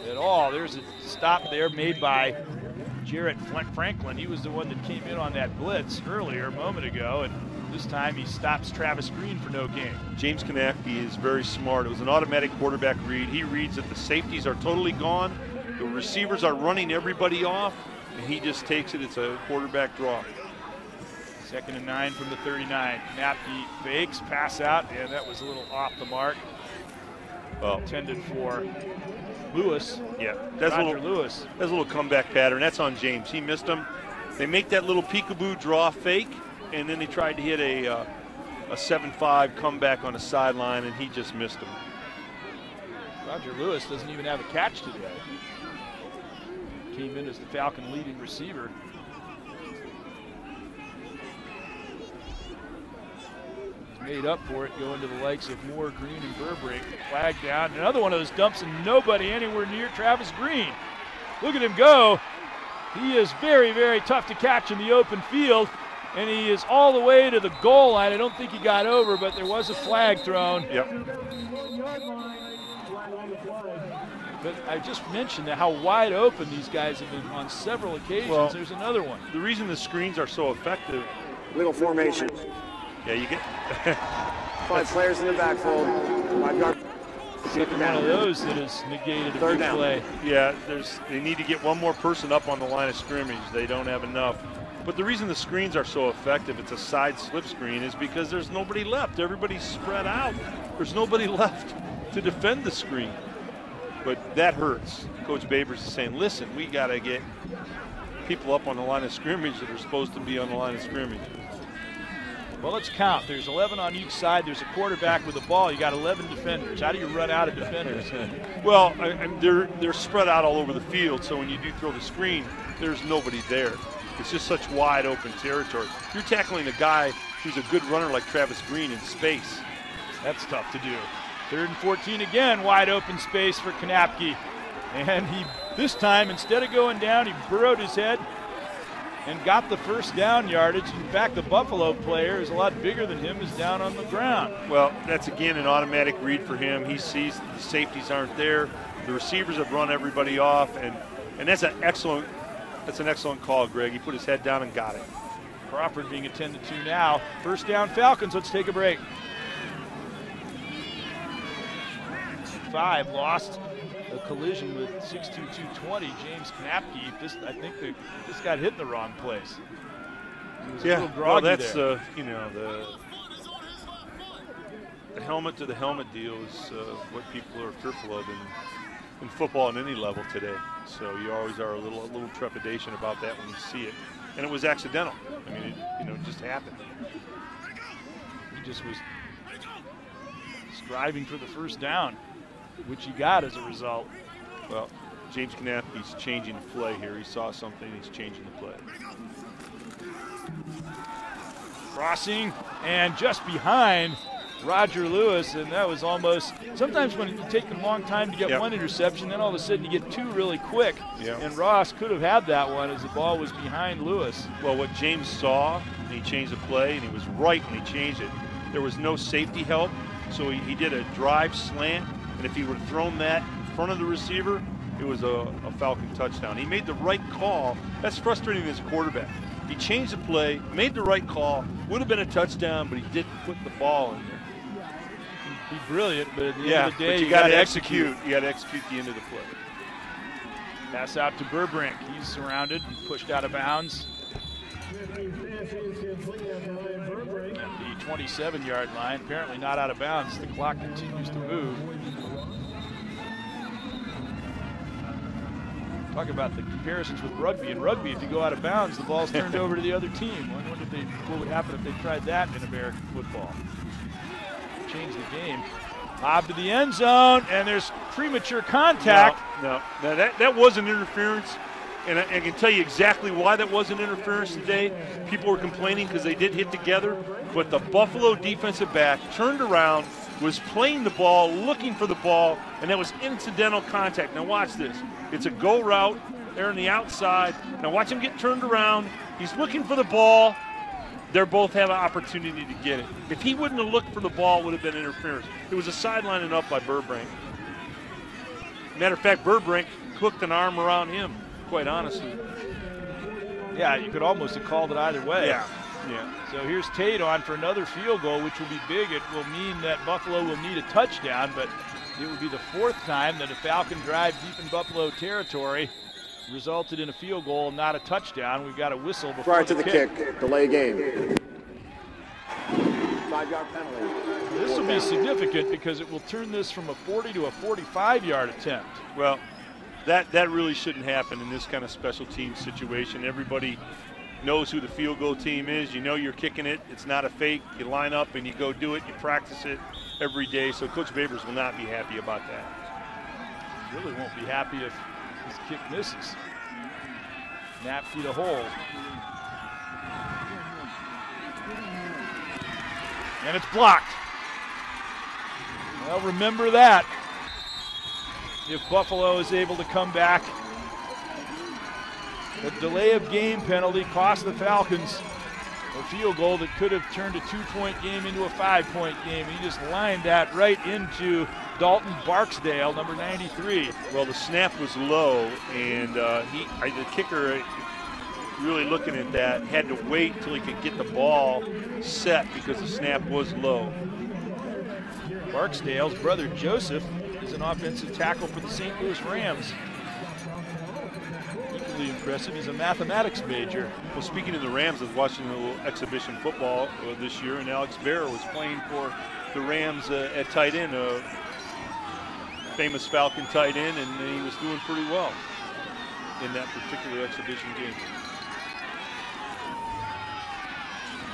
at all. There's a stop there made by Jarrett Franklin. He was the one that came in on that blitz earlier, a moment ago, and this time he stops Travis Green for no gain. James Knapke is very smart. It was an automatic quarterback read. He reads that the safeties are totally gone, the receivers are running everybody off, and he just takes it. It's a quarterback draw. 2nd and 9 from the 39. Knapke fakes, pass out, and that was a little off the mark. Well, intended for Lewis. Yeah, that's Roger Lewis. That's a little comeback pattern. That's on James. He missed him. They make that little peekaboo draw fake, and then they tried to hit a 7-5 comeback on the sideline, and he just missed him. Roger Lewis doesn't even have a catch today. Came in as the Falcon leading receiver. Made up for it, going to the likes of Moore, Green, and Burbrake. Flag down. Another one of those dumps, and nobody anywhere near Travis Green. Look at him go. He is very, very tough to catch in the open field, and he is all the way to the goal line. I don't think he got over, but there was a flag thrown. Yep. But I just mentioned how wide open these guys have been on several occasions. Well, there's another one. The reason the screens are so effective. Little formation. Yeah, you get 5 players in the backfield. 5 yard. Second one of those that has negated a big play. Yeah, they need to get one more person up on the line of scrimmage. They don't have enough. But the reason the screens are so effective, it's a side slip screen, is because there's nobody left. Everybody's spread out. There's nobody left to defend the screen. But that hurts. Coach Babers is saying, listen, we got to get people up on the line of scrimmage that are supposed to be on the line of scrimmage. Well, let's count. There's 11 on each side. There's a quarterback with a ball. You got 11 defenders. How do you run out of defenders? Well, they're spread out all over the field, so when you do throw the screen, there's nobody there. It's just such wide open territory. You're tackling a guy who's a good runner like Travis Green in space. That's tough to do. 3rd and 14 again, wide open space for Knapke. And he, this time, instead of going down, he burrowed his head and got the first down yardage. In fact, the Buffalo player is a lot bigger than him, is down on the ground. Well, that's again an automatic read for him. He sees the safeties aren't there. The receivers have run everybody off, and that's an excellent call, Greg. He put his head down and got it. Crawford being attended to now. First down Falcons. Let's take a break. 5 lost a collision with 6'2", 220, James Knapke. I think this got hit in the wrong place. Yeah, well, that's the helmet to the helmet deal is what people are fearful of in football at any level today. So you always are a little trepidation about that when you see it, and it was accidental. I mean, it just happened. He just was striving for the first down. which he got as a result. Well, James Knapke's changing the play here. He saw something, he's changing the play. Crossing, and just behind Roger Lewis, and that was almost, sometimes when you take a long time to get one interception, then all of a sudden you get two really quick. And Ross could have had that one as the ball was behind Lewis. Well, what James saw, and he changed the play, and he was right when he changed it. There was no safety help, so he did a drive slant, and if he would have thrown that in front of the receiver, it was a Falcon touchdown. He made the right call. That's frustrating as a quarterback. He changed the play, made the right call, would have been a touchdown, but he didn't put the ball in there. Be brilliant, but at the end of the day, you got to execute. You got to execute the end of the play. Pass out to Burbrink. He's surrounded and pushed out of bounds at the 27-yard line. Apparently not out of bounds. The clock continues to move. Talk about the comparisons with rugby. In rugby, if you go out of bounds, the ball's turned over to the other team. I wonder what would happen if they tried that in American football. Change the game. Lob to the end zone, and there's premature contact. No, that wasn't interference, and I can tell you exactly why that wasn't interference today. People were complaining because they did hit together, but the Buffalo defensive back turned around, was playing the ball, looking for the ball, and that was incidental contact. Now watch this. It's a go route. They're on the outside. Now watch him get turned around. He's looking for the ball. They both have an opportunity to get it. If he wouldn't have looked for the ball, it would have been interference. It was a sidelining up by Burbrink. Matter of fact, Burbrink hooked an arm around him, quite honestly. Yeah, you could almost have called it either way. Yeah. So here's Tate on for another field goal, which will be big. It will mean that Buffalo will need a touchdown, but it will be the fourth time that a Falcon drive deep in Buffalo territory resulted in a field goal, not a touchdown. We've got a whistle before Prior to the kick, delay game. 5-yard penalty. This will be significant because it will turn this from a 40 to a 45-yard attempt. Well, that really shouldn't happen in this kind of special team situation. Everybody knows who the field goal team is. You know you're kicking it. It's not a fake. You line up and you go do it. You practice it every day. So Coach Babers will not be happy about that. Really won't be happy if his kick misses. Knapke to hole. And it's blocked. Well, remember that. If Buffalo is able to come back, the delay of game penalty cost the Falcons a field goal that could have turned a 2-point game into a 5-point game. He just lined that right into Dalton Barksdale, number 93. Well, the snap was low, and the kicker, really looking at that, had to wait until he could get the ball set because the snap was low. Barksdale's brother Joseph is an offensive tackle for the St. Louis Rams. Equally impressive, he's a mathematics major. Well, speaking of the Rams, I was watching a little exhibition football this year, and Alex Bear was playing for the Rams at tight end, a famous Falcon tight end, and he was doing pretty well in that particular exhibition game.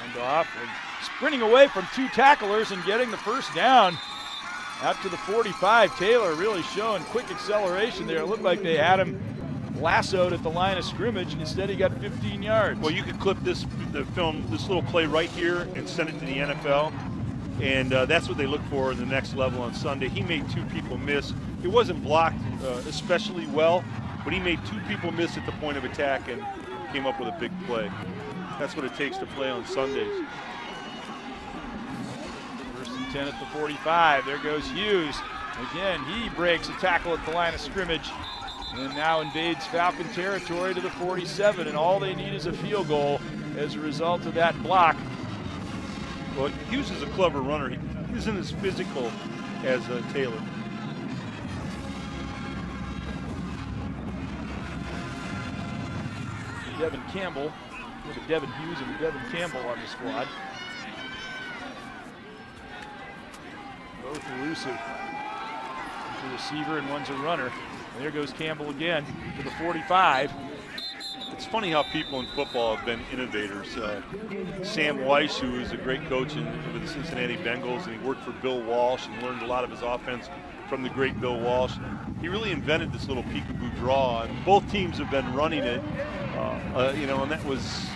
And off and sprinting away from two tacklers and getting the first down out to the 45. Taylor really showing quick acceleration there. It looked like they had him lassoed at the line of scrimmage, and instead he got 15 yards. Well, you could clip the film, this little play right here, and send it to the NFL, and that's what they look for in the next level on Sunday. He made two people miss. It wasn't blocked especially well, but he made two people miss at the point of attack and came up with a big play. That's what it takes to play on Sundays. First and 10 at the 45. There goes Hughes. Again, he breaks a tackle at the line of scrimmage and now invades Falcon territory to the 47, and all they need is a field goal as a result of that block. Well, Hughes is a clever runner. He isn't as physical as Taylor. Devin Campbell, with a Devin Hughes and a Devin Campbell on the squad. Both elusive. One's a receiver and one's a runner. And there goes Campbell again to the 45. It's funny how people in football have been innovators. Sam Weiss, who is a great coach with the Cincinnati Bengals, and he worked for Bill Walsh and learned a lot of his offense from the great Bill Walsh. He really invented this little peekaboo draw, and both teams have been running it, and that was,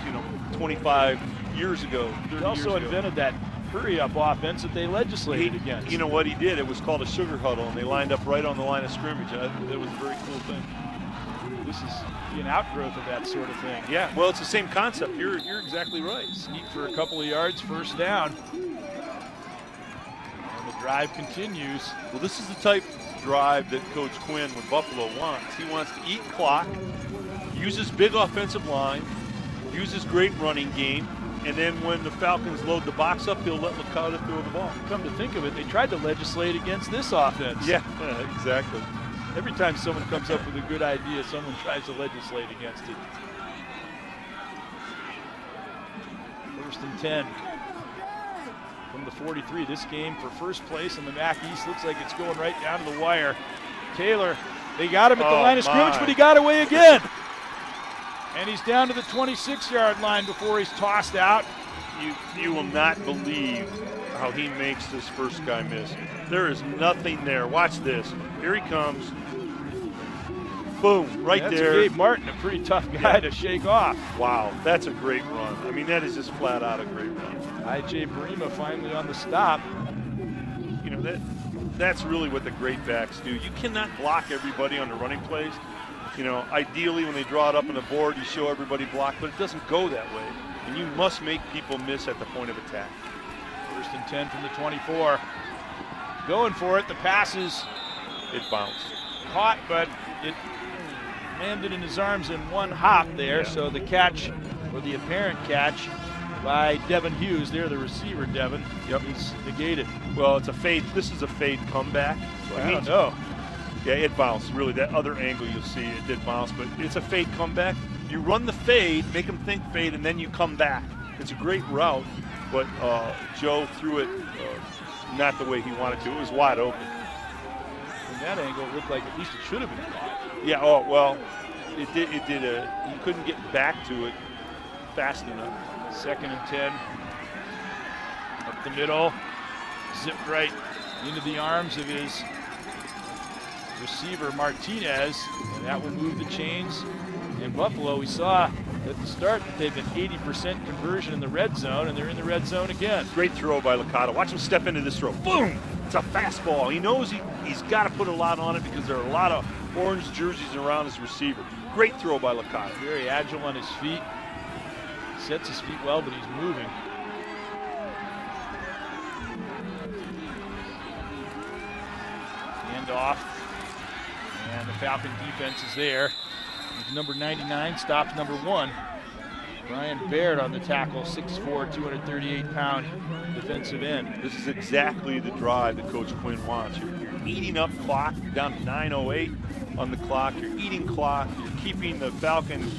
25 years ago. He also invented that hurry-up offense that they legislated against. You know what he did? It was called a sugar huddle, and they lined up right on the line of scrimmage. It was a very cool thing. This is an outgrowth of that sort of thing. Yeah, well, it's the same concept. You're exactly right. Sneak for a couple of yards, first down. And the drive continues. Well, this is the type of drive that Coach Quinn with Buffalo wants. He wants to eat clock, use his big offensive line, use his great running game, and then when the Falcons load the box up, he'll let Licata throw the ball. Come to think of it, they tried to legislate against this offense. Yeah, exactly. Every time someone comes up with a good idea, someone tries to legislate against it. 1st and 10 from the 43. This game for first place in the MAC East looks like it's going right down to the wire. Taylor, they got him at the line of scrimmage, but he got away again. And he's down to the 26-yard line before he's tossed out. You will not believe how he makes this first guy miss. There is nothing there. Watch this. Here he comes. Boom, right there. Gabe Martin, a pretty tough guy to shake off. Wow, that's a great run. I mean, that is just flat out a great run. I.J. Barima finally on the stop. That's really what the great backs do. You cannot block everybody on the running plays. Ideally when they draw it up on the board, you show everybody block, but it doesn't go that way. And you must make people miss at the point of attack. 1st and 10 from the 24. Going for it. The passes. It bounced. Caught, but it landed in his arms in one hop there. Yeah. So the catch, or the apparent catch, by Devin Hughes. There, the receiver, Devin. Yep. He's negated. Well, it's a fade. This is a fade comeback. Well, I don't know. Yeah, it bounced. Really, that other angle you'll see, it did bounce, but it's a fade comeback. You run the fade, make them think fade, and then you come back. It's a great route, but Joe threw it not the way he wanted to. It was wide open. From that angle, it looked like at least it should have been caught. Yeah, oh, well, it did. He couldn't get back to it fast enough. 2nd and 10. Up the middle. Zipped right into the arms of his receiver Martinez, and that will move the chains. In Buffalo, we saw at the start that they've been 80% conversion in the red zone, and they're in the red zone again. Great throw by Licata. Watch him step into this throw. Boom! It's a fastball. He knows he's got to put a lot on it because there are a lot of orange jerseys around his receiver. Great throw by Licata. Very agile on his feet. Sets his feet well, but he's moving. Hand off. And the Falcon defense is there. Number 99 stops number 1. Brian Baird on the tackle, 6'4", 238-pound defensive end. This is exactly the drive that Coach Quinn wants. You're eating up clock. You're down to 9:08 on the clock. You're eating clock. You're keeping the Falcon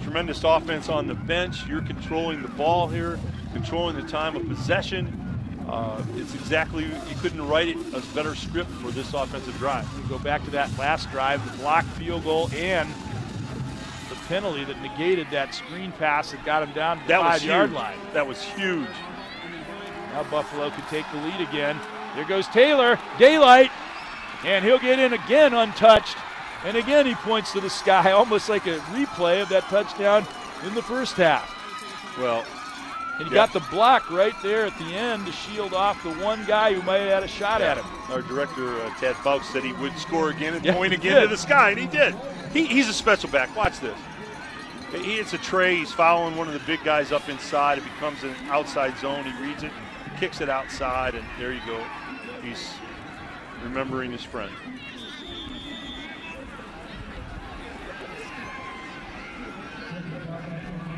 tremendous offense on the bench. You're controlling the ball here, controlling the time of possession. It's exactly, you couldn't write it a better script for this offensive drive. We go back to that last drive, the blocked field goal and the penalty that negated that screen pass that got him down to the 5-yard line. That was huge. Now Buffalo could take the lead again. There goes Taylor, daylight, and he'll get in again untouched. And again he points to the sky, almost like a replay of that touchdown in the first half. Well, and he got the block right there at the end to shield off the one guy who might have had a shot at him. Our director, Ted Bouch, said he would score again and point again to the sky, and he did. He's a special back. Watch this. It's a tray. He's following one of the big guys up inside. It becomes an outside zone. He reads it, kicks it outside, and there you go. He's remembering his friend.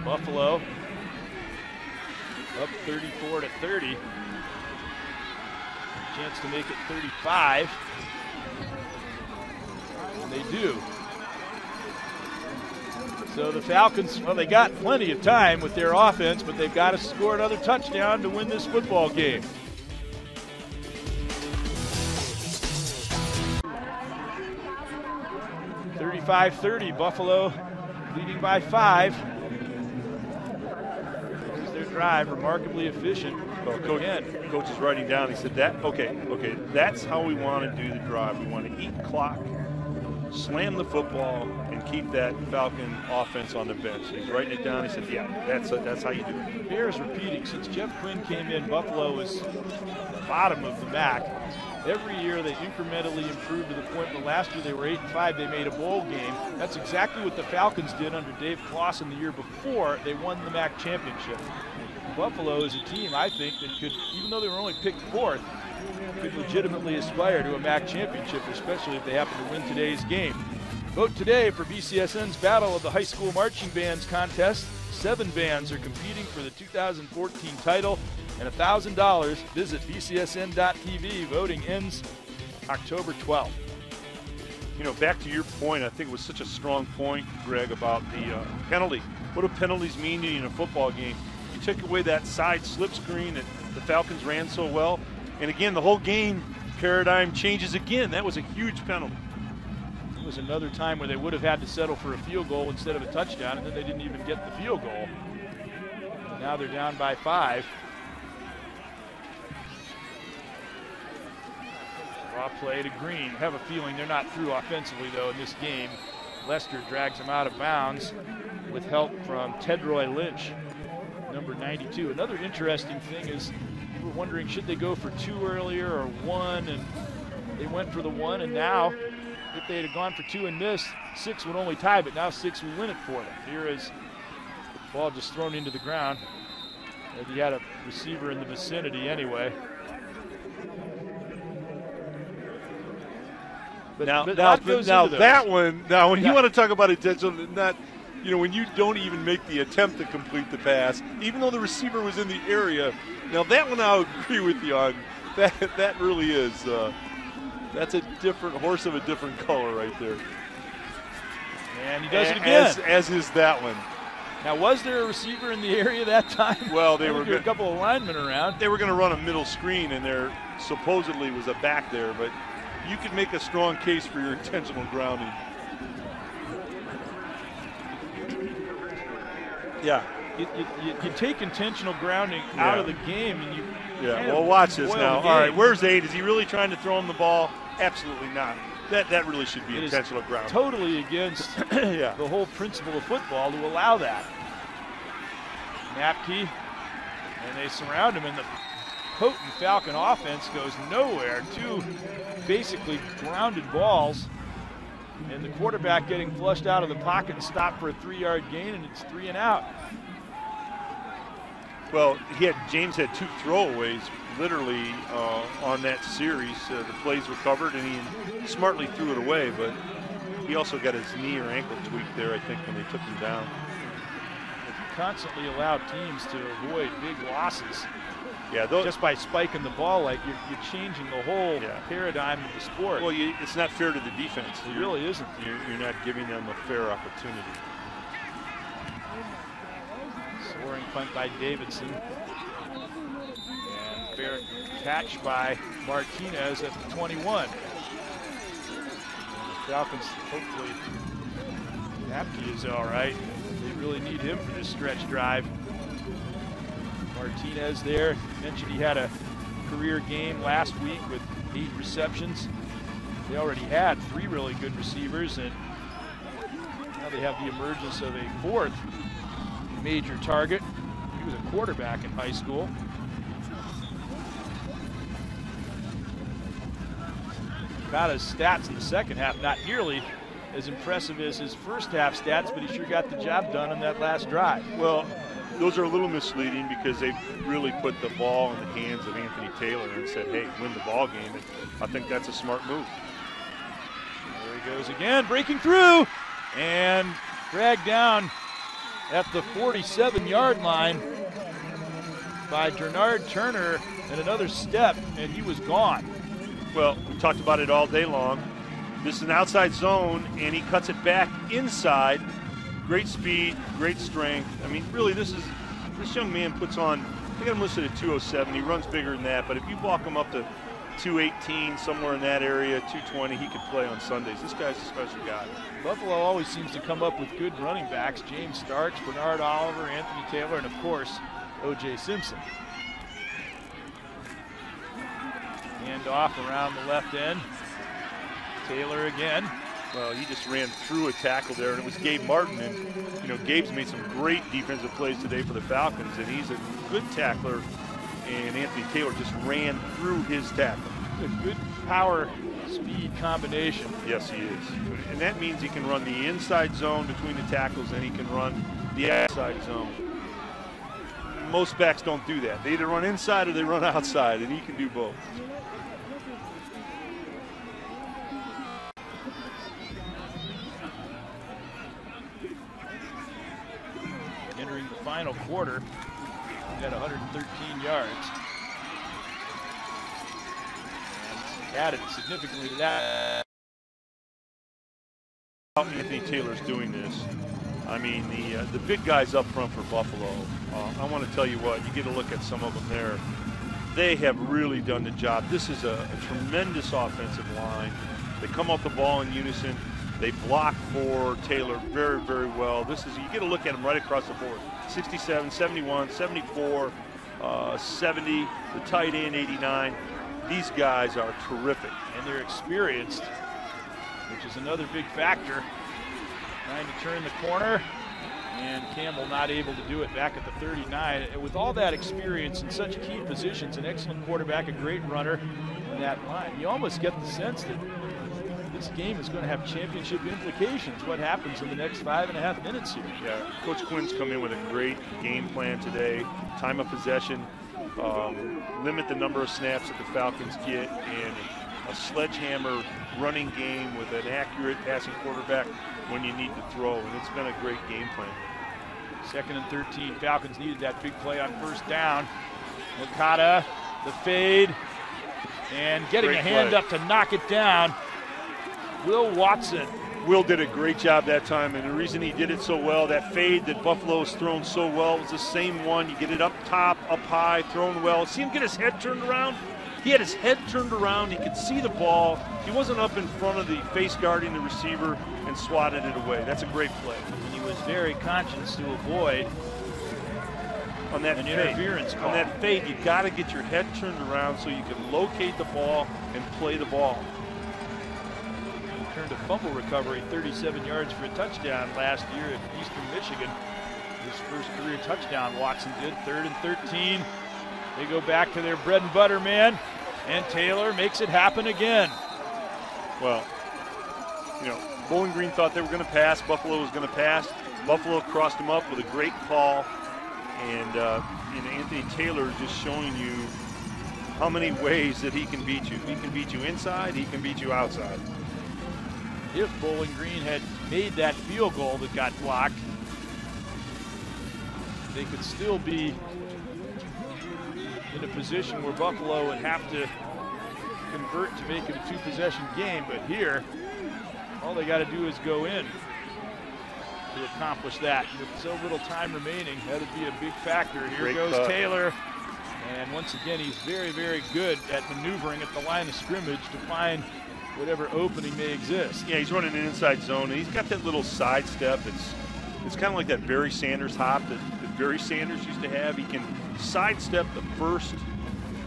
Buffalo up 34-30. Chance to make it 35. And they do. So the Falcons, well, they got plenty of time with their offense, but they've got to score another touchdown to win this football game. (35-30), Buffalo leading by 5. This is their drive, remarkably efficient. Well, coach is writing down. He said okay, that's how we want to do the drive. We want to eat clock, slam the football, and keep that Falcon offense on the bench. He's writing it down. He said, yeah, that's how you do it. Bears repeating, since Jeff Quinn came in, Buffalo is the bottom of the MAC. Every year they incrementally improved to the point where last year they were 8-5. They made a bowl game. That's exactly what the Falcons did under Dave Clawson the year before they won the MAC championship. Buffalo is a team, I think, that could, even though they were only picked 4th, could legitimately aspire to a MAC championship, especially if they happen to win today's game. Vote today for BCSN's Battle of the High School Marching Bands contest. 7 bands are competing for the 2014 title and $1,000. Visit bcsn.tv. Voting ends October 12th. You know, back to your point, I think it was such a strong point, Greg, about the penalty. What do penalties mean to you in a football game? You took away that side slip screen that the Falcons ran so well, and again, the whole game paradigm changes again. That was a huge penalty. It was another time where they would have had to settle for a field goal instead of a touchdown, and then they didn't even get the field goal. And now they're down by 5. Draw play to Green. Have a feeling they're not through offensively, though, in this game. Lester drags him out of bounds with help from Tedroy Lynch, number 92. Another interesting thing is we were wondering, should they go for 2 earlier or 1, and they went for the 1, and now if they had gone for 2 and missed, 6 would only tie, but now 6 would win it for them. Here is the ball just thrown into the ground. And he had a receiver in the vicinity anyway. But now that one, when you want to talk about intentional, not, you know, when you don't even make the attempt to complete the pass, even though the receiver was in the area. Now that one I'll agree with you on. That really is. That's a different horse of a different color right there. And he does it again. As is that one. Now, was there a receiver in the area that time? Well, they were a couple of linemen around. They were going to run a middle screen, and there supposedly was a back there, but you could make a strong case for your intentional grounding. Yeah. You take intentional grounding out of the game, and you. Yeah. Well, watch this now. All right, where's 8? Is he really trying to throw him the ball? Absolutely not. That really should be intentional grounding. Totally against the whole principle of football to allow that. Napke, and they surround him, and the potent Falcon offense goes nowhere. 2 basically grounded balls, and the quarterback getting flushed out of the pocket and stopped for a 3-yard gain, and it's 3 and out. Well, James had 2 throwaways literally on that series. The plays were covered, and he smartly threw it away, but he also got his knee or ankle tweaked there, I think, when they took him down. If you constantly allow teams to avoid big losses, Yeah, just by spiking the ball, like you're changing the whole paradigm of the sport. Well, it's not fair to the defense. It really isn't. You're not giving them a fair opportunity. Soaring punt by Davidson. And fair catch by Martinez at the 21. The Falcons, hopefully, Napke is all right. They really need him for this stretch drive. Martinez there. Mentioned he had a career game last week with 8 receptions. They already had 3 really good receivers, and now they have the emergence of a 4th major target. He was a quarterback in high school. Kata's stats in the second half, not nearly as impressive as his first half stats, but he sure got the job done on that last drive. Well, those are a little misleading because they really put the ball in the hands of Anthony Taylor and said, hey, win the ball game. And I think that's a smart move. There he goes again, breaking through, and dragged down at the 47-yard line by Jernard Turner, and another step, and he was gone. Well, we talked about it all day long. This is an outside zone, and he cuts it back inside. Great speed, great strength. I mean, really, this young man puts on, I got him listed at 207. He runs bigger than that, but if you walk him up to 218, somewhere in that area, 220, he could play on Sundays. This guy's a special guy. Buffalo always seems to come up with good running backs. James Starks, Bernard Oliver, Anthony Taylor, and of course, O.J. Simpson. Hand off around the left end. Taylor again. Well, he just ran through a tackle there, and it was Gabe Martin. And, you know, Gabe's made some great defensive plays today for the Falcons, and he's a good tackler. And Anthony Taylor just ran through his tackle. A good power speed combination. Yes, he is. And that means he can run the inside zone between the tackles, and he can run the outside zone. Most backs don't do that. They either run inside or they run outside, and he can do both. Entering the final quarter, we got 113 yards. And added significantly to that. Anthony Taylor's doing this. I mean, the big guys up front for Buffalo, I want to tell you what, you get a look at some of them there. They have really done the job. This is a tremendous offensive line. They come off the ball in unison. They block for Taylor very, very well. This is, you get a look at them right across the board. 67, 71, 74, 70, the tight end 89. These guys are terrific. And they're experienced, which is another big factor. Trying to turn the corner, and Campbell not able to do it back at the 39. And with all that experience in such key positions, an excellent quarterback, a great runner in that line, you almost get the sense that this game is going to have championship implications. What happens in the next 5.5 minutes here? Yeah, Coach Quinn's come in with a great game plan today. Time of possession, limit the number of snaps that the Falcons get, and a sledgehammer running game with an accurate passing quarterback when you need to throw, and it's been a great game plan. 2nd and 13. Falcons needed that big play on first down. Okada, the fade, and getting Great a hand play up to knock it down. Will Watson. Will did a great job that time, and the reason he did it so well, that fade that Buffalo's thrown so well, was the same one. You get it up top, up high, thrown well. See him get his head turned around? He had his head turned around. He could see the ball. He wasn't up in front of the face guarding the receiver and swatted it away. That's a great play. And he was very conscious to avoid on that an fade. Interference call. On that fade, you got to get your head turned around so you can locate the ball and play the ball. He turned a fumble recovery, 37 yards for a touchdown last year at Eastern Michigan. His first career touchdown, Watson did. 3rd and 13. They go back to their bread and butter man, and Taylor makes it happen again. Well, you know, Bowling Green thought they were going to pass. Buffalo was going to pass. Buffalo crossed him up with a great call. And Anthony Taylor just showing you how many ways that he can beat you. He can beat you inside. He can beat you outside. If Bowling Green had made that field goal that got blocked, they could still be in a position where Buffalo would have to convert to make it a 2-possession game. But here, all they got to do is go in to accomplish that. With so little time remaining, that would be a big factor. Here Great goes cut. Taylor. And once again, he's very, very good at maneuvering at the line of scrimmage to find whatever opening may exist. Yeah, he's running an inside zone, and he's got that little side step. It's kind of like that Barry Sanders hop that Barry Sanders used to have. He can sidestep the first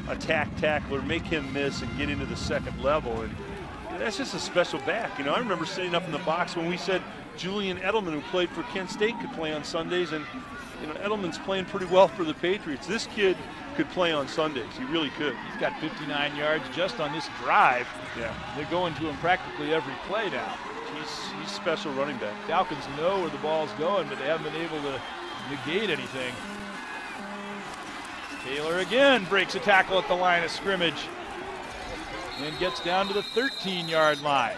attack tackler, make him miss, and get into the second level. And that's just a special back. You know, I remember sitting up in the box when we said Julian Edelman, who played for Kent State, could play on Sundays, and you know, Edelman's playing pretty well for the Patriots. This kid could play on Sundays. He really could. He's got 59 yards just on this drive. Yeah. They're going to him practically every play now. He's special running back. Falcons know where the ball's going, but they haven't been able to negate anything. Taylor again breaks a tackle at the line of scrimmage and gets down to the 13-yard line.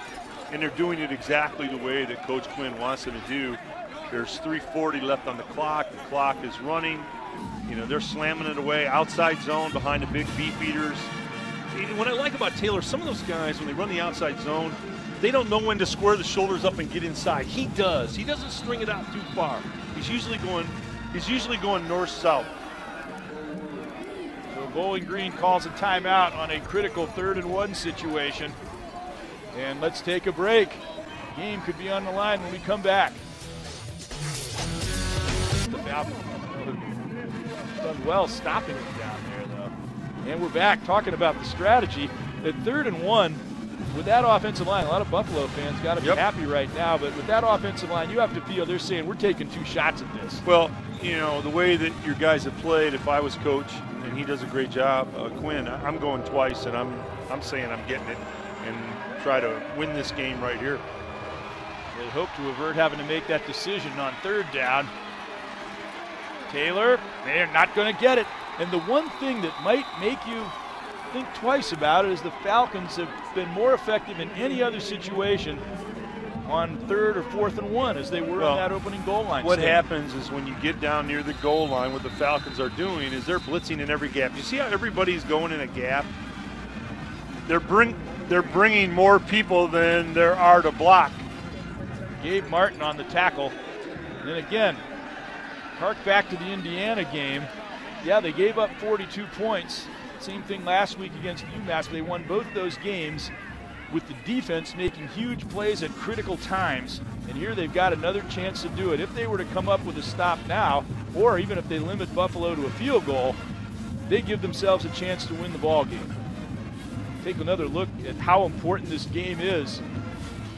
And they're doing it exactly the way that Coach Quinn wants them to do. There's 3:40 left on the clock. The clock is running. You know, they're slamming it away outside zone behind the big beef eaters. What I like about Taylor, some of those guys, when they run the outside zone, they don't know when to square the shoulders up and get inside. He does. He doesn't string it out too far. He's usually going north-south. So Bowling Green calls a timeout on a critical 3rd and 1 situation. And let's take a break. The game could be on the line when we come back. The Falcons done well stopping it down there, though. And we're back talking about the strategy. at 3rd and 1, with that offensive line, a lot of Buffalo fans got to be happy right now, but with that offensive line, you have to feel they're saying we're taking 2 shots at this. Well, you know, the way that your guys have played, if I was coach, and he does a great job, Quinn, I'm going twice, and I'm saying I'm getting it and try to win this game right here. They hope to avert having to make that decision on 3rd down. Taylor, they're not going to get it. And the one thing that might make you think twice about it is the Falcons have been more effective in any other situation on 3rd or 4th and 1 as they were on that opening goal line. What happens is when you get down near the goal line, what the Falcons are doing is they're blitzing in every gap. You see how everybody's going in a gap? They're bringing more people than there are to block. Gabe Martin on the tackle. And then again, hark back to the Indiana game. Yeah, they gave up 42 points. Same thing last week against UMass. They won both those games with the defense making huge plays at critical times. And here they've got another chance to do it. If they were to come up with a stop now, or even if they limit Buffalo to a field goal, they give themselves a chance to win the ball game. Take another look at how important this game is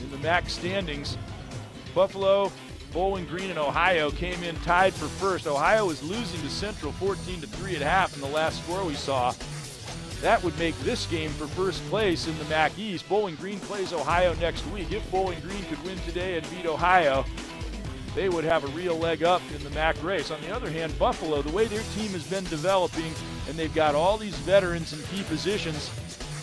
in the MAC standings. Buffalo, Bowling Green, and Ohio came in tied for first. Ohio was losing to Central 14-3 at half in the last score we saw. That would make this game for first place in the MAC East. Bowling Green plays Ohio next week. If Bowling Green could win today and beat Ohio, they would have a real leg up in the MAC race. On the other hand, Buffalo, the way their team has been developing, and they've got all these veterans in key positions,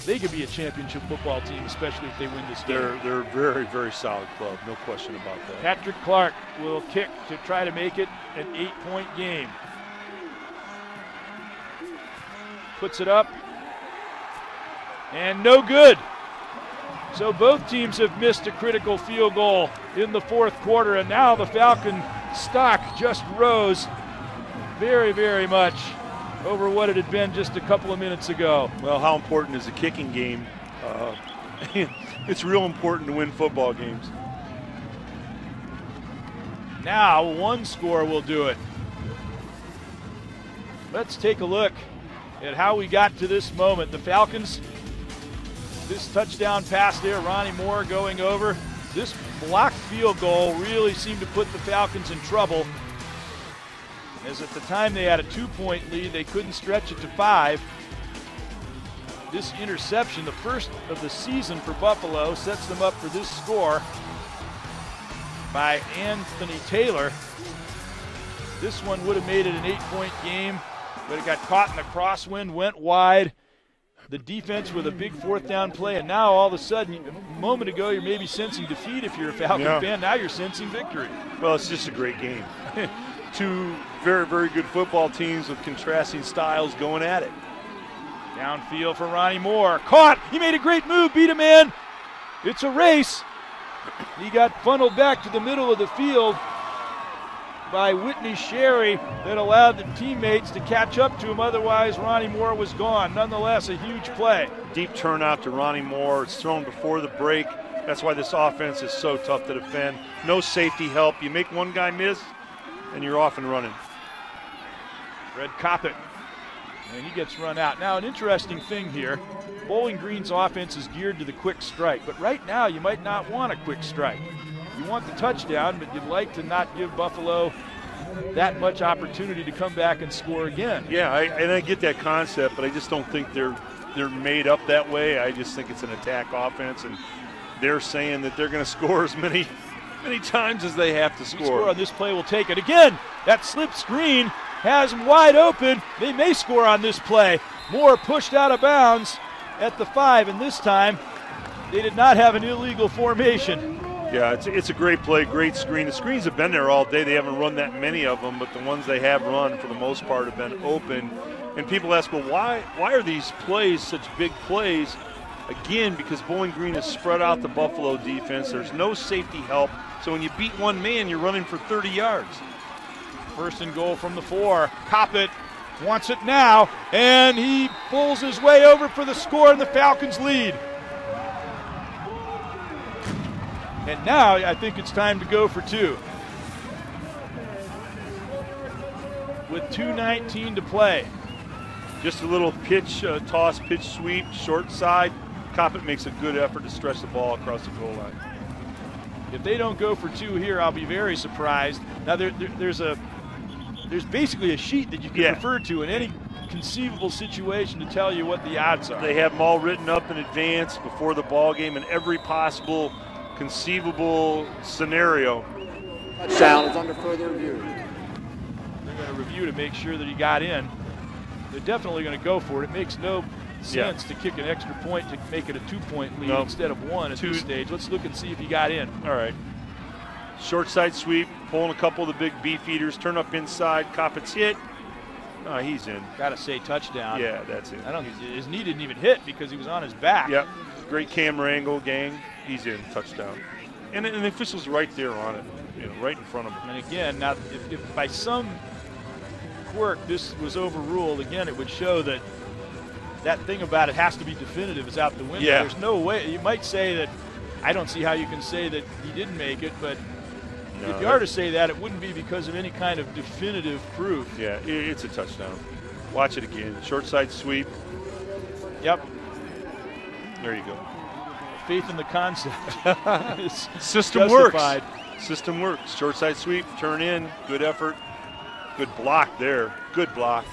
they could be a championship football team, especially if they win this game. They're a very, very solid club, no question about that. Patrick Clark will kick to try to make it an 8-point game. Puts it up. And no good. So both teams have missed a critical field goal in the 4th quarter, and now the Falcon stock just rose very, very much over what it had been just a couple of minutes ago. Well, how important is a kicking game? It's real important to win football games. Now one score will do it. Let's take a look at how we got to this moment. The Falcons, this touchdown pass there, Ronnie Moore going over. This blocked field goal really seemed to put the Falcons in trouble, as at the time they had a 2-point lead. They couldn't stretch it to 5. This interception, the first of the season for Buffalo, sets them up for this score by Anthony Taylor. This one would have made it an 8-point game, but it got caught in the crosswind, went wide. The defense with a big 4th down play, and now all of a sudden, a moment ago you're maybe sensing defeat if you're a Falcon fan. Now you're sensing victory. Well, it's just a great game. 2 very, very good football teams with contrasting styles going at it. Downfield for Ronnie Moore. Caught! He made a great move, beat a man. It's a race. He got funneled back to the middle of the field by Whitney Sherry that allowed the teammates to catch up to him. Otherwise, Ronnie Moore was gone. Nonetheless, a huge play. Deep turnout to Ronnie Moore. It's thrown before the break. That's why this offense is so tough to defend. No safety help. You make one guy miss, and you're off and running. Fred Coppett, and he gets run out. Now, an interesting thing here, Bowling Green's offense is geared to the quick strike, but right now you might not want a quick strike. You want the touchdown, but you'd like to not give Buffalo that much opportunity to come back and score again. Yeah, I get that concept, but I just don't think they're made up that way. I just think it's an attack offense, and they're saying that they're going to score as many times as they have to score. On this play will take it. Again, that slip screen has them wide open. They may score on this play. Moore pushed out of bounds at the 5, and this time they did not have an illegal formation. Yeah, it's a great play, great screen. The screens have been there all day. They haven't run that many of them, but the ones they have run, for the most part, have been open. And people ask, well, why are these plays such big plays? Again, because Bowling Green has spread out the Buffalo defense. There's no safety help. So when you beat one man, you're running for 30 yards. 1st and goal from the 4. Coppett wants it now, and he pulls his way over for the score, and the Falcons lead. And now I think it's time to go for 2. With 2:19 to play. Just a little pitch, toss, pitch sweep, short side. Coppett makes a good effort to stretch the ball across the goal line. If they don't go for 2 here, I'll be very surprised. Now there's basically a sheet that you can refer to in any conceivable situation to tell you what the odds are. They have them all written up in advance before the ball game in every possible conceivable scenario. Touchdown is under further review. They're going to review to make sure that he got in. They're definitely going to go for it. It makes no sense to kick an extra point to make it a 2-point lead instead of 1 at this stage. Let's look and see if he got in. All right. Short side sweep, pulling a couple of the big beef eaters, turn up inside, Coppett's hit. Oh, he's in. Got to say touchdown. Yeah, that's it. His knee didn't even hit because he was on his back. Yep. Great camera angle, gang. He's in. Touchdown. And the official's right there on it, right in front of him. And again, now if by some quirk this was overruled, again, it would show that thing about it has to be definitive is out the window. Yeah. There's no way. You might say that, I don't see how you can say that he didn't make it, but if you are to say that, it wouldn't be because of any kind of definitive proof. Yeah, it's a touchdown. Watch it again. Short side sweep. Yep. There you go. Faith in the concept. System justified. works. System works. Short side sweep, turn in, good effort. Good block there. Good block.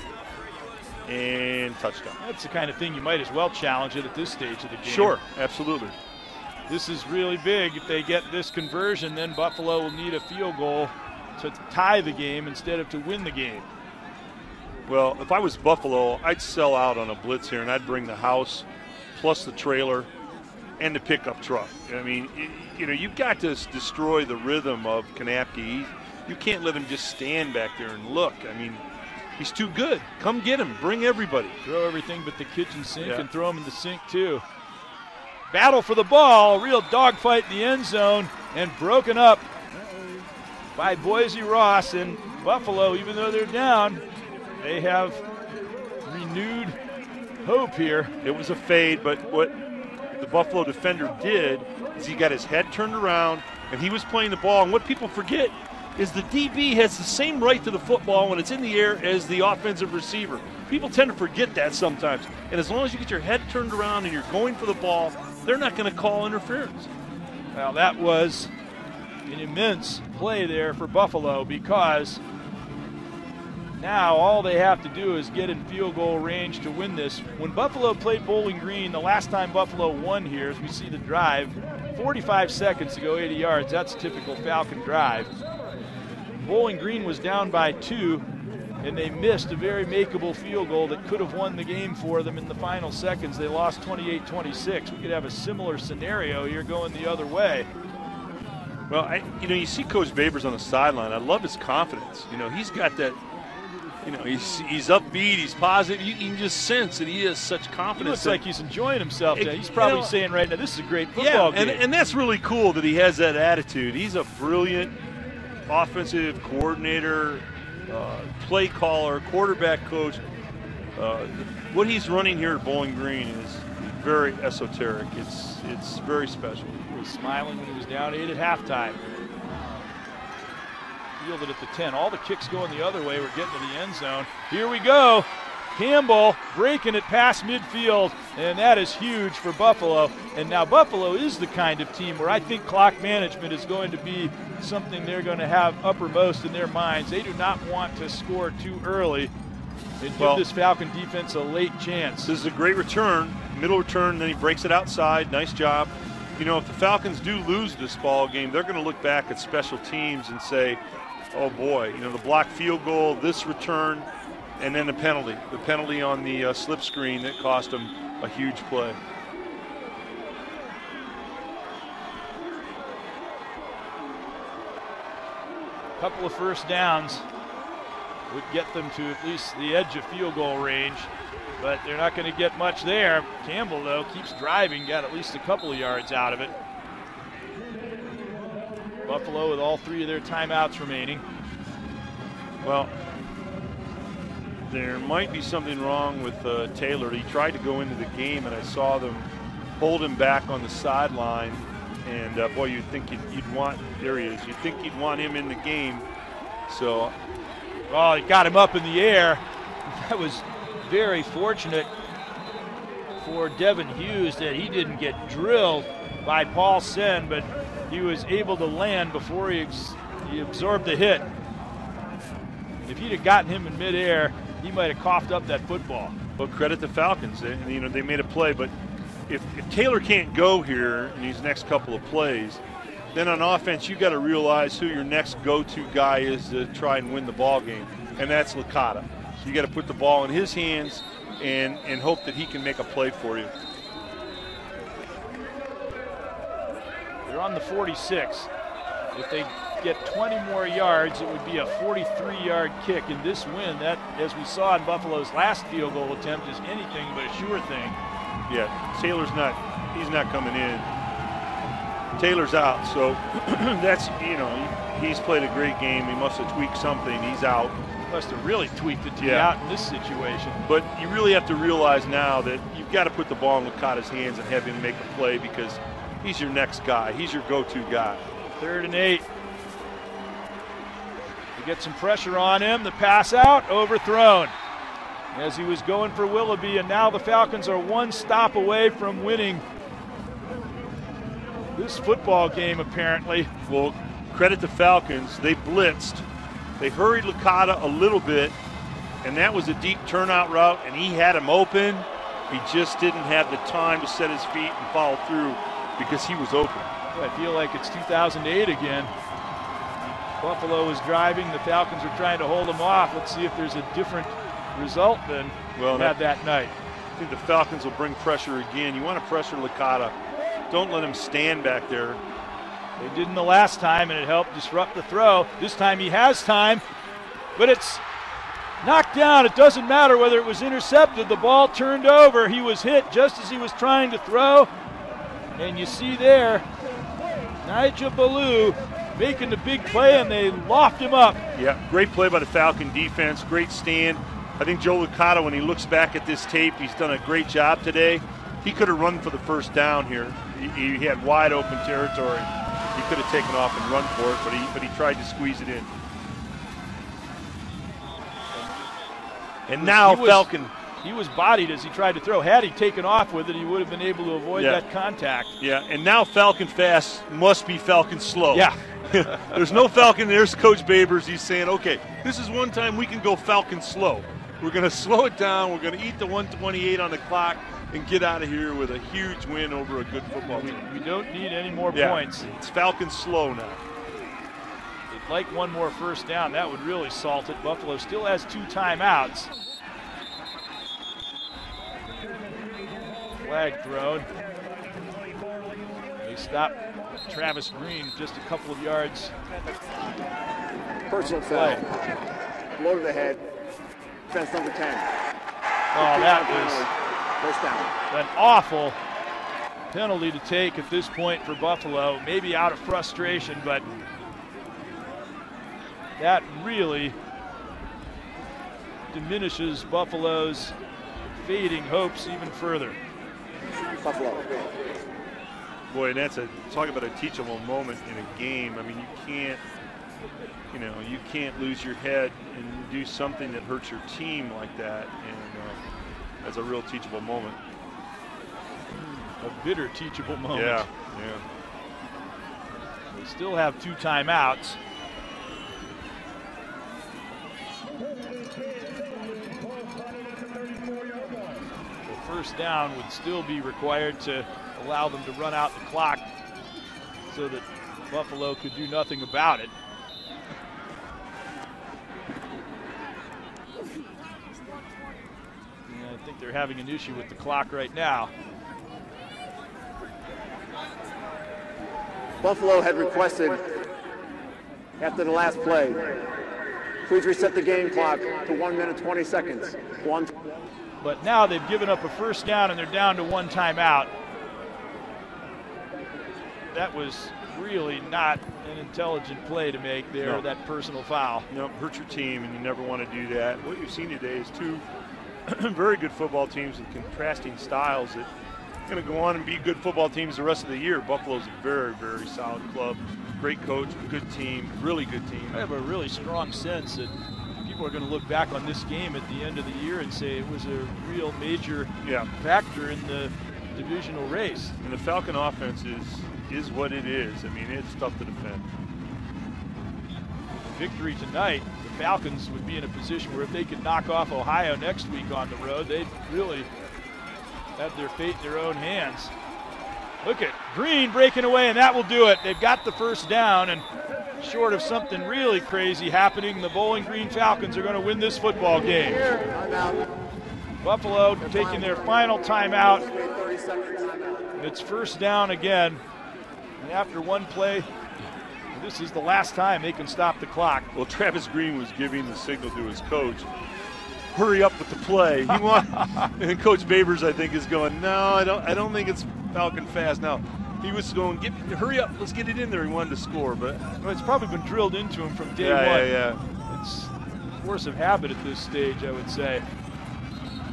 And touchdown. That's the kind of thing you might as well challenge it at this stage of the game. Sure, absolutely. This is really big. If they get this conversion, then Buffalo will need a field goal to tie the game instead of to win the game. Well, if I was Buffalo, I'd sell out on a blitz here, and I'd bring the house plus the trailer and the pickup truck. I mean, you've got to destroy the rhythm of Kanapke. You can't let him just stand back there and look. I mean, he's too good. Come get him. Bring everybody. Throw everything but the kitchen sink and throw him in the sink too. Battle for the ball. Real dogfight in the end zone and broken up by Boise Ross. And Buffalo, even though they're down, they have renewed hope here. It was a fade, but what the Buffalo defender did is he got his head turned around and he was playing the ball. And what people forget is the DB has the same right to the football when it's in the air as the offensive receiver. People tend to forget that sometimes. And as long as you get your head turned around and you're going for the ball, they're not going to call interference. Well, that was an immense play there for Buffalo because now all they have to do is get in field goal range to win this. When Buffalo played Bowling Green, the last time Buffalo won here, as we see the drive, 45 seconds to go 80 yards. That's a typical Falcon drive. Bowling Green was down by 2, and they missed a very makeable field goal that could have won the game for them in the final seconds. They lost 28-26. We could have a similar scenario here going the other way. Well, you see Coach Babers on the sideline. I love his confidence. He's got that. He's upbeat. He's positive. You can just sense that he has such confidence. He looks like he's enjoying himself. He's probably saying right now, "This is a great football game." And that's really cool that he has that attitude. He's a brilliant offensive coordinator, play caller, quarterback coach. What he's running here at Bowling Green is very esoteric. It's very special. He was smiling when he was down 8 at halftime. Fielded at the 10. All the kicks going the other way. We're getting to the end zone. Here we go. Campbell breaking it past midfield, and that is huge for Buffalo. And now Buffalo is the kind of team where I think clock management is going to be something they're going to have uppermost in their minds. They do not want to score too early and give this Falcon defense a late chance. This is a great return, middle return, then he breaks it outside. Nice job. If the Falcons do lose this ball game, they're going to look back at special teams and say, oh boy, the blocked field goal, this return, and then the penalty on the slip screen that cost them a huge play. A couple of first downs would get them to at least the edge of field goal range, but they're not going to get much there. Campbell, though, keeps driving, got at least a couple of yards out of it. Buffalo with all 3 of their timeouts remaining. Well, there might be something wrong with Taylor. He tried to go into the game, and I saw them hold him back on the sideline. And, boy, you'd think you'd want – there he is. You'd think you'd want him in the game. So, he got him up in the air. That was very fortunate for Devin Hughes that he didn't get drilled by Paul Sen, but he was able to land before he absorbed the hit. If he'd have gotten him in midair, he might have coughed up that football. Well, credit the Falcons. They made a play, but if Taylor can't go here in these next couple of plays, then on offense you got to realize who your next go-to guy is to try and win the ball game, and that's Licata. So you got to put the ball in his hands and hope that he can make a play for you. They're on the 46. If they get 20 more yards, it would be a 43-yard kick. In this win, that, as we saw in Buffalo's last field goal attempt, is anything but a sure thing. Yeah, he's not coming in. Taylor's out, so that's, he's played a great game. He must have tweaked something. He's out. Must have really tweaked it to be out in this situation. But you really have to realize now that you've got to put the ball in Licata's hands and have him make a play, because he's your next guy. He's your go-to guy. 3rd and 8. They get some pressure on him. The pass out, overthrown as he was going for Willoughby, and now the Falcons are one stop away from winning this football game, apparently. Well, credit the Falcons. They blitzed. They hurried Licata a little bit, and that was a deep turnout route, and he had him open. He just didn't have the time to set his feet and follow through because he was open. I feel like it's 2008 again. Buffalo is driving. The Falcons are trying to hold them off. Let's see if there's a different result than we had that night. I think the Falcons will bring pressure again. You want to pressure Licata. Don't let him stand back there. They didn't the last time, and it helped disrupt the throw. This time he has time, but it's knocked down. It doesn't matter whether it was intercepted. The ball turned over. He was hit just as he was trying to throw. And you see there, Nigel Ballou making the big play, and they loft him up. Yeah, great play by the Falcon defense, great stand. I think Joe Licata, when he looks back at this tape, he's done a great job today. He could have run for the first down here. He had wide open territory. He could have taken off and run for it, but he tried to squeeze it in. And now Falcon. He was bodied as he tried to throw. Had he taken off with it, he would have been able to avoid that contact. Yeah, and now Falcon fast must be Falcon slow. Yeah. There's no Falcon. There's Coach Babers. He's saying, okay, this is one time we can go Falcon slow. We're going to slow it down. We're going to eat the 128 on the clock and get out of here with a huge win over a good football team. We don't need any more points. It's Falcon slow now. They'd like one more first down. That would really salt it. Buffalo still has 2 timeouts. Flag thrown. They stop Travis Green just a couple of yards. Personal foul. Low to the head. Defense number 10. Oh, that was first down. An awful penalty to take at this point for Buffalo. Maybe out of frustration, but that really diminishes Buffalo's fading hopes even further. Buffalo. Boy, and talk about a teachable moment in a game. I mean, you can't lose your head and do something that hurts your team like that, and that's a real teachable moment. A bitter teachable moment. Yeah. They still have 2 timeouts. First down would still be required to allow them to run out the clock so that Buffalo could do nothing about it. And I think they're having an issue with the clock right now. Buffalo had requested, after the last play, please reset the game clock to 1 minute 20 seconds. But now they've given up a first down and they're down to 1 timeout. That was really not an intelligent play to make there, No. that personal foul. No, hurt your team, and you never want to do that. What you've seen today is 2 very good football teams with contrasting styles that are going to go on and be good football teams the rest of the year. Buffalo's a very, very solid club. Great coach, good team, really good team. I have a really strong sense that people people are going to look back on this game at the end of the year and say it was a real major factor in the divisional race. And the Falcon offense is what it is. I mean, it's tough to defend. Victory tonight, the Falcons would be in a position where if they could knock off Ohio next week on the road, they'd really have their fate in their own hands. Look at Green breaking away, and that will do it. They've got the first down, and short of something really crazy happening, the Bowling Green Falcons are going to win this football game. Buffalo taking their final timeout. It's first down again, and after one play, this is the last time they can stop the clock. Well, Travis Green was giving the signal to his coach, hurry up with the play. And Coach Babers, I think, is going, no, I don't think it's Falcon fast. Now, he was going, hurry up, let's get it in there. He wanted to score, but well, it's probably been drilled into him from day one. Yeah. It's force of habit at this stage, I would say.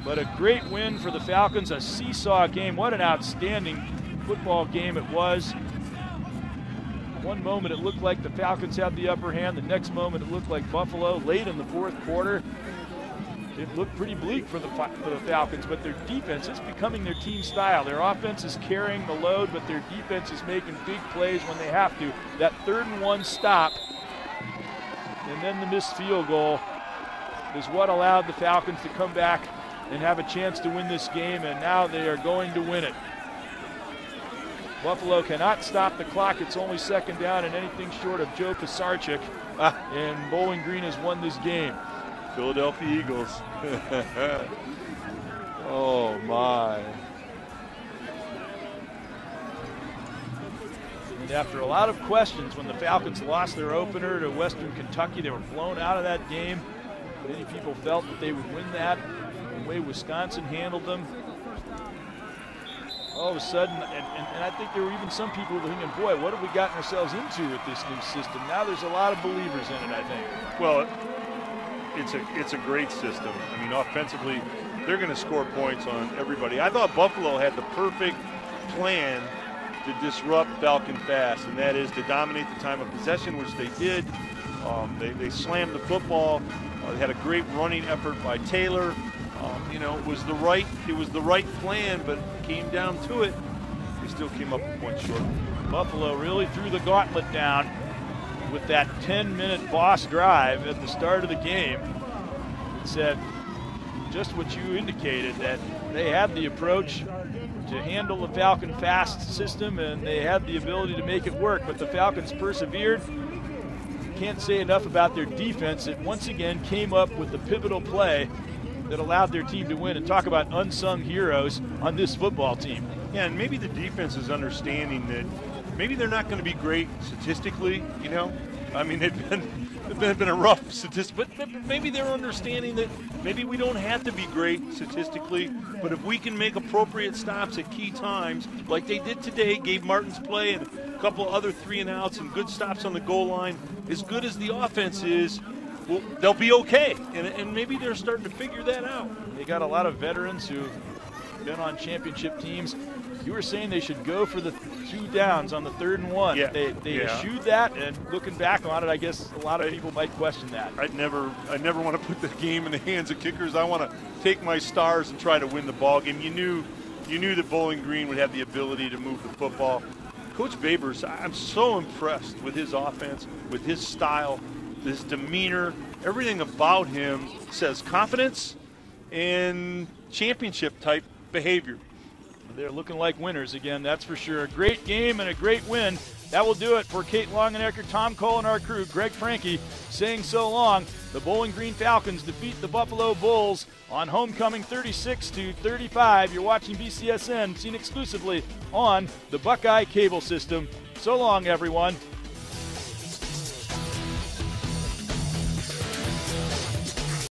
But a great win for the Falcons, a seesaw game. What an outstanding football game it was. One moment it looked like the Falcons had the upper hand. The next moment it looked like Buffalo. Late in the fourth quarter, it looked pretty bleak for the Falcons, but their defense is becoming their team style. Their offense is carrying the load, but their defense is making big plays when they have to. That 3rd and 1 stop, and then the missed field goal is what allowed the Falcons to come back and have a chance to win this game, and now they are going to win it. Buffalo cannot stop the clock. It's only 2nd down and anything short of Joe Pisarcik, and Bowling Green has won this game. Philadelphia Eagles. Oh, my. And after a lot of questions, when the Falcons lost their opener to Western Kentucky, they were blown out of that game. Many people felt that they would win that. The way Wisconsin handled them. All of a sudden, and I think there were even some people who were thinking, boy, what have we gotten ourselves into with this new system? Now there's a lot of believers in it, I think. Well, it's a great system. I mean, offensively, they're going to score points on everybody. I thought Buffalo had the perfect plan to disrupt Falcon fast, and that is to dominate the time of possession, which they did. They slammed the football. They had a great running effort by Taylor. It was the right plan, but came down to it. They still came up a point short. Buffalo really threw the gauntlet down with that 10-minute boss drive at the start of the game. It said just what you indicated, that they had the approach to handle the Falcon fast system, and they had the ability to make it work, but the Falcons persevered. Can't say enough about their defense. It once again came up with the pivotal play that allowed their team to win. And talk about unsung heroes on this football team. Yeah, and maybe the defense is understanding that maybe they're not going to be great statistically, I mean, they've been a rough statistic, but maybe they're understanding that maybe we don't have to be great statistically, but if we can make appropriate stops at key times, like they did today, Gabe Martin's play and a couple other 3-and-outs and good stops on the goal line, as good as the offense is, well, they'll be okay, and maybe they're starting to figure that out. They got a lot of veterans who've been on championship teams. You were saying they should go for the 2 downs on the 3rd and 1. Yeah. They eschewed that, and looking back on it, I guess a lot of people might question that. I never want to put the game in the hands of kickers. I want to take my stars and try to win the ball game. You knew that Bowling Green would have the ability to move the football. Coach Babers, I'm so impressed with his offense, with his style, his demeanor. Everything about him says confidence and championship-type behavior. They're looking like winners again, that's for sure. A great game and a great win. That will do it for Kate Longenecker, Tom Cole, and our crew. Greg Franke saying so long. The Bowling Green Falcons defeat the Buffalo Bulls on homecoming 36-35. You're watching BCSN, seen exclusively on the Buckeye Cable System. So long, everyone.